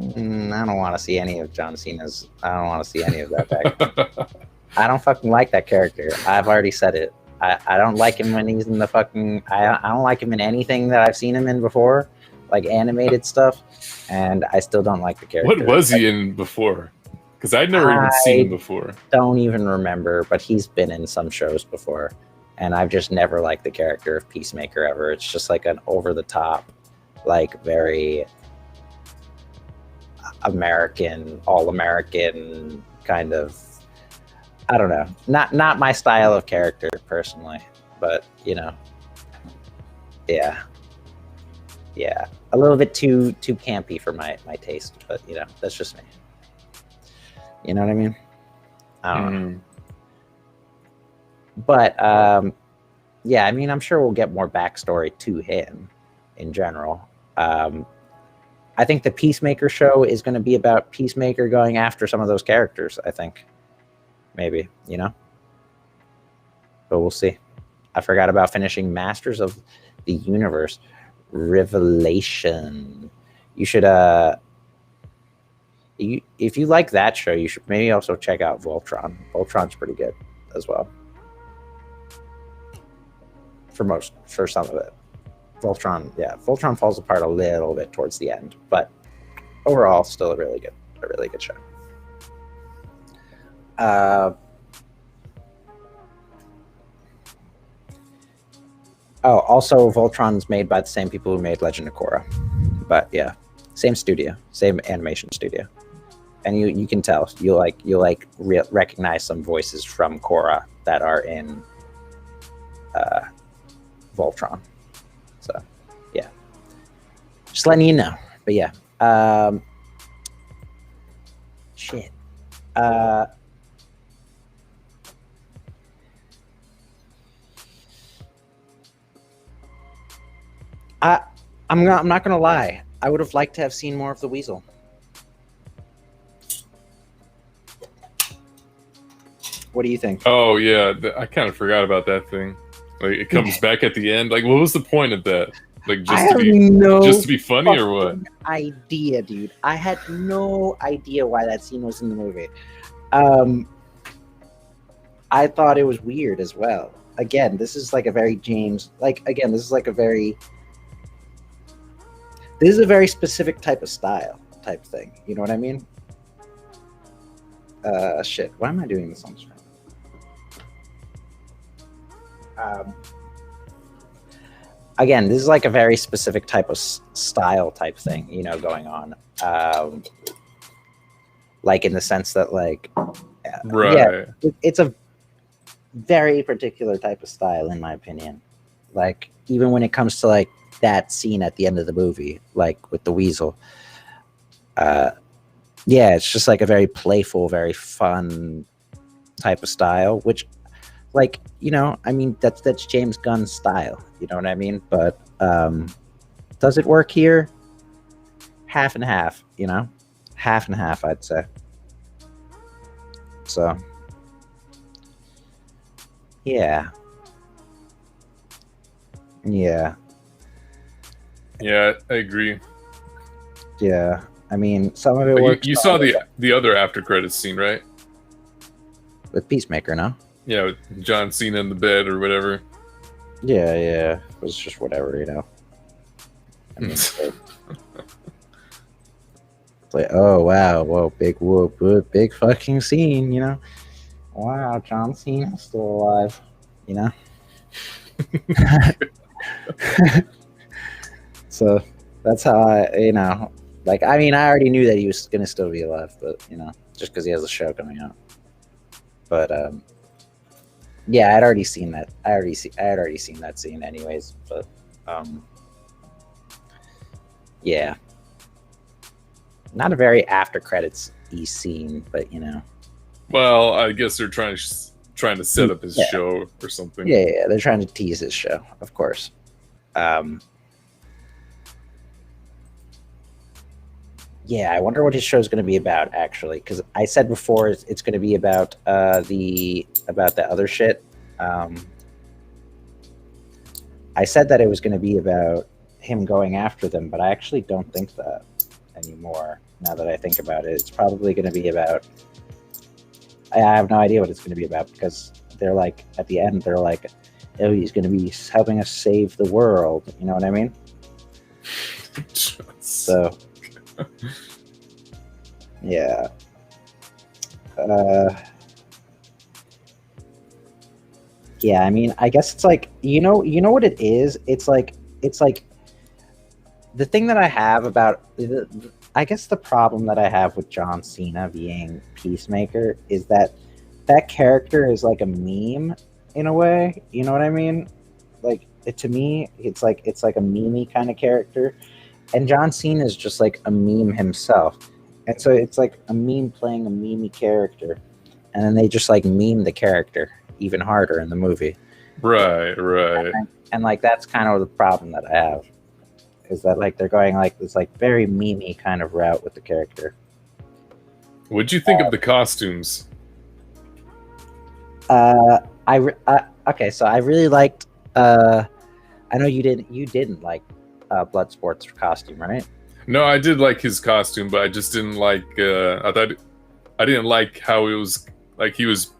I don't want to see any of John Cena's. I don't want to see any of that background. I don't fucking like that character. I've already said it. I don't like him when he's in the fucking... I don't like him in anything that I've seen him in before, like animated stuff, and I still don't like the character. What was he in before? Because I'd never even seen him before. Don't even remember, but he's been in some shows before, and I've just never liked the character of Peacemaker ever. It's just like an over-the-top, like very American, all-American kind of... I don't know. Not my style of character personally, but yeah, a little bit too campy for my taste. But that's just me. You know what I mean? I don't know. But yeah, I mean, I'm sure we'll get more backstory to him in general. I think the Peacemaker show is going to be about Peacemaker going after some of those characters. I think. maybe, you know. But we'll see. I forgot about finishing Masters of the Universe Revelation. You should if you like that show, you should maybe also check out Voltron. Voltron's pretty good as well. For some of it. Voltron falls apart a little bit towards the end, but overall still a really good show. Also Voltron's made by the same people who made Legend of Korra. But yeah, same studio, same animation studio. And you can tell, you'll recognize some voices from Korra that are in Voltron. So yeah, just letting you know. But yeah, shit. I'm not gonna lie. I would have liked to have seen more of the Weasel. What do you think? Oh yeah, I kind of forgot about that thing. Like it comes back at the end. Like, what was the point of that? Like just to be funny or what? Idea, dude. I had no idea why that scene was in the movie. I thought it was weird as well. Again, this is like a very James. This is a very specific type of style type thing. You know what I mean? Shit. Why am I doing this on screen? Again, this is like a very specific type of style type thing, you know, going on. Like in the sense that, like, right? Yeah, it's a very particular type of style, in my opinion. Like, even when it comes to like that scene at the end of the movie, like with the Weasel. Yeah, it's just like a very playful, very fun type of style, which, like, you know, I mean, that's James Gunn's style, you know what I mean? But does it work here? Half and half, you know? Half and half, I'd say. So, yeah. Yeah. Yeah, I agree. Yeah. I mean, some of it works. You saw the other after credits scene, right? With Peacemaker, no? Yeah, with John Cena in the bed or whatever. Yeah. It was just whatever, you know. I mean, it's like, oh wow, whoa, big whoop, big fucking scene, you know. Wow, John Cena's still alive, you know. So that's how I, you know, like, I mean, I already knew that he was gonna still be alive, but you know, just because he has a show coming out. But yeah, I'd already seen that. I had already seen that scene, anyways. But yeah, not a very after credits-y scene, but you know. Well, I guess they're trying to set up his show or something. Yeah, they're trying to tease his show, of course. Yeah, I wonder what his show is going to be about, actually, because I said before it's going to be about the other shit. I said that it was going to be about him going after them, but I actually don't think that anymore. Now that I think about it, it's probably going to be about. I have no idea what it's going to be about, because they're like, at the end, they're like, oh, he's going to be helping us save the world. You know what I mean? So. Yeah. Yeah, I mean, I guess it's like, you know what it is? It's like the thing that I have about, I guess the problem that I have with John Cena being Peacemaker is that character is like a meme in a way. You know what I mean? Like, to me, it's like a meme-y kind of character. And John Cena is just like a meme himself. And so it's like a meme playing a meme character. And then they just like meme the character even harder in the movie. Right. And like, that's kind of the problem that I have. Is that like they're going like this like very meme-y kind of route with the character. What'd you think of the costumes? Okay, so I really liked. I know you didn't like Bloodsport's costume, right? No, I did like his costume, but I just didn't like. I didn't like how it was like he was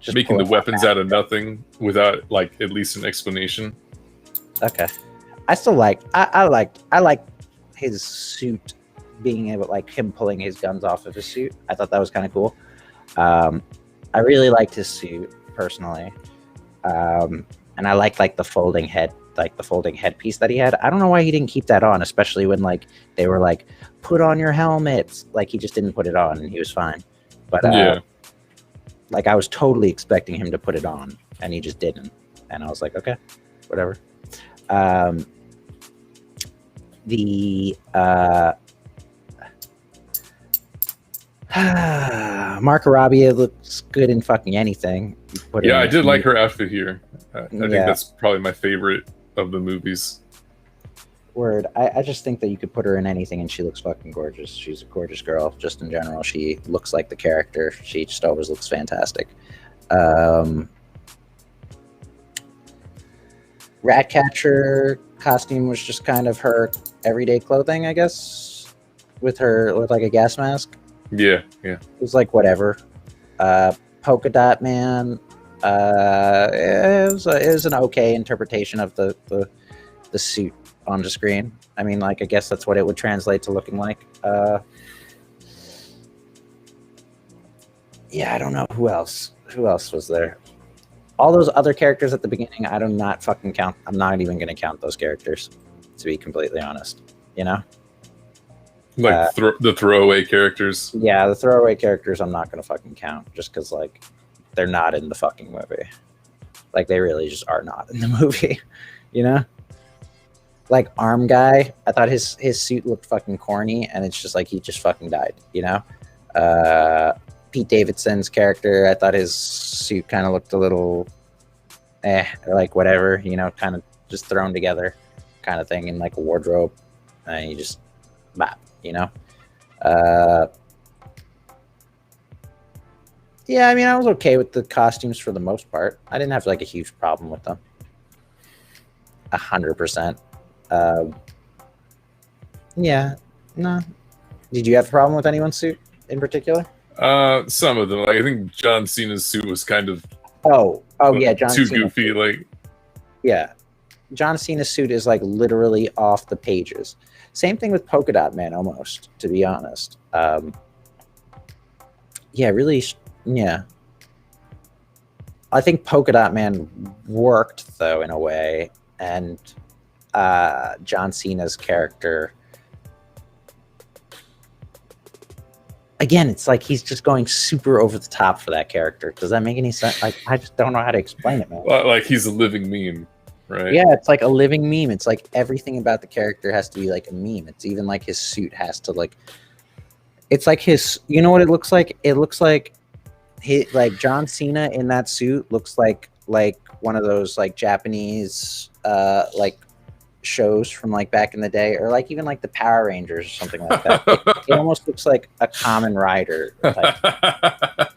Just making the pulling weapons out of nothing without like at least an explanation. Okay, I still like. I like his suit being able, like him pulling his guns off of his suit. I thought that was kind of cool. I really liked his suit personally, and I liked like the folding headpiece that he had. I don't know why he didn't keep that on, especially when like they were like, "Put on your helmets." Like he just didn't put it on, and he was fine. But Yeah. like I was totally expecting him to put it on, and he just didn't. And I was like, okay, whatever. Marco Robbie looks good in fucking anything. Yeah, I did like her outfit here. I think that's probably my favorite of the movies. Word. I just think that you could put her in anything and she looks fucking gorgeous. She's a gorgeous girl, just in general. She looks like the character. She just always looks fantastic. Ratcatcher costume was just kind of her everyday clothing, I guess, with like a gas mask. Yeah. It was like whatever. Polka Dot Man. It was an okay interpretation of the suit on the screen. I mean, like, I guess that's what it would translate to looking like. Yeah, I don't know who else was there. All those other characters at the beginning, I do not fucking count. I'm not even going to count those characters, to be completely honest. You know, like the throwaway characters. Yeah, the throwaway characters, I'm not going to fucking count, just because like they're not in the fucking movie. Like they really just are not in the movie. You know. Like Arm Guy, I thought his suit looked fucking corny, and it's just like he just fucking died, you know. Pete Davidson's character, I thought his suit kind of looked a little, like whatever, you know, kind of just thrown together, kind of thing in like a wardrobe, and you just, bop, you know. Yeah, I mean, I was okay with the costumes for the most part. I didn't have like a huge problem with them. 100%. Yeah, no. Did you have a problem with anyone's suit in particular? Some of them. Like I think John Cena's suit was kind of yeah, John too Cena goofy. suit. Like yeah, John Cena's suit is like literally off the pages. Same thing with Polka Dot Man, almost, to be honest. Yeah, really. Yeah, I think Polka Dot Man worked though in a way, and John Cena's character, again, it's like he's just going super over the top for that character. Does that make any sense? Like, I just don't know how to explain it, man. Like he's a living meme, right? Yeah, it's like a living meme. It's like everything about the character has to be like a meme. It's even like his suit has to like. It's like his. You know what it looks like? It looks like like John Cena in that suit looks like one of those like Japanese like shows from like back in the day, or like even like the Power Rangers or something like that. It almost looks like a Kamen Rider type.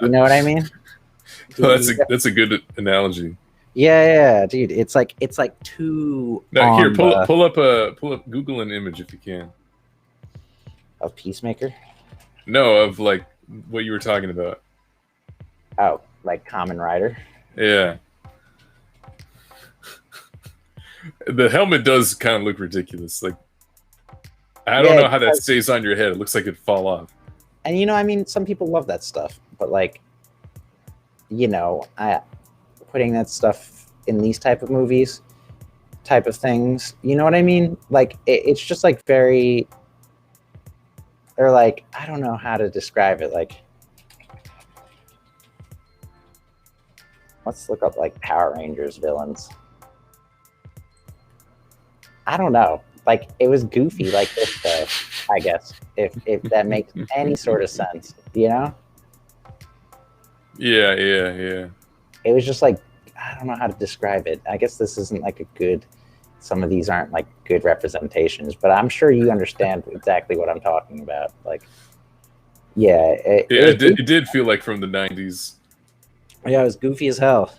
You know what I mean? Well, that's a good analogy. Yeah, dude. It's like too. Now, here, pull up Google an image if you can. Of Peacemaker? No, of like what you were talking about. Oh, like Kamen Rider? Yeah. The helmet does kind of look ridiculous. Like, I don't know how that stays on your head. It looks like it'd fall off. And, you know, I mean, some people love that stuff. But, like, you know, putting that stuff in these type of movies, type of things, you know what I mean? Like, it's just, like, very... Or, like, I don't know how to describe it. Like, let's look up, like, Power Rangers villains. I don't know. Like, it was goofy like this, though, I guess, if that makes any sort of sense, you know? Yeah. It was just like, I don't know how to describe it. I guess this isn't like a good, some of these aren't like good representations, but I'm sure you understand exactly what I'm talking about. Like, yeah. It did feel like from the 90s. Yeah, it was goofy as hell.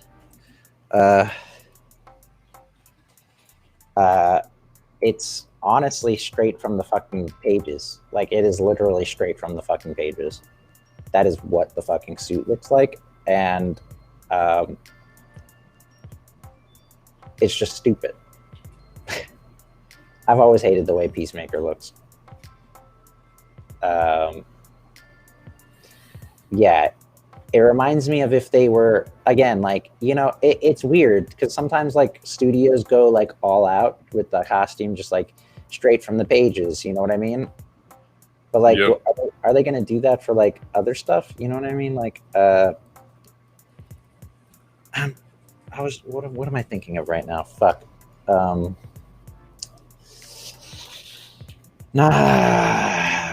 It's honestly straight from the fucking pages. Like, it is literally straight from the fucking pages. That is what the fucking suit looks like, and it's just stupid. I've always hated the way Peacemaker looks. Yeah, it reminds me of if they were, again, like, you know, it's weird because sometimes like studios go like all out with the costume, just like straight from the pages, you know what I mean? But like, Yep. are they gonna do that for like other stuff? You know what I mean? Like, what am I thinking of right now? Fuck.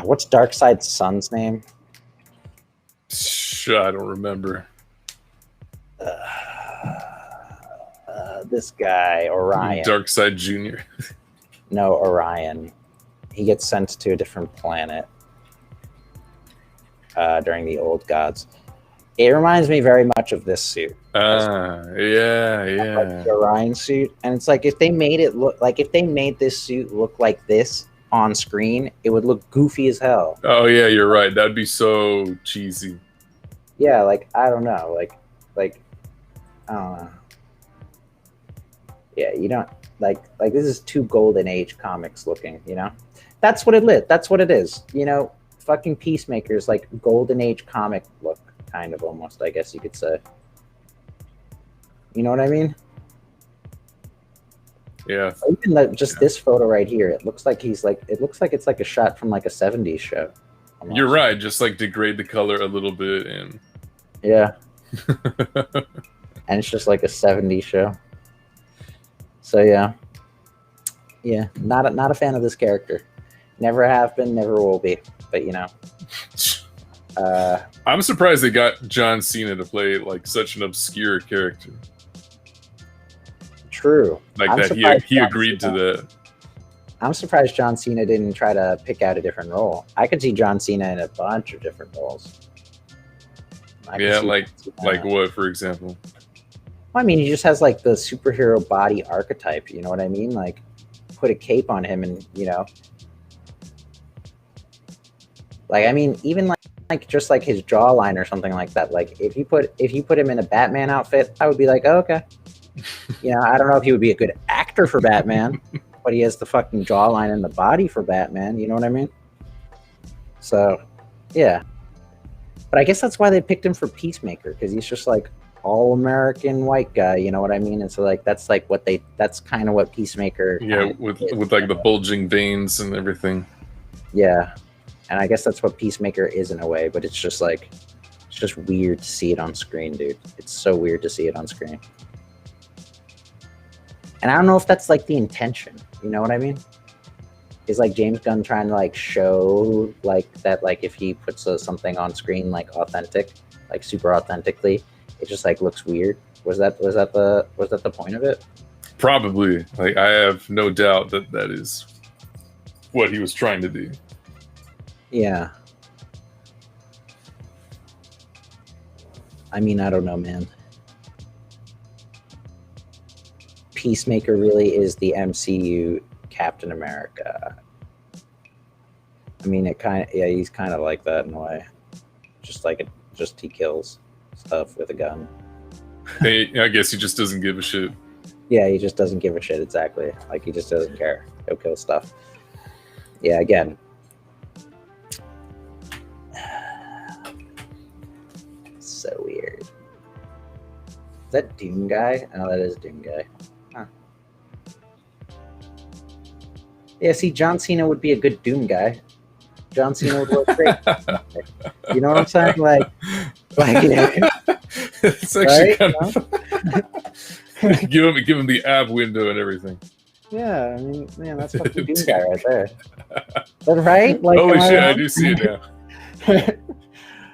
What's Darkseid's son's name? I don't remember. This guy, Orion. Darkseid Jr. No, Orion. He gets sent to a different planet during the Old Gods. It reminds me very much of this suit. Yeah. Like the Orion suit. And it's like, if they made it look like, if they made this suit look like this on screen, it would look goofy as hell. Oh yeah, you're right. That'd be so cheesy. Yeah, like, I don't know, like I don't know. Yeah, you don't like this is too Golden Age comics looking, you know? That's what it is. You know, fucking Peacemaker's like Golden Age comic look, kind of, almost, I guess you could say. You know what I mean? Yeah. Even this photo right here, it looks like it's like a shot from like a 70s show. Almost. You're right. Just like degrade the color a little bit and yeah. And it's just like a 70s show. So yeah, not a fan of this character. Never have been, never will be. But you know, I'm surprised they got John Cena to play like such an obscure character. True. Like I'm that he agreed to that. I'm surprised John Cena didn't try to pick out a different role. I could see John Cena in a bunch of different roles. Yeah, like what, for example? Well, I mean, he just has like the superhero body archetype. You know what I mean? Like, put a cape on him, and you know, like, I mean, even like just like his jawline or something like that. Like, if you put him in a Batman outfit, I would be like, oh, okay. You know, I don't know if he would be a good actor for Batman, but he has the fucking jawline and the body for Batman. You know what I mean? So, yeah. But I guess that's why they picked him for Peacemaker, because he's just like all-American white guy. You know what I mean? And so like that's kind of what Peacemaker. Yeah, with like the bulging veins and everything. Yeah, and I guess that's what Peacemaker is in a way, but it's just like, it's just weird to see it on screen, dude. It's so weird to see it on screen. And I don't know if that's like the intention. You know what I mean? Is like James Gunn trying to like show like that, like if he puts something on screen like authentic, like super authentically, it just like looks weird. Was that the point of it? Probably. Like, I have no doubt that is what he was trying to do. Yeah. I mean, I don't know, man. Peacemaker really is the MCU Captain America. I mean, he's kind of like that in a way. Just he kills stuff with a gun. Hey, I guess he just doesn't give a shit. Yeah, he just doesn't give a shit, exactly. Like, he just doesn't care. He'll kill stuff. Yeah, again. So weird. Is that Doom guy? Oh, that is Doom guy. Huh. Yeah, see, John Cena would be a good Doom guy. John Cena would work great. You know what I'm saying? Like yeah. It's actually right? Give him the ab window and everything. Yeah, I mean, man, that's fucking Doom guy right there. But right? Like, holy shit, I do see it now.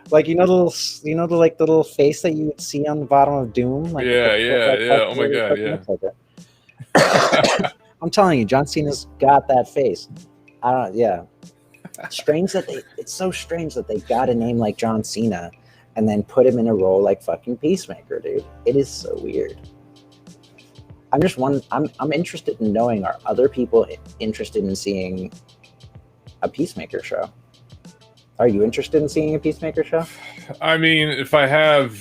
Like, the little face that you would see on the bottom of Doom. Like, yeah. Oh my god, yeah. Like I'm telling you, John Cena's got that face. Yeah. It's so strange that they got a name like John Cena, and then put him in a role like fucking Peacemaker, dude. It is so weird. I'm interested in knowing, are other people interested in seeing a Peacemaker show? Are you interested in seeing a Peacemaker show? I mean, if I have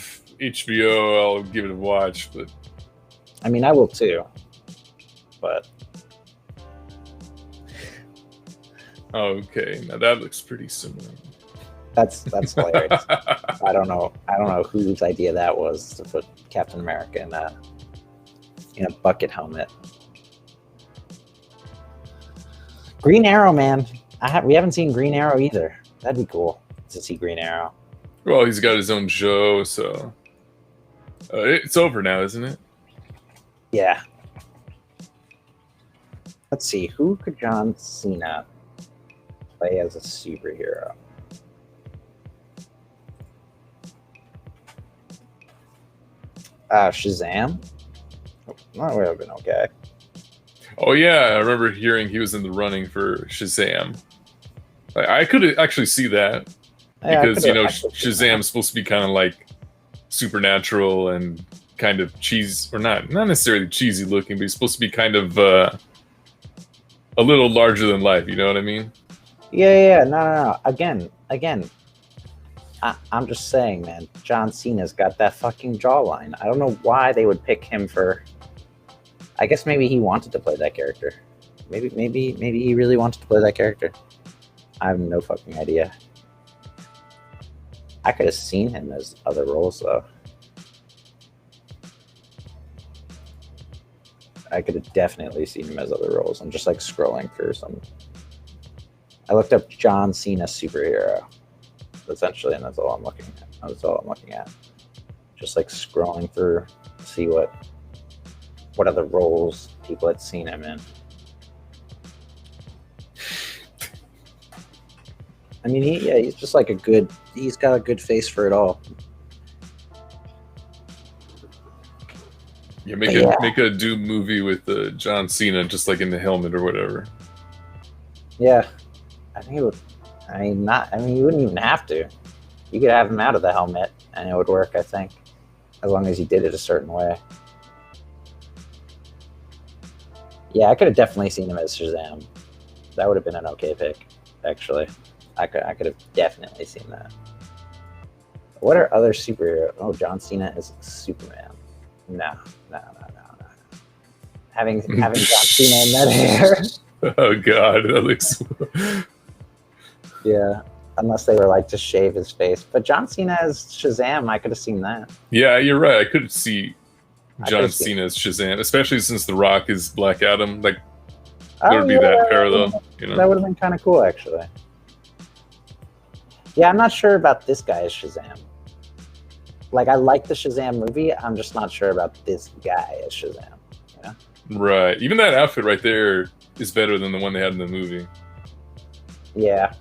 HBO, I'll give it a watch, but I mean, I will too. But okay, now that looks pretty similar. That's hilarious. I don't know whose idea that was to put Captain America in a bucket helmet. Green Arrow, man. We haven't seen Green Arrow either. That'd be cool to see Green Arrow. Well, he's got his own show, so it's over now, isn't it? Yeah. Let's see. Who could John Cena play as a superhero? Shazam? That would have been okay. Oh yeah, I remember hearing he was in the running for Shazam. I could actually see that, because Shazam's supposed to be kind of like supernatural and kind of cheesy, or not necessarily cheesy looking, but he's supposed to be kind of a little larger than life. You know what I mean? Yeah. No. Again. I'm just saying, man. John Cena's got that fucking jawline. I don't know why they would pick him for. I guess maybe he wanted to play that character. Maybe he really wanted to play that character. I have no fucking idea. I could have seen him as other roles though. I could have definitely seen him as other roles. I'm just like scrolling through some. I looked up John Cena superhero, essentially, and that's all I'm looking at. Just like scrolling through to see what other roles people had seen him in. I mean, he's just like he's got a good face for it all. Yeah, make a Doom movie with John Cena, just like in the helmet or whatever. Yeah, I think it would. You wouldn't even have to. You could have him out of the helmet, and it would work. I think, as long as he did it a certain way. Yeah, I could have definitely seen him as Shazam. That would have been an okay pick, actually. I could have definitely seen that. What are other superheroes? Oh, John Cena is Superman. No. Having John Cena in that hair. Oh God, that looks. Yeah, unless they were like to shave his face. But John Cena as Shazam, I could have seen that. Yeah, you're right. I could see John Cena as Shazam, especially since The Rock is Black Adam. Like, there would be that parallel. You know, that would have been kind of cool, actually. Yeah, I'm not sure about this guy as Shazam. Like, I like the Shazam movie. I'm just not sure about this guy as Shazam. You know? Right. Even that outfit right there is better than the one they had in the movie. Yeah.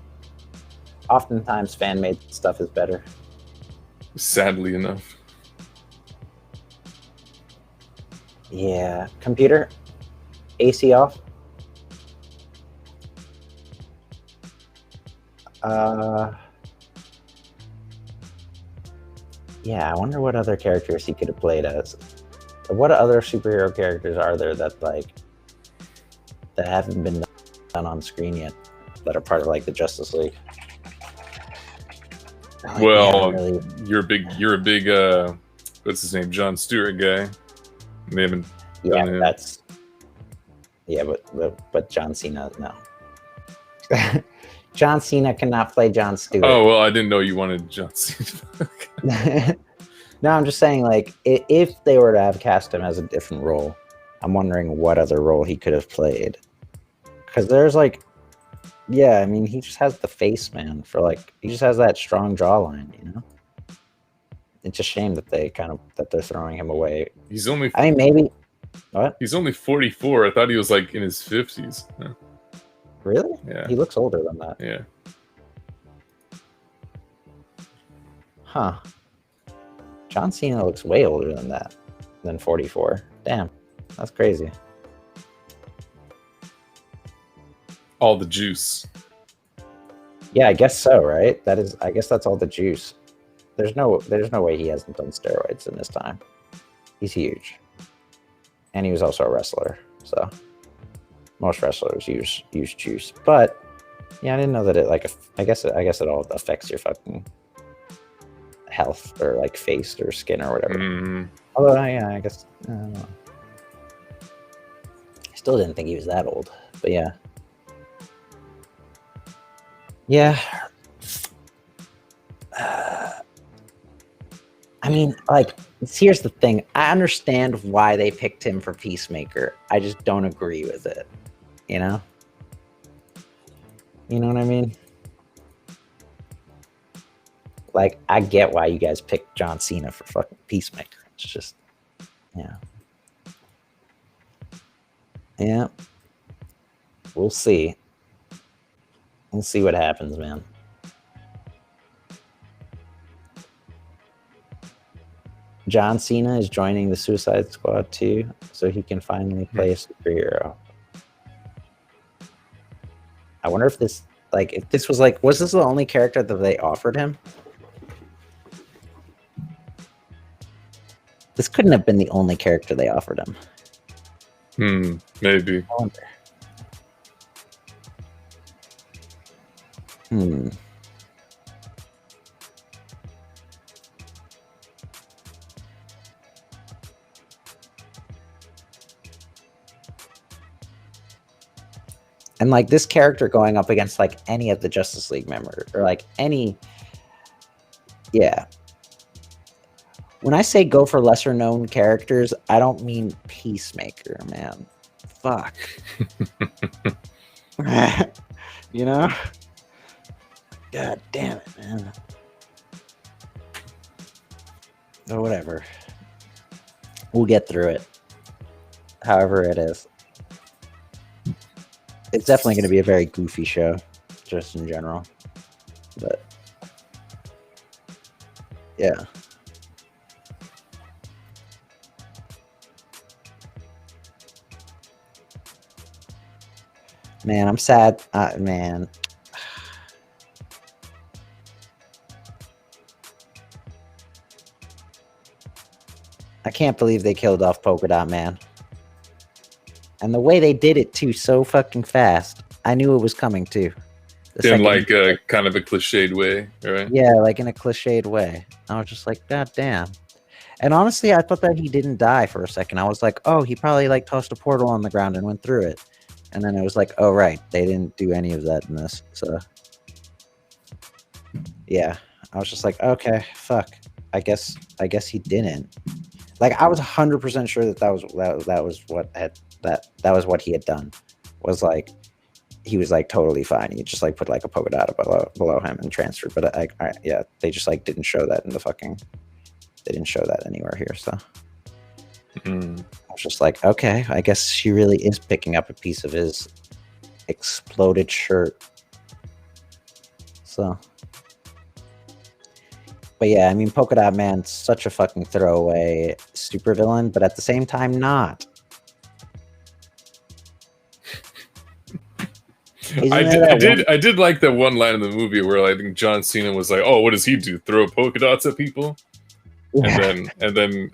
Oftentimes, fan-made stuff is better. Sadly enough. Yeah. Computer, AC off. Yeah, I wonder what other characters he could have played as. What other superhero characters are there that haven't been done on screen yet, that are part of like the Justice League? Well, you're a big what's his name, Jon Stewart guy. They haven't. But John Cena, no. John Cena cannot play Jon Stewart. Oh well, I didn't know you wanted John Cena. No, I'm just saying, like, if they were to have cast him as a different role, I'm wondering what other role he could have played. Because there's like, yeah, I mean, he just has the face, man. He just has that strong jawline, you know. It's a shame that they're throwing him away. He's only. I mean, maybe. What? He's only 44. I thought he was like in his 50s. Yeah. Really? Yeah. He looks older than that. Yeah. Huh. John Cena looks way older than 44. Damn, that's crazy. All the juice. Yeah, I guess so, right? I guess that's all the juice. there's no way he hasn't done steroids in his time. He's huge, and he was also a wrestler. So most wrestlers use juice, but yeah, I didn't know that it like. I guess it all affects your fucking health or like face or skin or whatever. Although yeah, I guess I don't know. I still didn't think he was that old, but yeah. I mean, like, here's the thing. I understand why they picked him for Peacemaker. I just don't agree with it. You know? You know what I mean? Like, I get why you guys picked John Cena for fucking Peacemaker. It's just, yeah. Yeah. We'll see. We'll see what happens, man. John Cena is joining the Suicide Squad too, so he can finally play a superhero. I wonder if this, like, if this was like, was this the only character that they offered him? This couldn't have been the only character they offered him. Maybe. I wonder. And like this character going up against like any of the Justice League members or like any, yeah. When I say go for lesser known characters, I don't mean Peacemaker, man. Fuck. You know? God damn it, man. Or whatever. We'll get through it. However it is. It's definitely going to be a very goofy show, just in general. But, yeah. Man, I'm sad. Man. I can't believe they killed off Polka Dot Man. And the way they did it too, so fucking fast. I knew it was coming too. In like a kind of a cliched way, right? Yeah, like in a cliched way. I was just like, God damn. And honestly, I thought that he didn't die for a second. I was like, oh, he probably like tossed a portal on the ground and went through it. And then it was like, oh right, they didn't do any of that in this. So yeah, I was just like, okay, fuck. I guess he didn't. Like I was 100% sure that was what he had done. Was like he was like totally fine. He just like put like a polka dot below him and transferred. But yeah, they just like didn't show that in the fucking. They didn't show that anywhere here. So I was just like, okay, I guess she really is picking up a piece of his exploded shirt. So. But yeah, I mean, Polka Dot Man's such a fucking throwaway supervillain, but at the same time, not. I did like that one line in the movie where I think John Cena was like, "Oh, what does he do? Throw polka dots at people?" Yeah. And then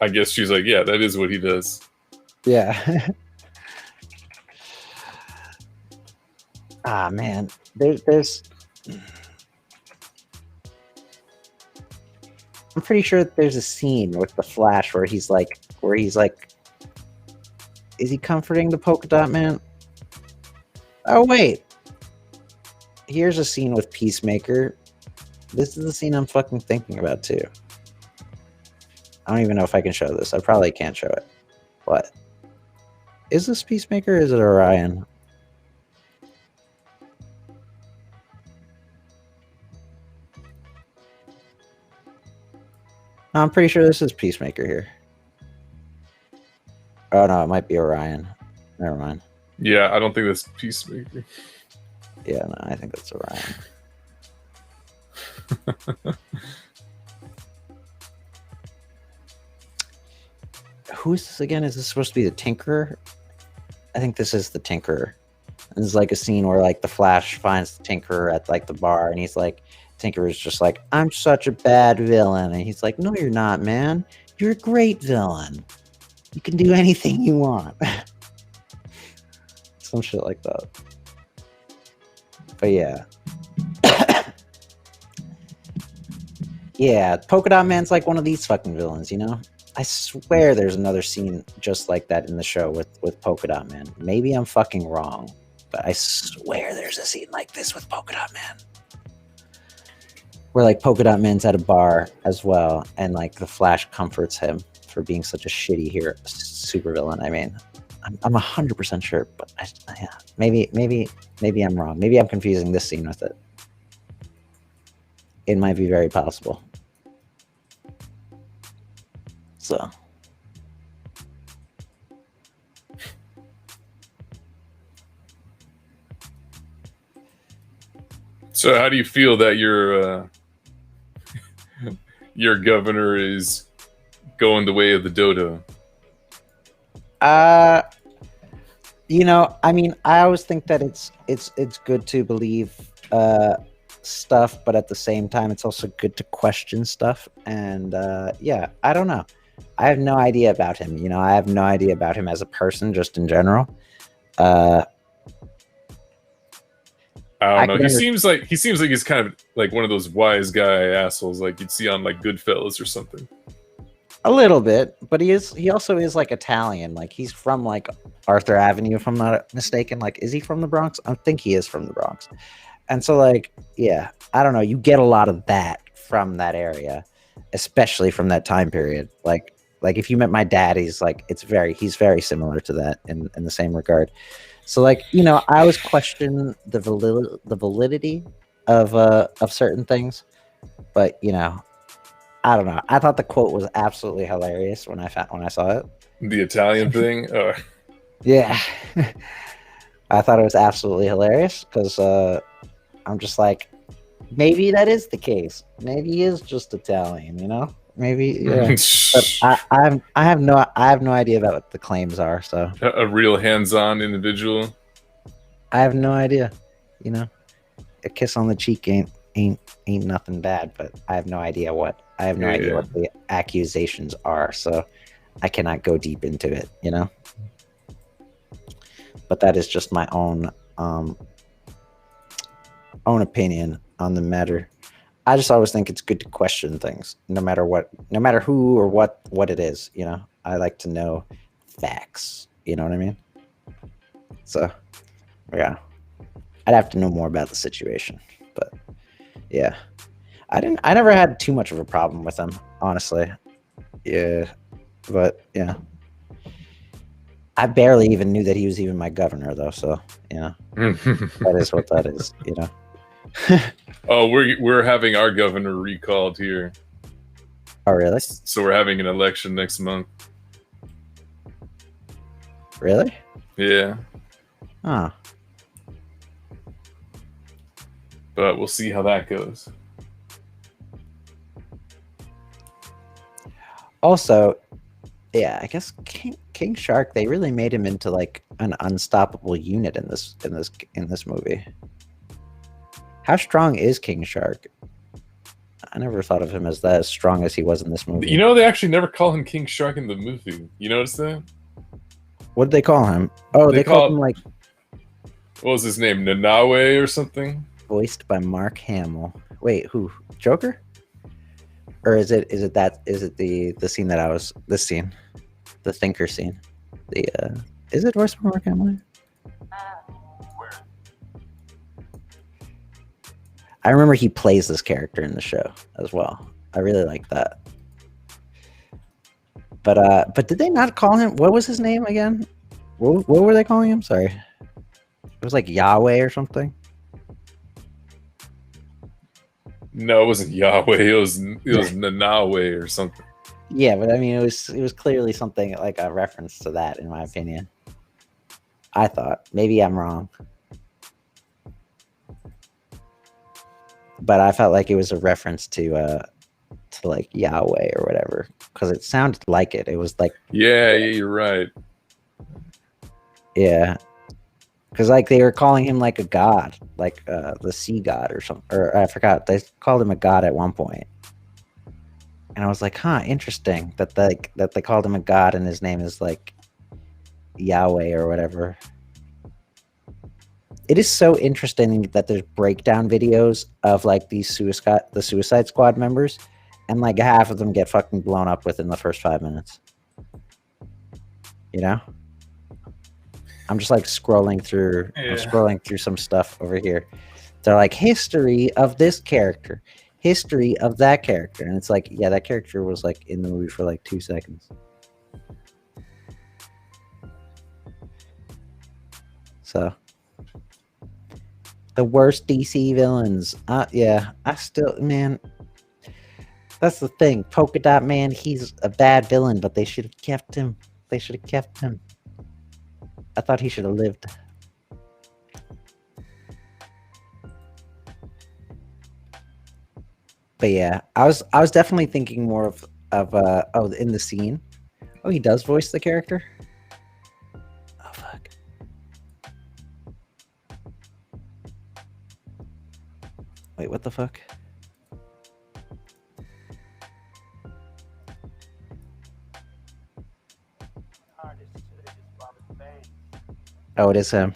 I guess she's like, "Yeah, that is what he does." Yeah. Man, there's. I'm pretty sure that there's a scene with the Flash where he's like, is he comforting the Polka Dot Man? Oh wait, here's a scene with Peacemaker. This is the scene I'm fucking thinking about too. I don't even know if I can show this. I probably can't show it. What? Is this Peacemaker or is it Orion? I'm pretty sure this is Peacemaker here. Oh no, it might be Orion. Never mind. Yeah, I don't think that's Peacemaker. Yeah, no, I think that's Orion. Who is this again? Is this supposed to be the Tinkerer? I think this is the Tinkerer. And there's like a scene where like the Flash finds the Tinkerer at like the bar, and he's like, Tinker's just like, I'm such a bad villain. And he's like, no, you're not, man. You're a great villain. You can do anything you want. Some shit like that. But yeah. Yeah, Polka Dot Man's like one of these fucking villains, you know? I swear there's another scene just like that in the show with Polka Dot Man. Maybe I'm fucking wrong, but I swear there's a scene like this with Polka Dot Man. Where like Polka Dot Man's at a bar as well, and like the Flash comforts him for being such a shitty hero, supervillain. I mean, I'm 100% sure, but yeah, maybe I'm wrong. Maybe I'm confusing this scene with it. It might be very possible. So. So how do you feel that your governor is going the way of the dodo? You know, I mean, I always think that it's good to believe stuff, but at the same time, it's also good to question stuff. And yeah, I don't know. I have no idea about him. You know, I have no idea about him as a person, just in general. I don't know. He seems like he's kind of like one of those wise guy assholes like you'd see on like Goodfellas or something. A little bit, but he also is like Italian. Like he's from like Arthur Avenue, if I'm not mistaken. Like, is he from the Bronx? I think he is from the Bronx. And so like, yeah, I don't know. You get a lot of that from that area, especially from that time period. Like if you met my dad, he's very similar to that in the same regard. So like, you know, I always question the validity of certain things, but you know, I don't know. I thought the quote was absolutely hilarious when I saw it. The Italian thing? Yeah. I thought it was absolutely hilarious because I'm just like, maybe that is the case. Maybe he is just Italian, you know? Maybe, yeah. But I have no idea about what the claims are. So a real hands-on individual. I have no idea. You know, a kiss on the cheek ain't nothing bad, but I have no idea what the accusations are. So I cannot go deep into it. You know. But that is just my own opinion on the matter. I just always think it's good to question things, no matter who or what it is. You know, I like to know facts. You know what I mean? So, yeah, I'd have to know more about the situation. But yeah, I never had too much of a problem with him, honestly. Yeah, but yeah. I barely even knew that he was even my governor, though. So, you know, that is what that is, you know. Oh, we're having our governor recalled here. Oh, really? So we're having an election next month. Really? Yeah. Oh. But we'll see how that goes. Also, yeah, I guess King Shark, they really made him into like an unstoppable unit in this movie. How strong is King Shark? I never thought of him as that as strong as he was in this movie. You know, they actually never call him King Shark in the movie. You notice that? What did they call him? Oh, they called him like... What was his name? Nanawe or something? Voiced by Mark Hamill. Wait, who? Joker? Or is it the scene that I was... This scene. The Thinker scene. Is it voiced by Mark Hamill? I remember he plays this character in the show as well. I really like that. But did they not call him? What was his name again? What were they calling him? Sorry, it was like Yahweh or something. No, it wasn't Yahweh. It was Nanawe or something. Yeah, but I mean, it was clearly something like a reference to that, in my opinion. I thought maybe I'm wrong. But I felt like it was a reference to like Yahweh or whatever, because it sounded like it. It was like yeah, you're right. Yeah, Because like they were calling him like a god, like the sea god or something, or I forgot. They called him a god at one point, and I was like, huh, interesting that they called him a god and his name is like Yahweh or whatever. It is so interesting that there's breakdown videos of like the Suicide Squad members, and like half of them get fucking blown up within the first 5 minutes. You know? I'm just like scrolling through. Yeah. I'm scrolling through some stuff over here. They're like history of this character, history of that character, and it's like, yeah, that character was like in the movie for like 2 seconds. So, the worst DC villains. Yeah, I still, man. That's the thing. Polka Dot Man, he's a bad villain, but they should have kept him. They should have kept him. I thought he should have lived. But yeah, I was definitely thinking more of oh, in the scene. Oh, he does voice the character? Oh fuck. Wait, what the fuck? Oh, it is him.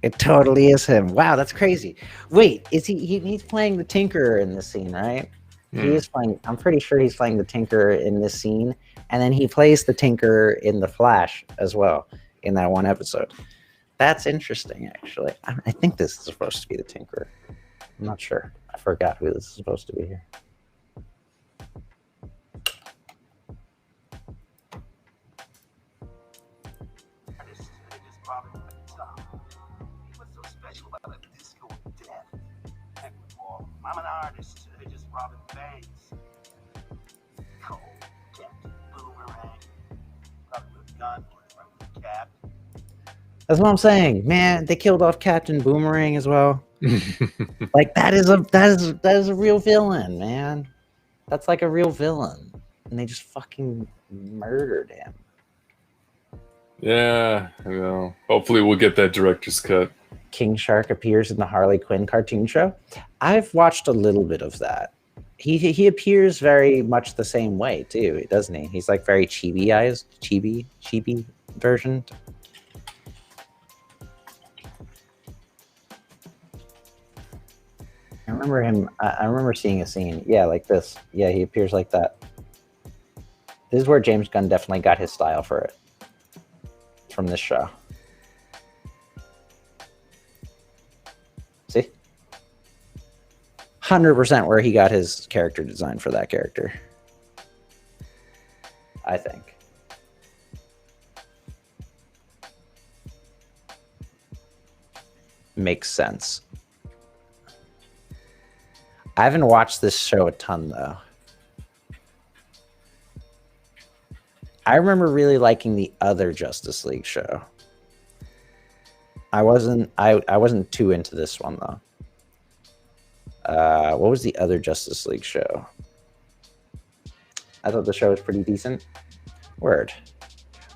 It totally is him. Wow, that's crazy. Wait, is he's playing the Tinkerer in this scene, right? He is playing, I'm pretty sure he's playing the Tinkerer in this scene, and then he plays the Tinkerer in The Flash as well, in that one episode. That's interesting, actually. I think this is supposed to be the Tinkerer. I'm not sure. I forgot who this is supposed to be here. I'm an artist. I just robbing banks. Cold cat, boomerang. Probably with a gun or a cap. That's what I'm saying, man. They killed off Captain Boomerang as well. Like that is a real villain, man. That's like a real villain, and they just fucking murdered him. Yeah, you know. Hopefully, we'll get that director's cut. King Shark appears in the Harley Quinn cartoon show. I've watched a little bit of that. He appears very much the same way too, doesn't he? He's like very chibi version. I remember him. I remember seeing a scene. Yeah, like this. Yeah, he appears like that. This is where James Gunn definitely got his style for it. From this show. See? 100% where he got his character design for that character. I think. Makes sense. I haven't watched this show a ton, though. I remember really liking the other Justice League show. I wasn't too into this one though. What was the other Justice League show? I thought the show was pretty decent. Word.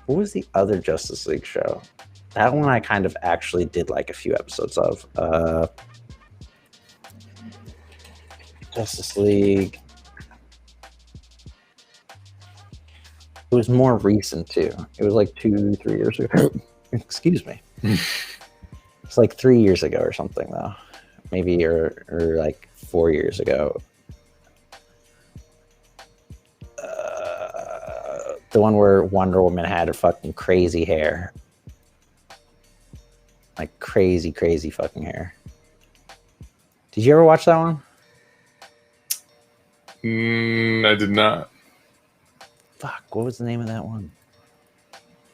What was the other Justice League show? That one I kind of actually did like a few episodes of. Justice League. It was more recent too. It was like 2-3 years ago. Excuse me. It's like 3 years ago or something though. Maybe or like 4 years ago. The one where Wonder Woman had her fucking crazy hair. Like crazy fucking hair. Did you ever watch that one? I did not. Fuck, what was the name of that one?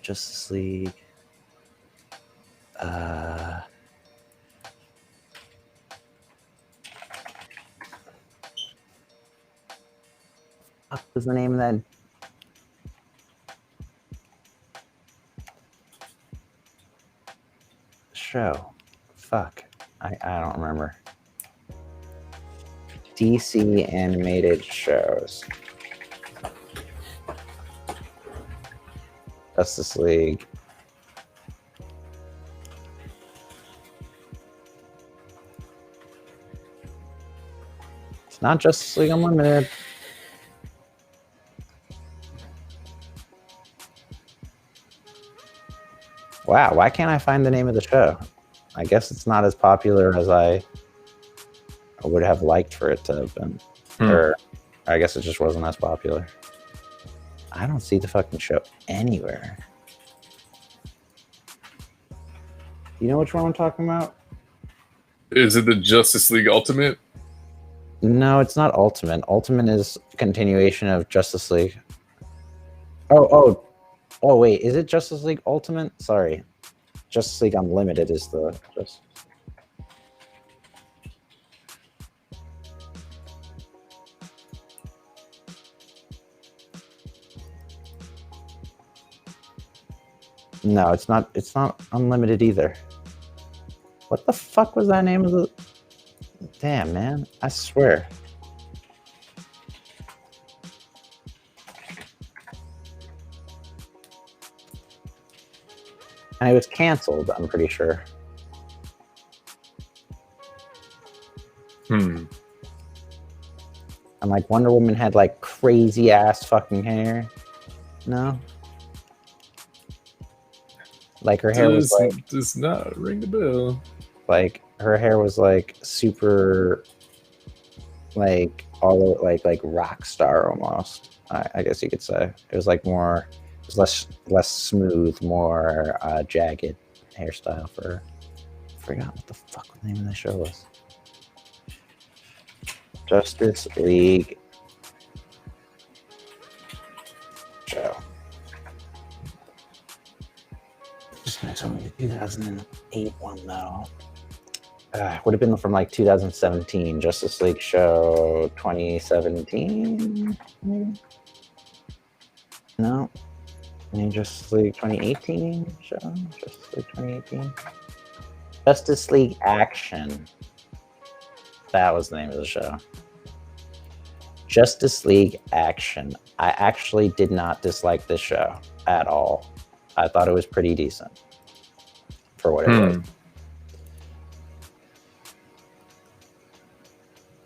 Justice League. What was the name of that show? Fuck, I don't remember. DC animated shows. Justice League. It's not Justice League Unlimited. Wow, why can't I find the name of the show? I guess it's not as popular as I would have liked for it to have been. Or I guess it just wasn't as popular. I don't see the fucking show anywhere. You know which one I'm talking about? Is it the Justice League Ultimate? No, it's not Ultimate. Ultimate is a continuation of Justice League. Oh, wait. Is it Justice League Ultimate? Sorry. Justice League Unlimited is the... No, it's not Unlimited either. What the fuck was that name of the... Damn, man. I swear. And it was canceled, I'm pretty sure. And like Wonder Woman had like crazy ass fucking hair. No? Like her hair was like... Does not ring the bell. Like her hair was like super, like all like rock star almost. I guess you could say it was like more, it was less smooth, more jagged hairstyle for her. I forgot what the fuck the name of the show was. Justice League show. Just gonna tell me the 2008 one though. Would have been from like 2017. Justice League show 2017, maybe? No. Maybe Justice League 2018 show? Justice League 2018? Justice League Action. That was the name of the show. Justice League Action. I actually did not dislike this show at all. I thought it was pretty decent for what it was.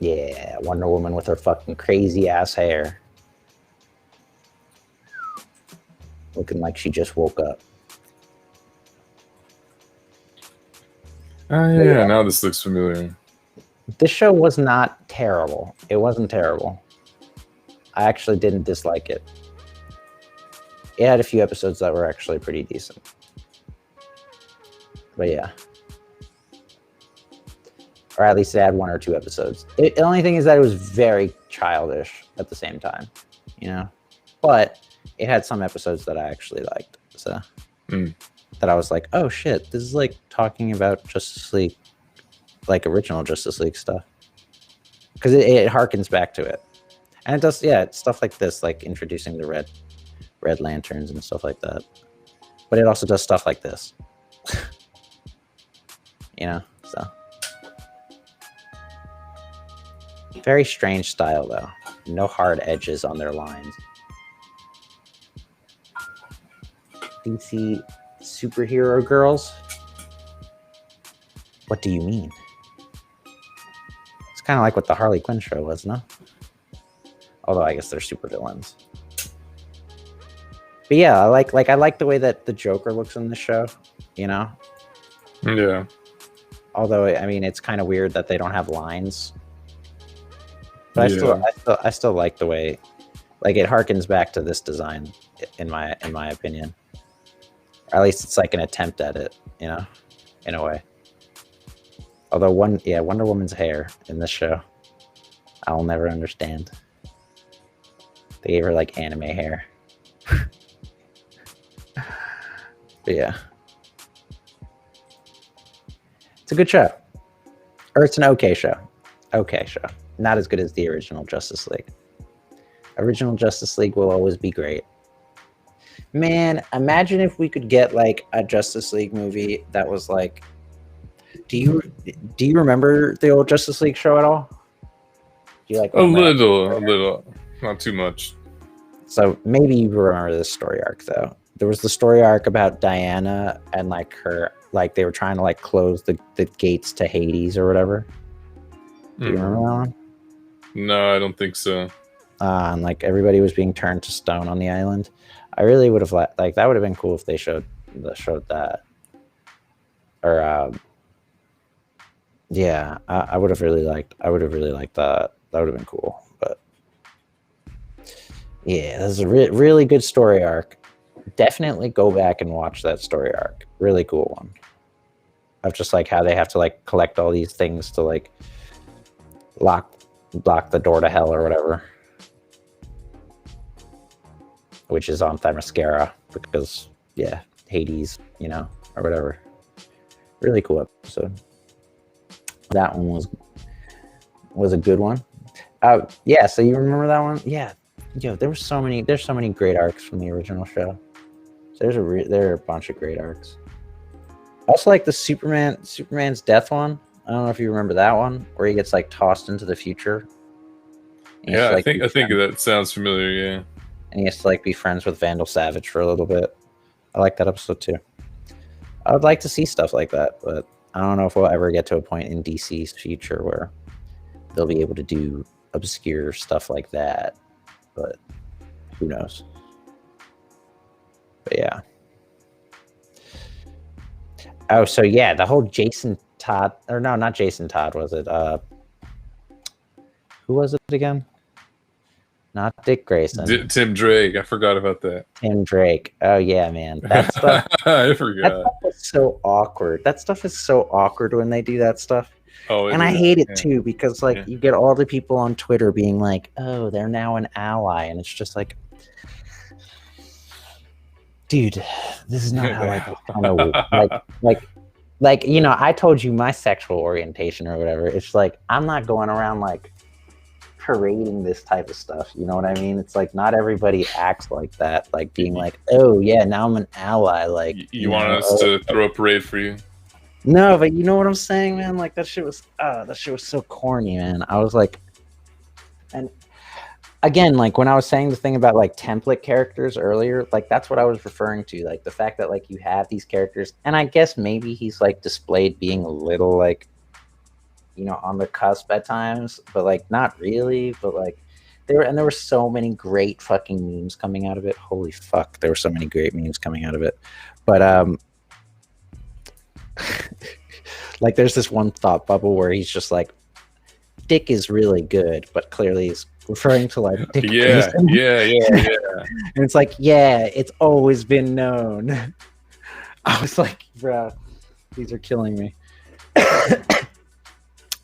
Yeah, Wonder Woman with her fucking crazy ass hair. Looking like she just woke up. Oh, yeah, now this looks familiar. This show was not terrible. It wasn't terrible. I actually didn't dislike it. It had a few episodes that were actually pretty decent. But yeah. Or at least it had one or two episodes. The only thing is that it was very childish at the same time, you know? But it had some episodes that I actually liked. So that I was like, oh shit, this is like talking about Justice League, like original Justice League stuff. Because it harkens back to it. And it does, yeah, it's stuff like this, like introducing the red lanterns and stuff like that. But it also does stuff like this. You know, so. Very strange style, though. No hard edges on their lines. DC superhero girls? What do you mean? It's kind of like what the Harley Quinn show was, no? Although I guess they're supervillains. But yeah, I like the way that the Joker looks in the show, you know? Yeah. Although, I mean, it's kind of weird that they don't have lines. But I still like the way, like, it harkens back to this design, in my opinion. Or at least it's like an attempt at it, you know, in a way. Although Wonder Woman's hair in this show, I will never understand. They gave her like anime hair. But yeah, it's a good show, or it's an okay show. Okay show. Not as good as the original Justice League. Original Justice League will always be great. Man, imagine if we could get like a Justice League movie that was like, do you remember the old Justice League show at all? Do you like a little, not too much. So maybe you remember this story arc though. there was the story arc about Diana and like her, like they were trying to like close the gates to Hades or whatever. Do you remember that one? No, I don't think so. And like everybody was being turned to stone on the island. I really would have like that would have been cool if they showed that. Or yeah, I would have really liked that. That would have been cool. But yeah, this is a really good story arc. Definitely go back and watch that story arc. Really cool one. Of just like how they have to like collect all these things to like lock the door to hell or whatever. Which is on Themyscira because yeah, Hades, you know, or whatever. Really cool episode. That one was a good one. Yeah, so you remember that one? Yeah. Yo, there's so many great arcs from the original show. There are a bunch of great arcs. Also like the Superman's death one. I don't know if you remember that one, where he gets like tossed into the future. Yeah, I think that sounds familiar, yeah. And he has to like be friends with Vandal Savage for a little bit. I like that episode too. I would like to see stuff like that, but I don't know if we'll ever get to a point in DC's future where they'll be able to do obscure stuff like that. But who knows? But yeah. Oh, so yeah, the whole Jason Todd, or no, not Jason Todd, was it? Who was it again? Not Dick Grayson. Tim Drake. I forgot about that. Tim Drake. Oh yeah, man. That stuff. I forgot. That stuff is so awkward. That stuff is so awkward when they do that stuff. Oh, and I hate it too because like you get all the people on Twitter being like, "Oh, they're now an ally," and it's just like, dude, this is not how like you know, I told you my sexual orientation or whatever. It's like I'm not going around like parading this type of stuff. You know what I mean? It's like not everybody acts like that, like being like, "Oh yeah, now I'm an ally." Like you want us to throw a parade for you? No, but you know what I'm saying, man? Like that shit was so corny, man. I was like, and again, like when I was saying the thing about like template characters earlier, like that's what I was referring to. Like the fact that like you have these characters, and I guess maybe he's like displayed being a little like, you know, on the cusp at times, but like not really. But like there were so many great fucking memes coming out of it. Holy fuck, there were so many great memes coming out of it. But like there's this one thought bubble where he's just like, Dick is really good, but clearly he's referring to like Dick Grayson. yeah. And it's like, yeah, it's always been known. I was like, bro, these are killing me.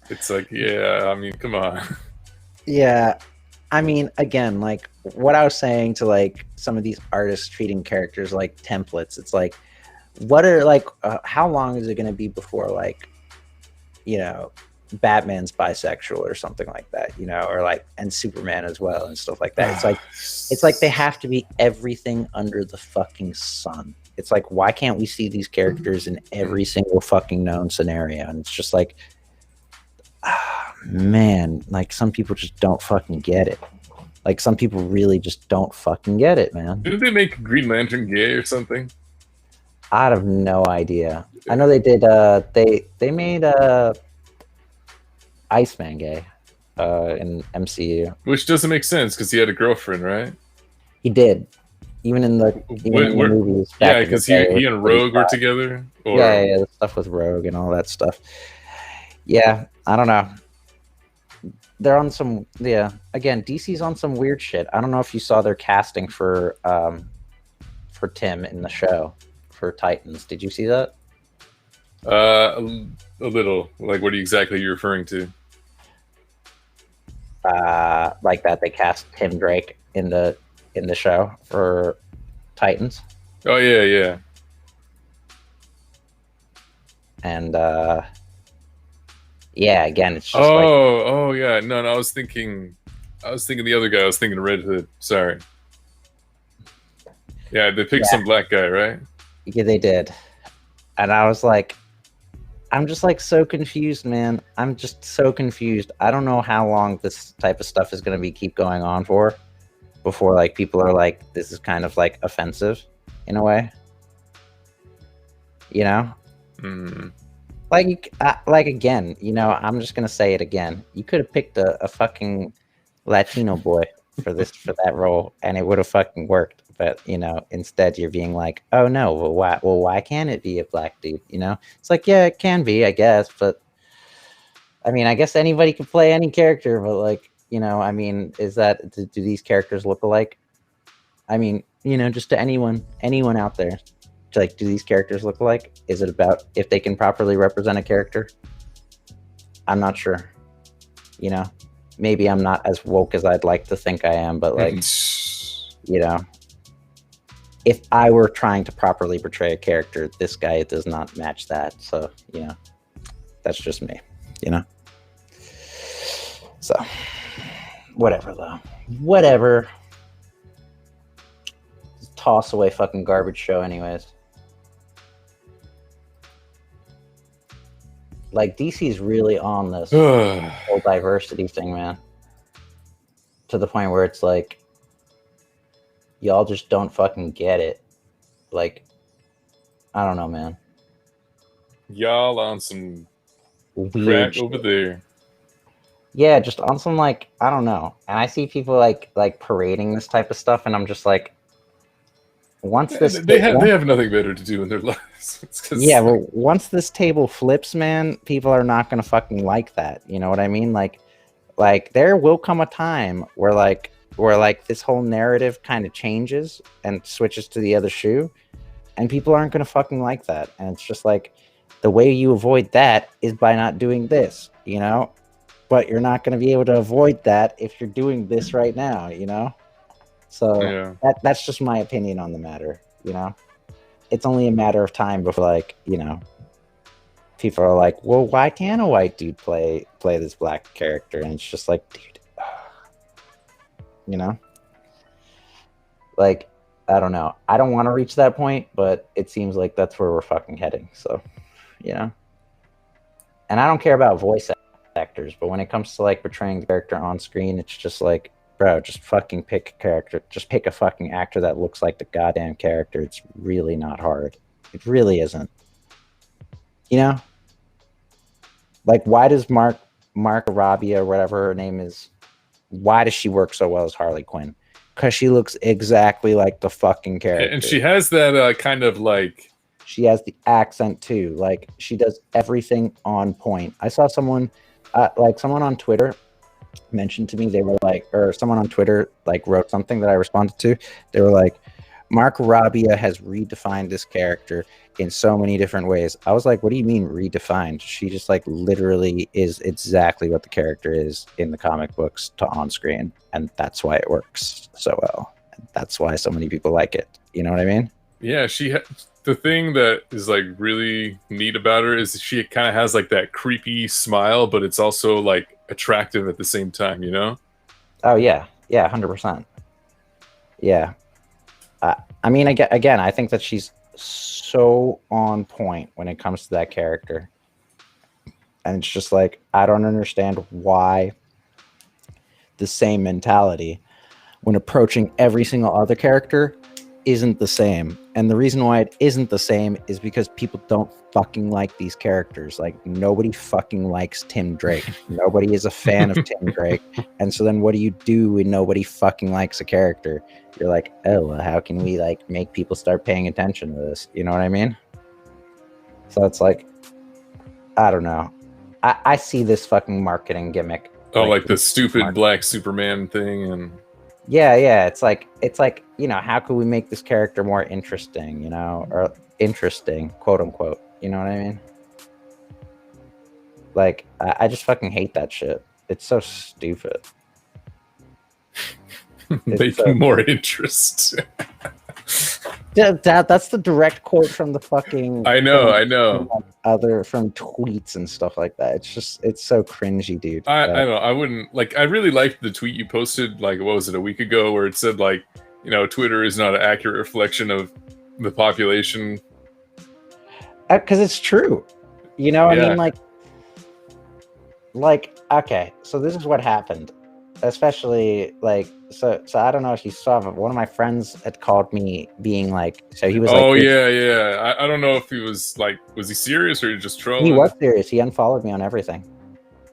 It's like, yeah, I mean, come on. Yeah, I mean, again, like what I was saying to like some of these artists treating characters like templates, it's like, what are like how long is it going to be before like, you know, Batman's bisexual or something like that, you know, or like, and Superman as well and stuff like that. It's like they have to be everything under the fucking sun. It's like, why can't we see these characters in every single fucking known scenario? And it's just like, man, like some people just don't fucking get it. Like some people really just don't fucking get it, man. Didn't they make Green Lantern gay or something? I have no idea. I know they did. They made Iceman gay in MCU, which doesn't make sense because he had a girlfriend, right? He did, even in the movies. Yeah, because he and Rogue were together. Or... Yeah, the stuff with Rogue and all that stuff. Yeah, I don't know. They're on some. Yeah, again, DC's on some weird shit. I don't know if you saw their casting for Tim in the show for Titans. Did you see that? A little. Like, what are you exactly referring to? Like that they cast Tim Drake in the show for Titans. Oh yeah. And yeah, again, it's just oh yeah. No, I was thinking the other guy. I was thinking Red Hood. Sorry. Yeah, they picked some black guy, right? Yeah, they did. And I was like, I'm just like so confused, man. I'm just so confused. I don't know how long this type of stuff is going to keep going on for before like people are like, this is kind of like offensive. in a way. You know, like again, you know, I'm just gonna say it again. You could have picked a fucking Latino boy for that role, and it would have fucking worked. But you know, instead you're being like, oh no, why can't it be a black dude? You know, it's like, yeah, it can be, I guess, but I mean, I guess anybody can play any character, but like, you know, I mean, do these characters look alike? I mean, you know, just to anyone out there, like, do these characters look alike? Is it about if they can properly represent a character? I'm not sure. You know, maybe I'm not as woke as I'd like to think I am, but like, you know, if I were trying to properly portray a character, this guy does not match that. So, you know, that's just me, you know? So, whatever though. Whatever. Toss away fucking garbage show anyways. Like, DC's really on this whole diversity thing, man. To the point where it's like, y'all just don't fucking get it. Like, I don't know, man. Y'all on some weird crack over there. Yeah, just on some, like, I don't know. And I see people like parading this type of stuff, and I'm just like, they have nothing better to do in their lives. Yeah, well, once this table flips, man, people are not gonna fucking like that. You know what I mean? Like there will come a time where this whole narrative kind of changes and switches to the other shoe, and people aren't gonna fucking like that. And it's just like, the way you avoid that is by not doing this, you know? But you're not gonna be able to avoid that if you're doing this right now, you know? So yeah. That's just my opinion on the matter, you know? It's only a matter of time before, like, you know, people are like, well, why can't a white dude play this black character? And it's just like, dude, you know? Like, I don't know. I don't want to reach that point, but it seems like that's where we're fucking heading. So, you know? And I don't care about voice actors, but when it comes to, like, portraying the character on screen, it's just like, bro, just fucking pick a character. Just pick a fucking actor that looks like the goddamn character. It's really not hard. It really isn't. You know? Like, why does Mark Robbie, or whatever her name is, why does she work so well as Harley Quinn? Because she looks exactly like the fucking character. And she has that kind of like... She has the accent, too. Like, she does everything on point. I saw someone on Twitter mentioned to me, they were like, or someone on Twitter like wrote something that I responded to. They were like, Mark Rabia has redefined this character in so many different ways. I was like, what do you mean redefined? She just like literally is exactly what the character is in the comic books to on screen, and that's why it works so well. That's why so many people like it. You know what I mean? Yeah, the thing that is like really neat about her is she kind of has like that creepy smile, but it's also like attractive at the same time, you know? Oh yeah, 100%. Yeah, I mean, again, I think that she's so on point when it comes to that character, and it's just like, I don't understand why the same mentality when approaching every single other character isn't the same. And the reason why it isn't the same is because people don't fucking like these characters. Like, nobody fucking likes Tim Drake. Nobody is a fan of Tim Drake. And so then what do you do when nobody fucking likes a character? You're like, oh, well, how can we like make people start paying attention to this? You know what I mean? So it's like, I don't know. I see this fucking marketing gimmick. Oh, like the stupid black Superman thing. And yeah, it's like, you know, how could we make this character more interesting, you know, or interesting, quote unquote, you know what I mean? Like, I just fucking hate that shit. It's so stupid. Making more interest. That's the direct quote from the fucking... I know. From tweets and stuff like that. It's just, it's so cringy, dude. I don't know. I wouldn't, like, I really liked the tweet you posted, like, what was it, a week ago, where it said, like, you know, Twitter is not an accurate reflection of the population. Because it's true. You know, I mean, like, okay, so this is what happened. especially like so I don't know if you saw, but one of my friends had called me being like, so he was like, oh yeah. I don't know if he was like, was he serious or just trolling? He was serious. He unfollowed me on everything.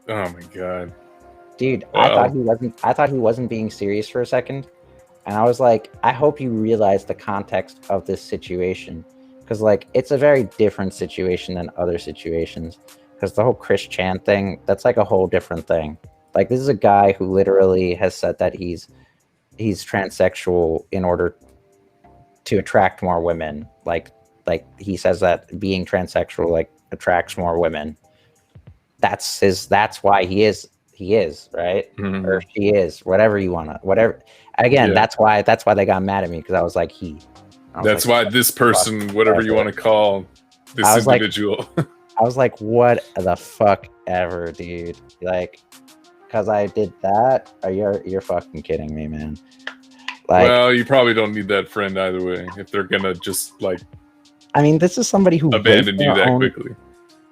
Oh my god, dude! Well, I thought he wasn't being serious for a second, and I was like, I hope you realize the context of this situation, because like it's a very different situation than other situations. Because the whole Chris Chan thing, that's like a whole different thing. Like this is a guy who literally has said that he's transsexual in order to attract more women. Like he says that being transsexual like attracts more women. That's why he is right, or she is, whatever you want to, whatever. Again, that's why they got mad at me, because I was like that's like, why this person, whatever you want to call this individual. Like, I was like, what the fuck ever, dude. Like, because I did that? You're fucking kidding me, man. Like, well, you probably don't need that friend either way if they're gonna just like, I mean, this is somebody who abandoned you that quickly.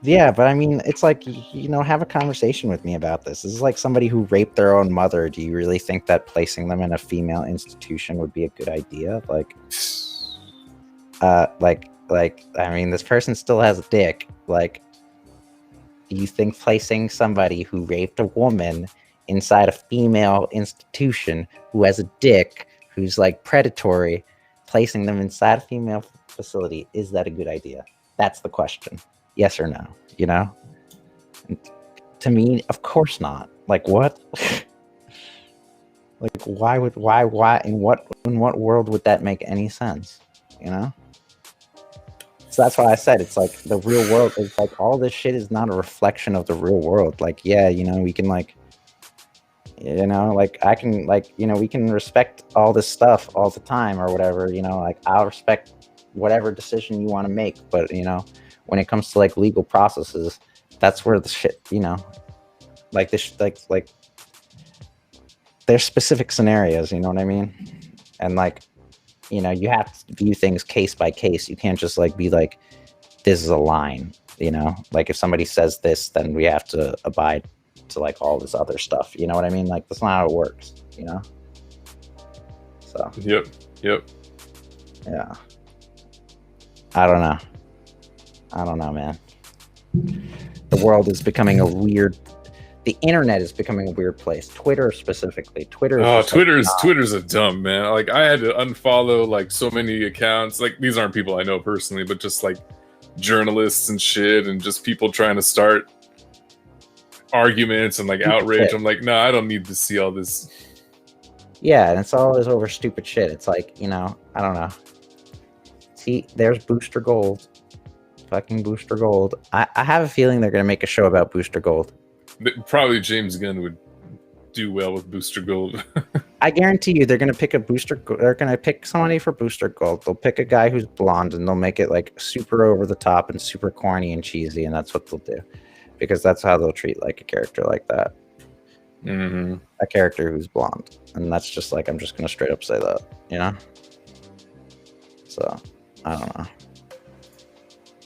Yeah, but I mean, it's like, have a conversation with me about this. This is like somebody who raped their own mother. Do you really think that placing them in a female institution would be a good idea? Like, I mean, this person still has a dick. Like, do you think placing somebody who raped a woman inside a female institution who has a dick, who's like predatory, placing them inside a female facility, is that a good idea? That's the question. Yes or no, And to me, of course not. Like, what? Like, why in what world would that make any sense? So that's why I said it's like the real world is like, all this shit is not a reflection of the real world. Like, yeah, we can like, like I can like, we can respect all this stuff all the time or whatever, like I'll respect whatever decision you want to make, but when it comes to like legal processes, that's where the shit, like this, like there's specific scenarios, you know what I mean? And like, you have to view things case by case. You can't just like be like, this is a line, like if somebody says this, then we have to abide to like all this other stuff. You know what I mean? Like, that's not how it works, So. Yep. Yeah. I don't know, man. The world is becoming the internet is becoming a weird place. Twitter specifically. Twitter's a dumb, man. Like, I had to unfollow like so many accounts. Like, these aren't people I know personally, but just like journalists and shit, and just people trying to start arguments and like outrage. I'm like, no, I don't need to see all this. Yeah, and it's all this over stupid shit. It's like, I don't know. See, there's Booster Gold. Fucking Booster Gold. I have a feeling they're going to make a show about Booster Gold. Probably James Gunn would do well with Booster Gold. I guarantee you they're going to pick they're going to pick somebody for Booster Gold. They'll pick a guy who's blonde and they'll make it like super over the top and super corny and cheesy, and that's what they'll do. Because that's how they'll treat like a character like that. Mm-hmm. A character who's blonde. And that's just like, I'm just going to straight up say that, So, I don't know.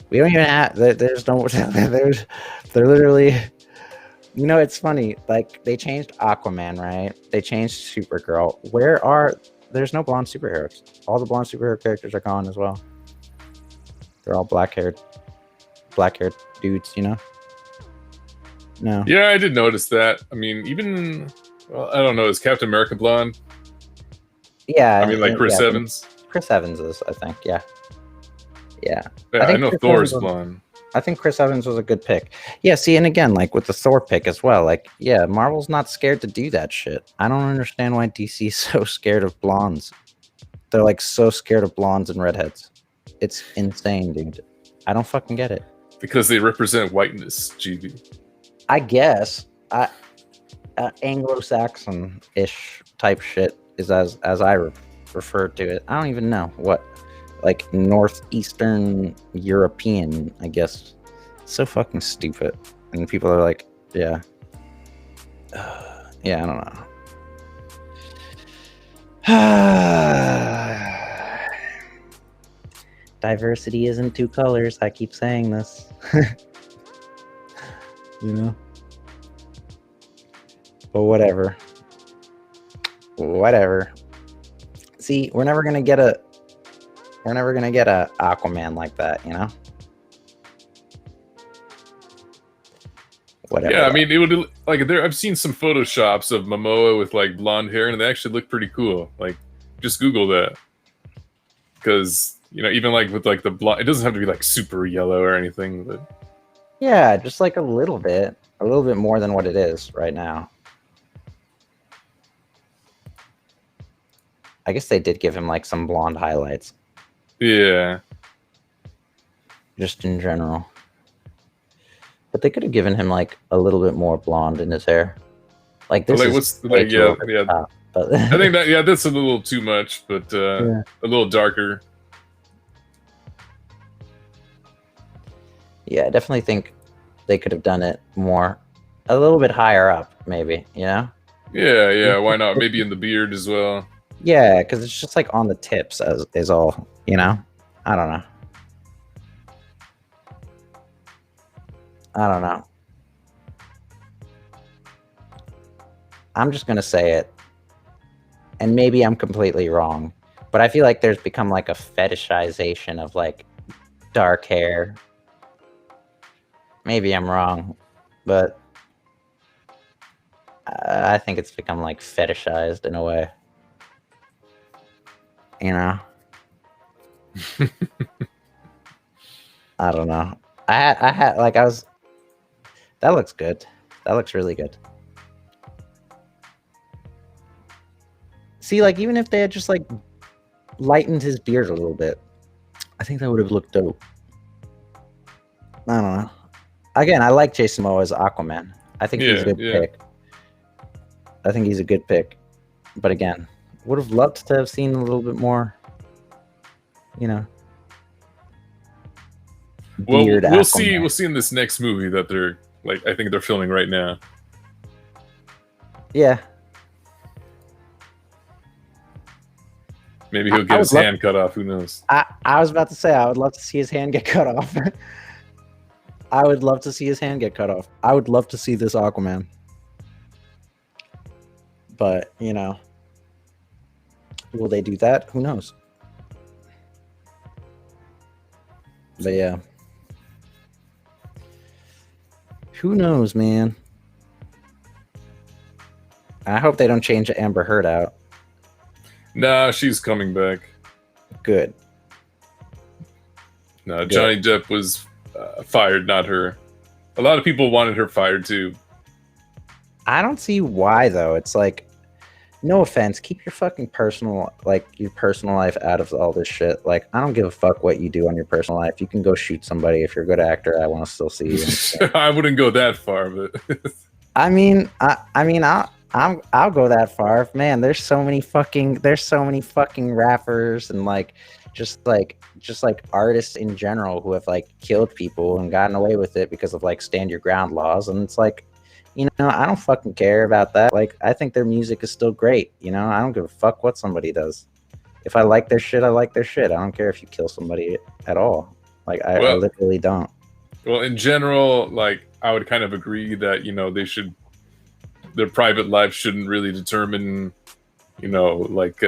We don't even have, there's no, they're literally, it's funny. Like, they changed Aquaman, right? They changed Supergirl. There's no blonde superheroes. All the blonde superhero characters are gone as well. They're all black-haired dudes, No. Yeah, I did notice that. I mean, even, well, I don't know, is Captain America blonde? Yeah. I mean, like Chris Evans? Chris Evans is, I think, yeah. Yeah. I know Thor's blonde. I think Chris Evans was a good pick. Yeah, see, and again, like with the Thor pick as well, like, yeah, Marvel's not scared to do that shit. I don't understand why DC is so scared of blondes. They're like so scared of blondes and redheads. It's insane, dude. I don't fucking get it. Because they represent whiteness, GB. I guess. Anglo-Saxon-ish type shit is as I refer to it. I don't even know what. Like Northeastern European, I guess. So fucking stupid. And people are like, yeah. Yeah, I don't know. Diversity isn't two colors. I keep saying this. But whatever. Whatever. See, we're never gonna get a Aquaman like that, you know? Whatever. Yeah, I mean, it would like I've seen some photoshops of Momoa with like blonde hair, and they actually look pretty cool. Like, just Google that, because even like with like the blonde, it doesn't have to be like super yellow or anything, but yeah, just like a little bit more than what it is right now. I guess they did give him like some blonde highlights. Yeah. Just in general. But they could have given him like a little bit more blonde in his hair. Like this is way too over the top, but I think that's a little too much, but a little darker. Yeah, I definitely think they could have done it more, a little bit higher up, maybe, you know? Yeah, why not? Maybe in the beard as well. Yeah, because it's just like on the tips is all, you know? I don't know. I'm just going to say it. And maybe I'm completely wrong. But I feel like there's become like a fetishization of like dark hair. Maybe I'm wrong. But I think it's become like fetishized in a way. You know? I don't know. That looks good. That looks really good. See, like, even if they had just like lightened his beard a little bit, I think that would have looked dope. I don't know. Again, I like Jason Momoa as Aquaman. I think he's a good pick. I think he's a good pick. But again, would have loved to have seen a little bit more, you know. Well, we'll see. We'll see in this next movie that they're like. I think they're filming right now. Yeah. Maybe he'll get his hand cut off. Who knows? I was about to say I would love to see his hand get cut off. I would love to see his hand get cut off. I would love to see this Aquaman. But, you know, will they do that? Who knows? But yeah. Who knows, man? I hope they don't change Amber Heard out. Nah, she's coming back. Good. No, Johnny Depp was fired, not her. A lot of people wanted her fired too. I don't see why though. It's like, no offense, keep your fucking personal life out of all this shit. Like, I don't give a fuck what you do on your personal life. You can go shoot somebody. If you're a good actor, I want to still see you. I wouldn't go that far, but I'll go that far. Man, there's so many fucking rappers and just artists in general who have like killed people and gotten away with it because of like stand your ground laws. And it's like, you know, I don't fucking care about that. Like, I think their music is still great. You know, I don't give a fuck what somebody does. If I like their shit, I like their shit. I don't care if you kill somebody at all. Like, I literally don't. Well, in general, like, I would kind of agree that, you know, their private life shouldn't really determine, you know, like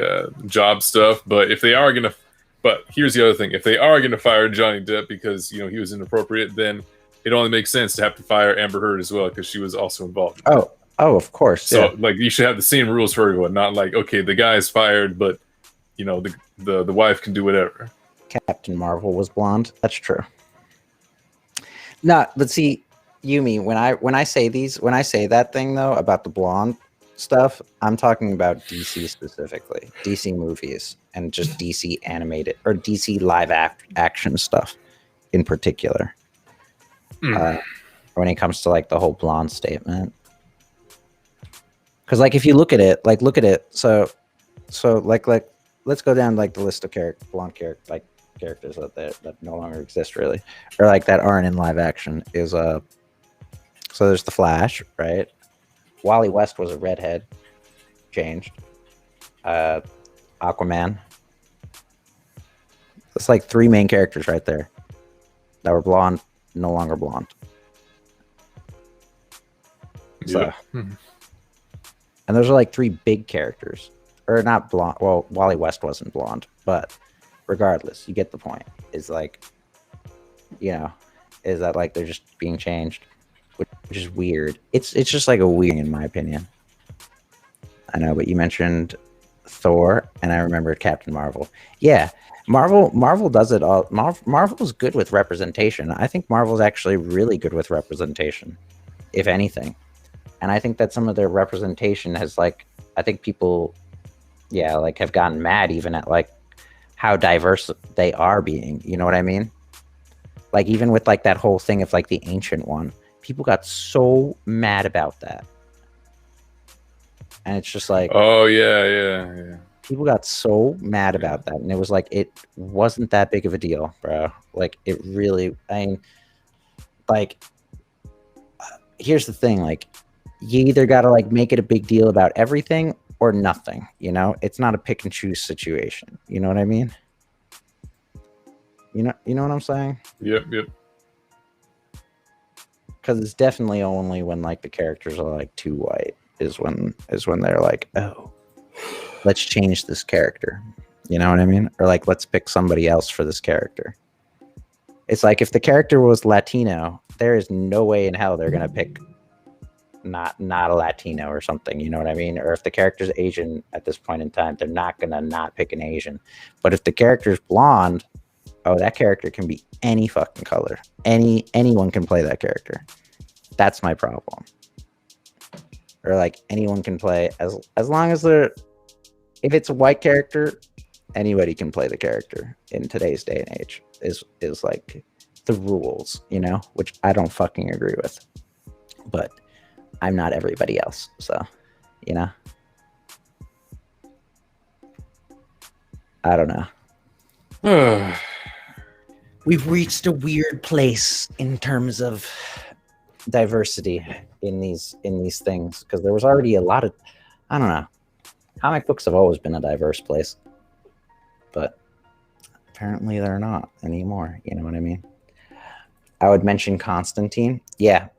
job stuff. But if they are going to, but here's the other thing. If they are going to fire Johnny Depp because, you know, he was inappropriate, then it only makes sense to have to fire Amber Heard as well because she was also involved. Oh, of course. So, like, you should have the same rules for everyone. Not like, okay, the guy is fired, but, you know, the wife can do whatever. Captain Marvel was blonde. That's true. No, but see, Yumi, when I say that thing though about the blonde stuff, I'm talking about DC specifically, DC movies, and just DC animated or DC live action stuff in particular. When it comes to like the whole blonde statement, because like if you look at it, so like let's go down like the list of blonde characters that no longer exist really, or like that aren't in live action is so there's the Flash, right? Wally West was a redhead, changed. Aquaman. It's like 3 main characters right there that were blonde, no longer blonde. So, and those are like 3 big characters. or not blonde. Well, Wally West wasn't blonde, but regardless, you get the point. Is like, is that like they're just being changed, which is weird. It's just like a weird, in my opinion. I know, but you mentioned Thor, and I remembered Captain Marvel. Yeah, Marvel does it all. Marvel's good with representation. I think Marvel's actually really good with representation, if anything. And I think that some of their representation has like, I think people, like have gotten mad even at like how diverse they are being. You know what I mean? Like even with like that whole thing of like the Ancient One, people got so mad about that. And it's just like, oh yeah. People got so mad about that, and it was like it wasn't that big of a deal, bro. Like it really, I mean, like here's the thing, like you either got to like make it a big deal about everything or nothing. It's not a pick and choose situation. You know what I mean? You know what I'm saying? Yep. Because it's definitely only when like the characters are like too white is when they're like, oh, let's change this character. You know what I mean? Or like, let's pick somebody else for this character. It's like if the character was Latino, there is no way in hell they're gonna pick not a Latino or something. You know what I mean? Or if the character's Asian at this point in time, they're not gonna not pick an Asian. But if the character's blonde, oh, that character can be any fucking color. Anyone can play that character. That's my problem. Or like anyone can play as long as they're, if it's a white character, anybody can play the character in today's day and age is like the rules, which I don't fucking agree with. But I'm not everybody else, so I don't know. We've reached a weird place in terms of diversity in these things, because there was already a lot of, I don't know, comic books have always been a diverse place, but apparently they're not anymore. You know what I mean? I would mention Constantine. Yeah.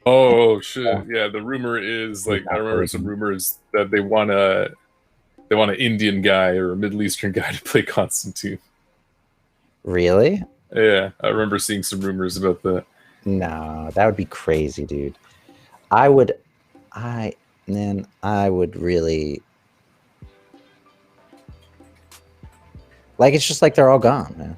Oh shit. Yeah, the rumor is like, I remember some rumors that they want an Indian guy or a Middle Eastern guy to play Constantine. Really? Yeah, I remember seeing some rumors about that. No, that would be crazy, dude. I would really, like, it's just like they're all gone, man.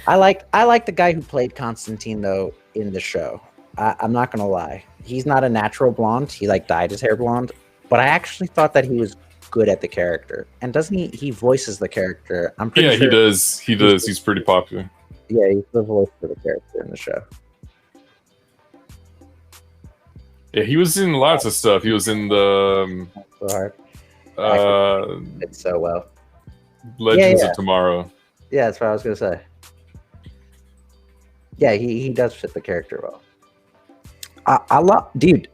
I like the guy who played Constantine though in the show. I'm not gonna lie, he's not a natural blonde. He like dyed his hair blonde, but I actually thought that he was good at the character. And doesn't he voices the character? I'm pretty sure. He does. He's pretty popular. Yeah, he's the voice for the character in the show. Yeah, he was in lots of stuff. He was in the so hard. It's so well. Legends of Tomorrow. Yeah, that's what I was gonna say. Yeah, he does fit the character well. I love, dude.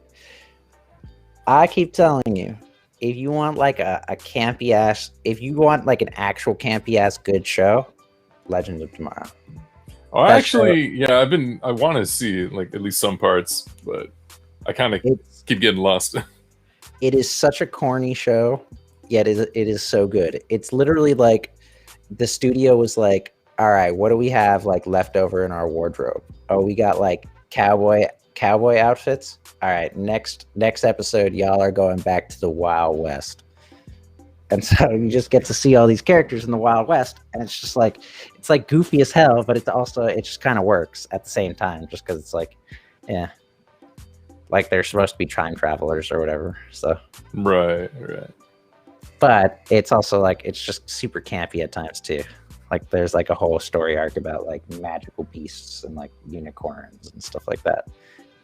I keep telling you, if you want like a campy ass, if you want like an actual campy ass good show, Legends of Tomorrow. Oh, actually, I want to see like at least some parts, but I kind of keep getting lost. It is such a corny show, yet it is so good. It's literally like the studio was like, all right, what do we have like left over in our wardrobe? Oh, we got like cowboy outfits. All right, next episode, y'all are going back to the Wild West. And so you just get to see all these characters in the Wild West, and it's like goofy as hell, but it just kind of works at the same time, just because it's like, yeah, like they're supposed to be time travelers or whatever. So right. But it's also like it's just super campy at times too. Like there's like a whole story arc about like magical beasts and like unicorns and stuff like that.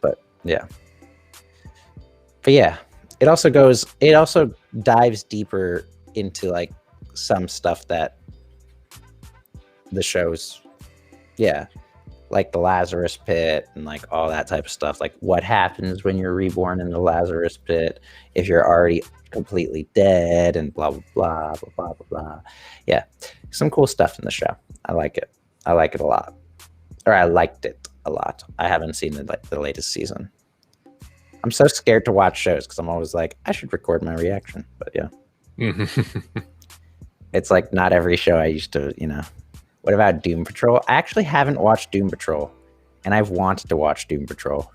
But yeah. It also dives deeper into like some stuff that the shows, like the Lazarus Pit and like all that type of stuff. Like what happens when you're reborn in the Lazarus Pit if you're already completely dead and blah blah blah blah blah blah blah. Yeah, some cool stuff in the show. I like it a lot, or I liked it a lot. I haven't seen the latest season. I'm so scared to watch shows because I'm always like, I should record my reaction. But yeah. It's like not every show I used to, What about Doom Patrol? I actually haven't watched Doom Patrol, and I've wanted to watch Doom Patrol.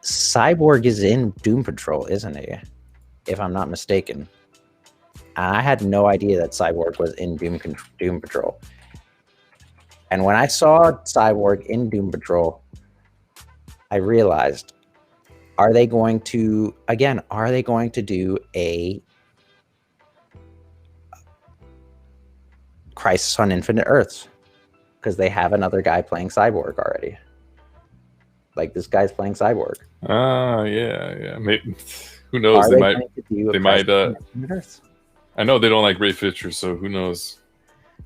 Cyborg is in Doom Patrol, isn't he? If I'm not mistaken. I had no idea that Cyborg was in Doom Patrol. And when I saw Cyborg in Doom Patrol, I realized, are they going to do a Crisis on Infinite Earths? Because they have another guy playing Cyborg already. Like, this guy's playing Cyborg. Yeah. Maybe, who knows? They might. I know they don't like Ray Fisher, so who knows?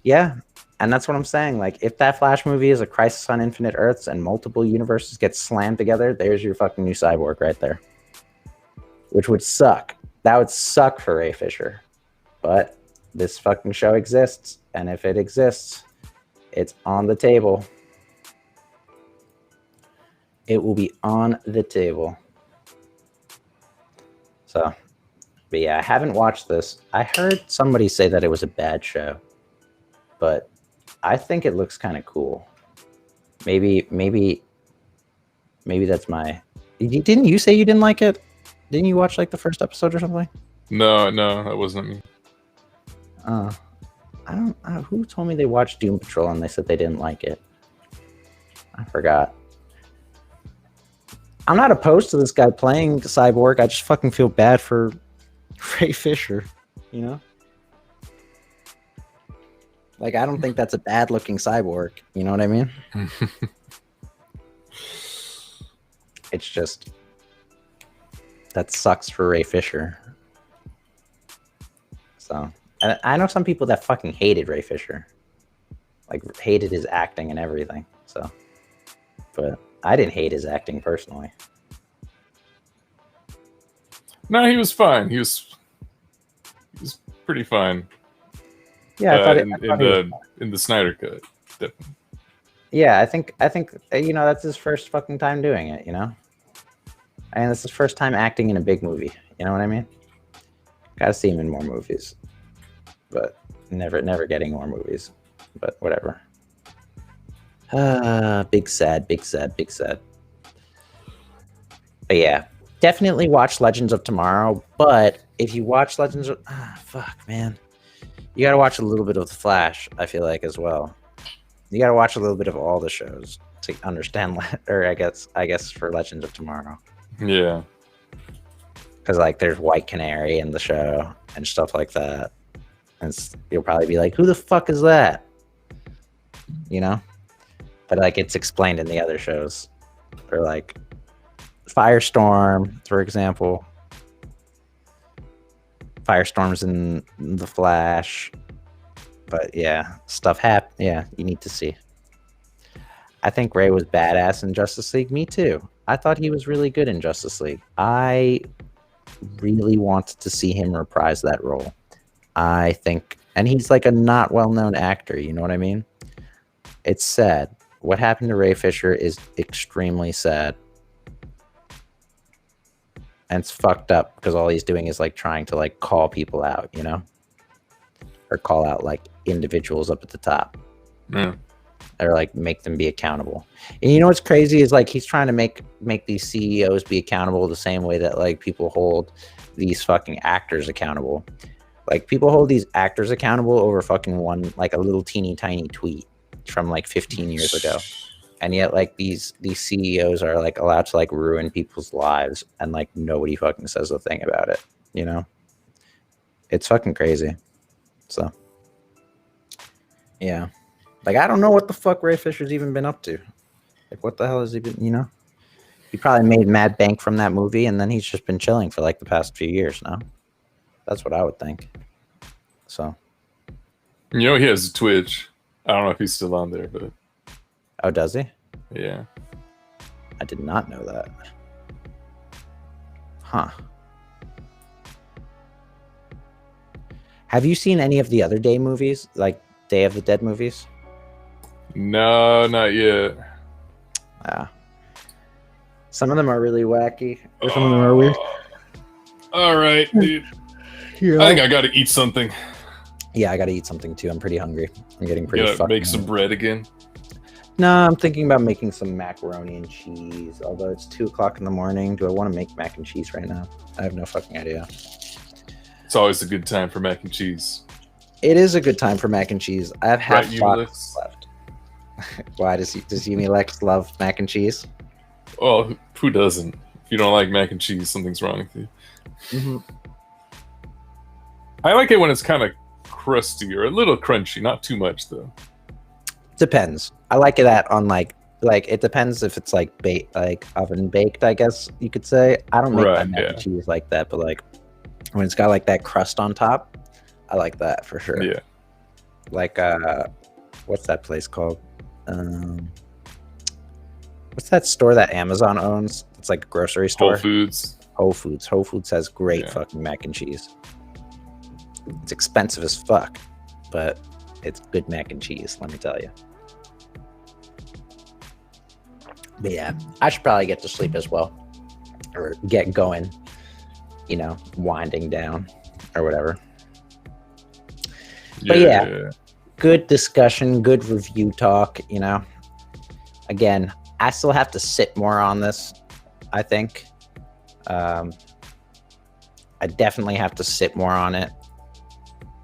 Yeah, and that's what I'm saying. Like, if that Flash movie is a Crisis on Infinite Earths and multiple universes get slammed together, there's your fucking new Cyborg right there. Which would suck. That would suck for Ray Fisher. But this fucking show exists, and if it exists, it's on the table. It will be on the table. So, but yeah, I haven't watched this. I heard somebody say that it was a bad show, but I think it looks kind of cool. Maybe that's my. Didn't you say you didn't like it? Didn't you watch like the first episode or something? No, that wasn't me. I don't. Who told me they watched Doom Patrol and they said they didn't like it? I forgot. I'm not opposed to this guy playing Cyborg. I just fucking feel bad for Ray Fisher, Like, I don't think that's a bad looking Cyborg. You know what I mean? It's just, that sucks for Ray Fisher. So, and I know some people that fucking hated Ray Fisher. Like, hated his acting and everything. So, but I didn't hate his acting personally. No, he was fine. He was pretty fine. Yeah, in the Snyder cut, definitely. Yeah, I think that's his first fucking time doing it. And this is his first time acting in a big movie. You know what I mean? Got to see him in more movies, but never getting more movies. But whatever. Big sad. But yeah, definitely watch Legends of Tomorrow. But if you watch Legends of... fuck, man. You got to watch a little bit of The Flash, I feel like, as well. You got to watch a little bit of all the shows to understand, or I guess for Legends of Tomorrow. Yeah. Because, like, there's White Canary in the show and stuff like that. And you'll probably be like, who the fuck is that? But, like, it's explained in the other shows. Or, like, Firestorm, for example. Firestorm's in The Flash. But, yeah, stuff happens. Yeah, you need to see. I think Ray was badass in Justice League. Me too. I thought he was really good in Justice League. I really wanted to see him reprise that role. I think, and he's like a not well-known actor, you know what I mean? It's sad. What happened to Ray Fisher is extremely sad. And it's fucked up because all he's doing is like trying to like call people out, or call out like individuals up at the top. Yeah. Or like make them be accountable. And you know what's crazy is like he's trying to make these CEOs be accountable the same way that like people hold these fucking actors accountable. Like people hold these actors accountable over fucking one, like a little teeny tiny tweet from like 15 years ago. And yet like these CEOs are like allowed to like ruin people's lives and like nobody fucking says a thing about it, It's fucking crazy. So yeah. Like I don't know what the fuck Ray Fisher's even been up to. Like what the hell has he been, He probably made mad bank from that movie and then he's just been chilling for like the past few years now. That's what I would think. So he has a Twitch. I don't know if he's still on there, but oh, does he? Yeah. I did not know that. Huh. Have you seen any of the other Day movies? Like Day of the Dead movies? No, not yet. Some of them are really wacky. Or some of them are weird. All right, dude. Yeah. I think I got to eat something. Yeah, I got to eat something too. I'm pretty hungry. I'm getting pretty fucking make some bread again. No, I'm thinking about making some macaroni and cheese. Although it's 2:00 in the morning. Do I want to make mac and cheese right now? I have no fucking idea. It's always a good time for mac and cheese. It is a good time for mac and cheese. I have half box left. Why does Yumi Lex love mac and cheese? Well, who doesn't? If you don't like mac and cheese, something's wrong with you. Mm-hmm. I like it when it's kind of crusty or a little crunchy, not too much though. Depends. I like it on like it depends if it's like oven baked, I guess you could say. I don't make my mac and cheese like that, but like when it's got like that crust on top, I like that for sure. Yeah. Like what's that place called? What's that store that Amazon owns? It's like a grocery store. Whole Foods. Whole Foods. Whole Foods has great fucking mac and cheese. It's expensive as fuck, but it's good mac and cheese, let me tell you. But yeah, I should probably get to sleep as well. Or get going, you know, winding down or whatever. But yeah, good discussion, good review talk, you know. Again, I still have to sit more on this, I think. I definitely have to sit more on it.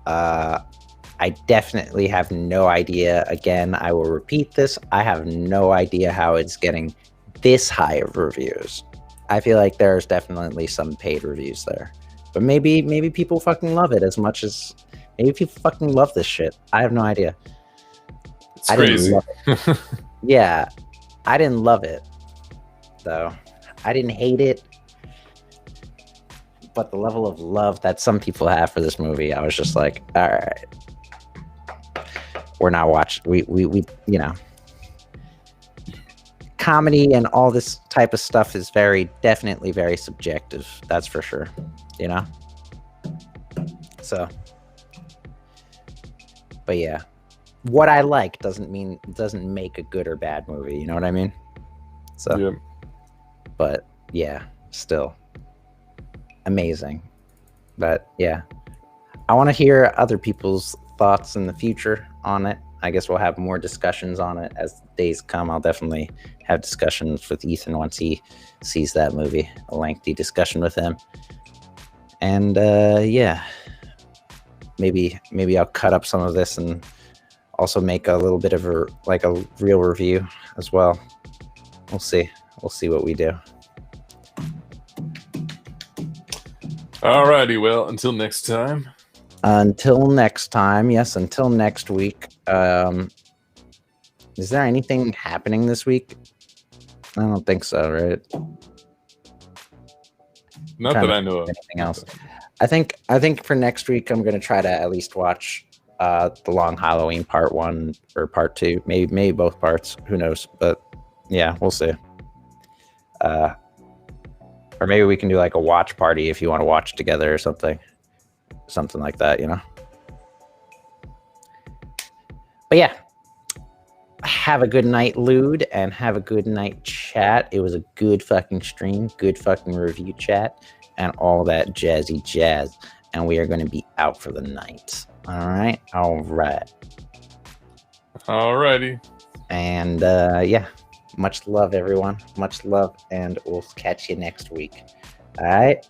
I definitely have no idea. Again, I will repeat this. I have no idea how it's getting this high of reviews. I feel like there's definitely some paid reviews there. But maybe people fucking love it as much as... Maybe people fucking love this shit. I have no idea. It's crazy. Yeah. I didn't love it, though. I didn't hate it. But the level of love that some people have for this movie, I was just like, all right. We're not watching. We you know. Comedy and all this type of stuff is definitely very subjective. That's for sure. You know? So. But yeah. What I like doesn't make a good or bad movie. You know what I mean? So. Yeah. But yeah, still. Amazing. But yeah. I want to hear other people's thoughts in the future on it. I guess we'll have more discussions on it as days come. I'll definitely have discussions with Ethan once he sees that movie, a lengthy discussion with him. And yeah, maybe I'll cut up some of this and also make a little bit of a real review as well. We'll see what we do. Alrighty, well, until next time. Until next time, yes, until next week. Is there anything happening this week? I don't think so, right? Not that I know of. Anything else? I think for next week I'm gonna try to at least watch the Long Halloween Part 1 or Part 2, maybe both parts. Who knows? But yeah, we'll see. Or maybe we can do like a watch party if you want to watch together or something like that, you know. But yeah, have a good night, Lude, and have a good night, chat. It was a good fucking stream, good fucking review chat, and all that jazzy jazz. And we are going to be out for the night. All right. Alrighty. And yeah, much love, everyone. Much love, and we'll catch you next week. All right.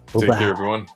Take care, everyone.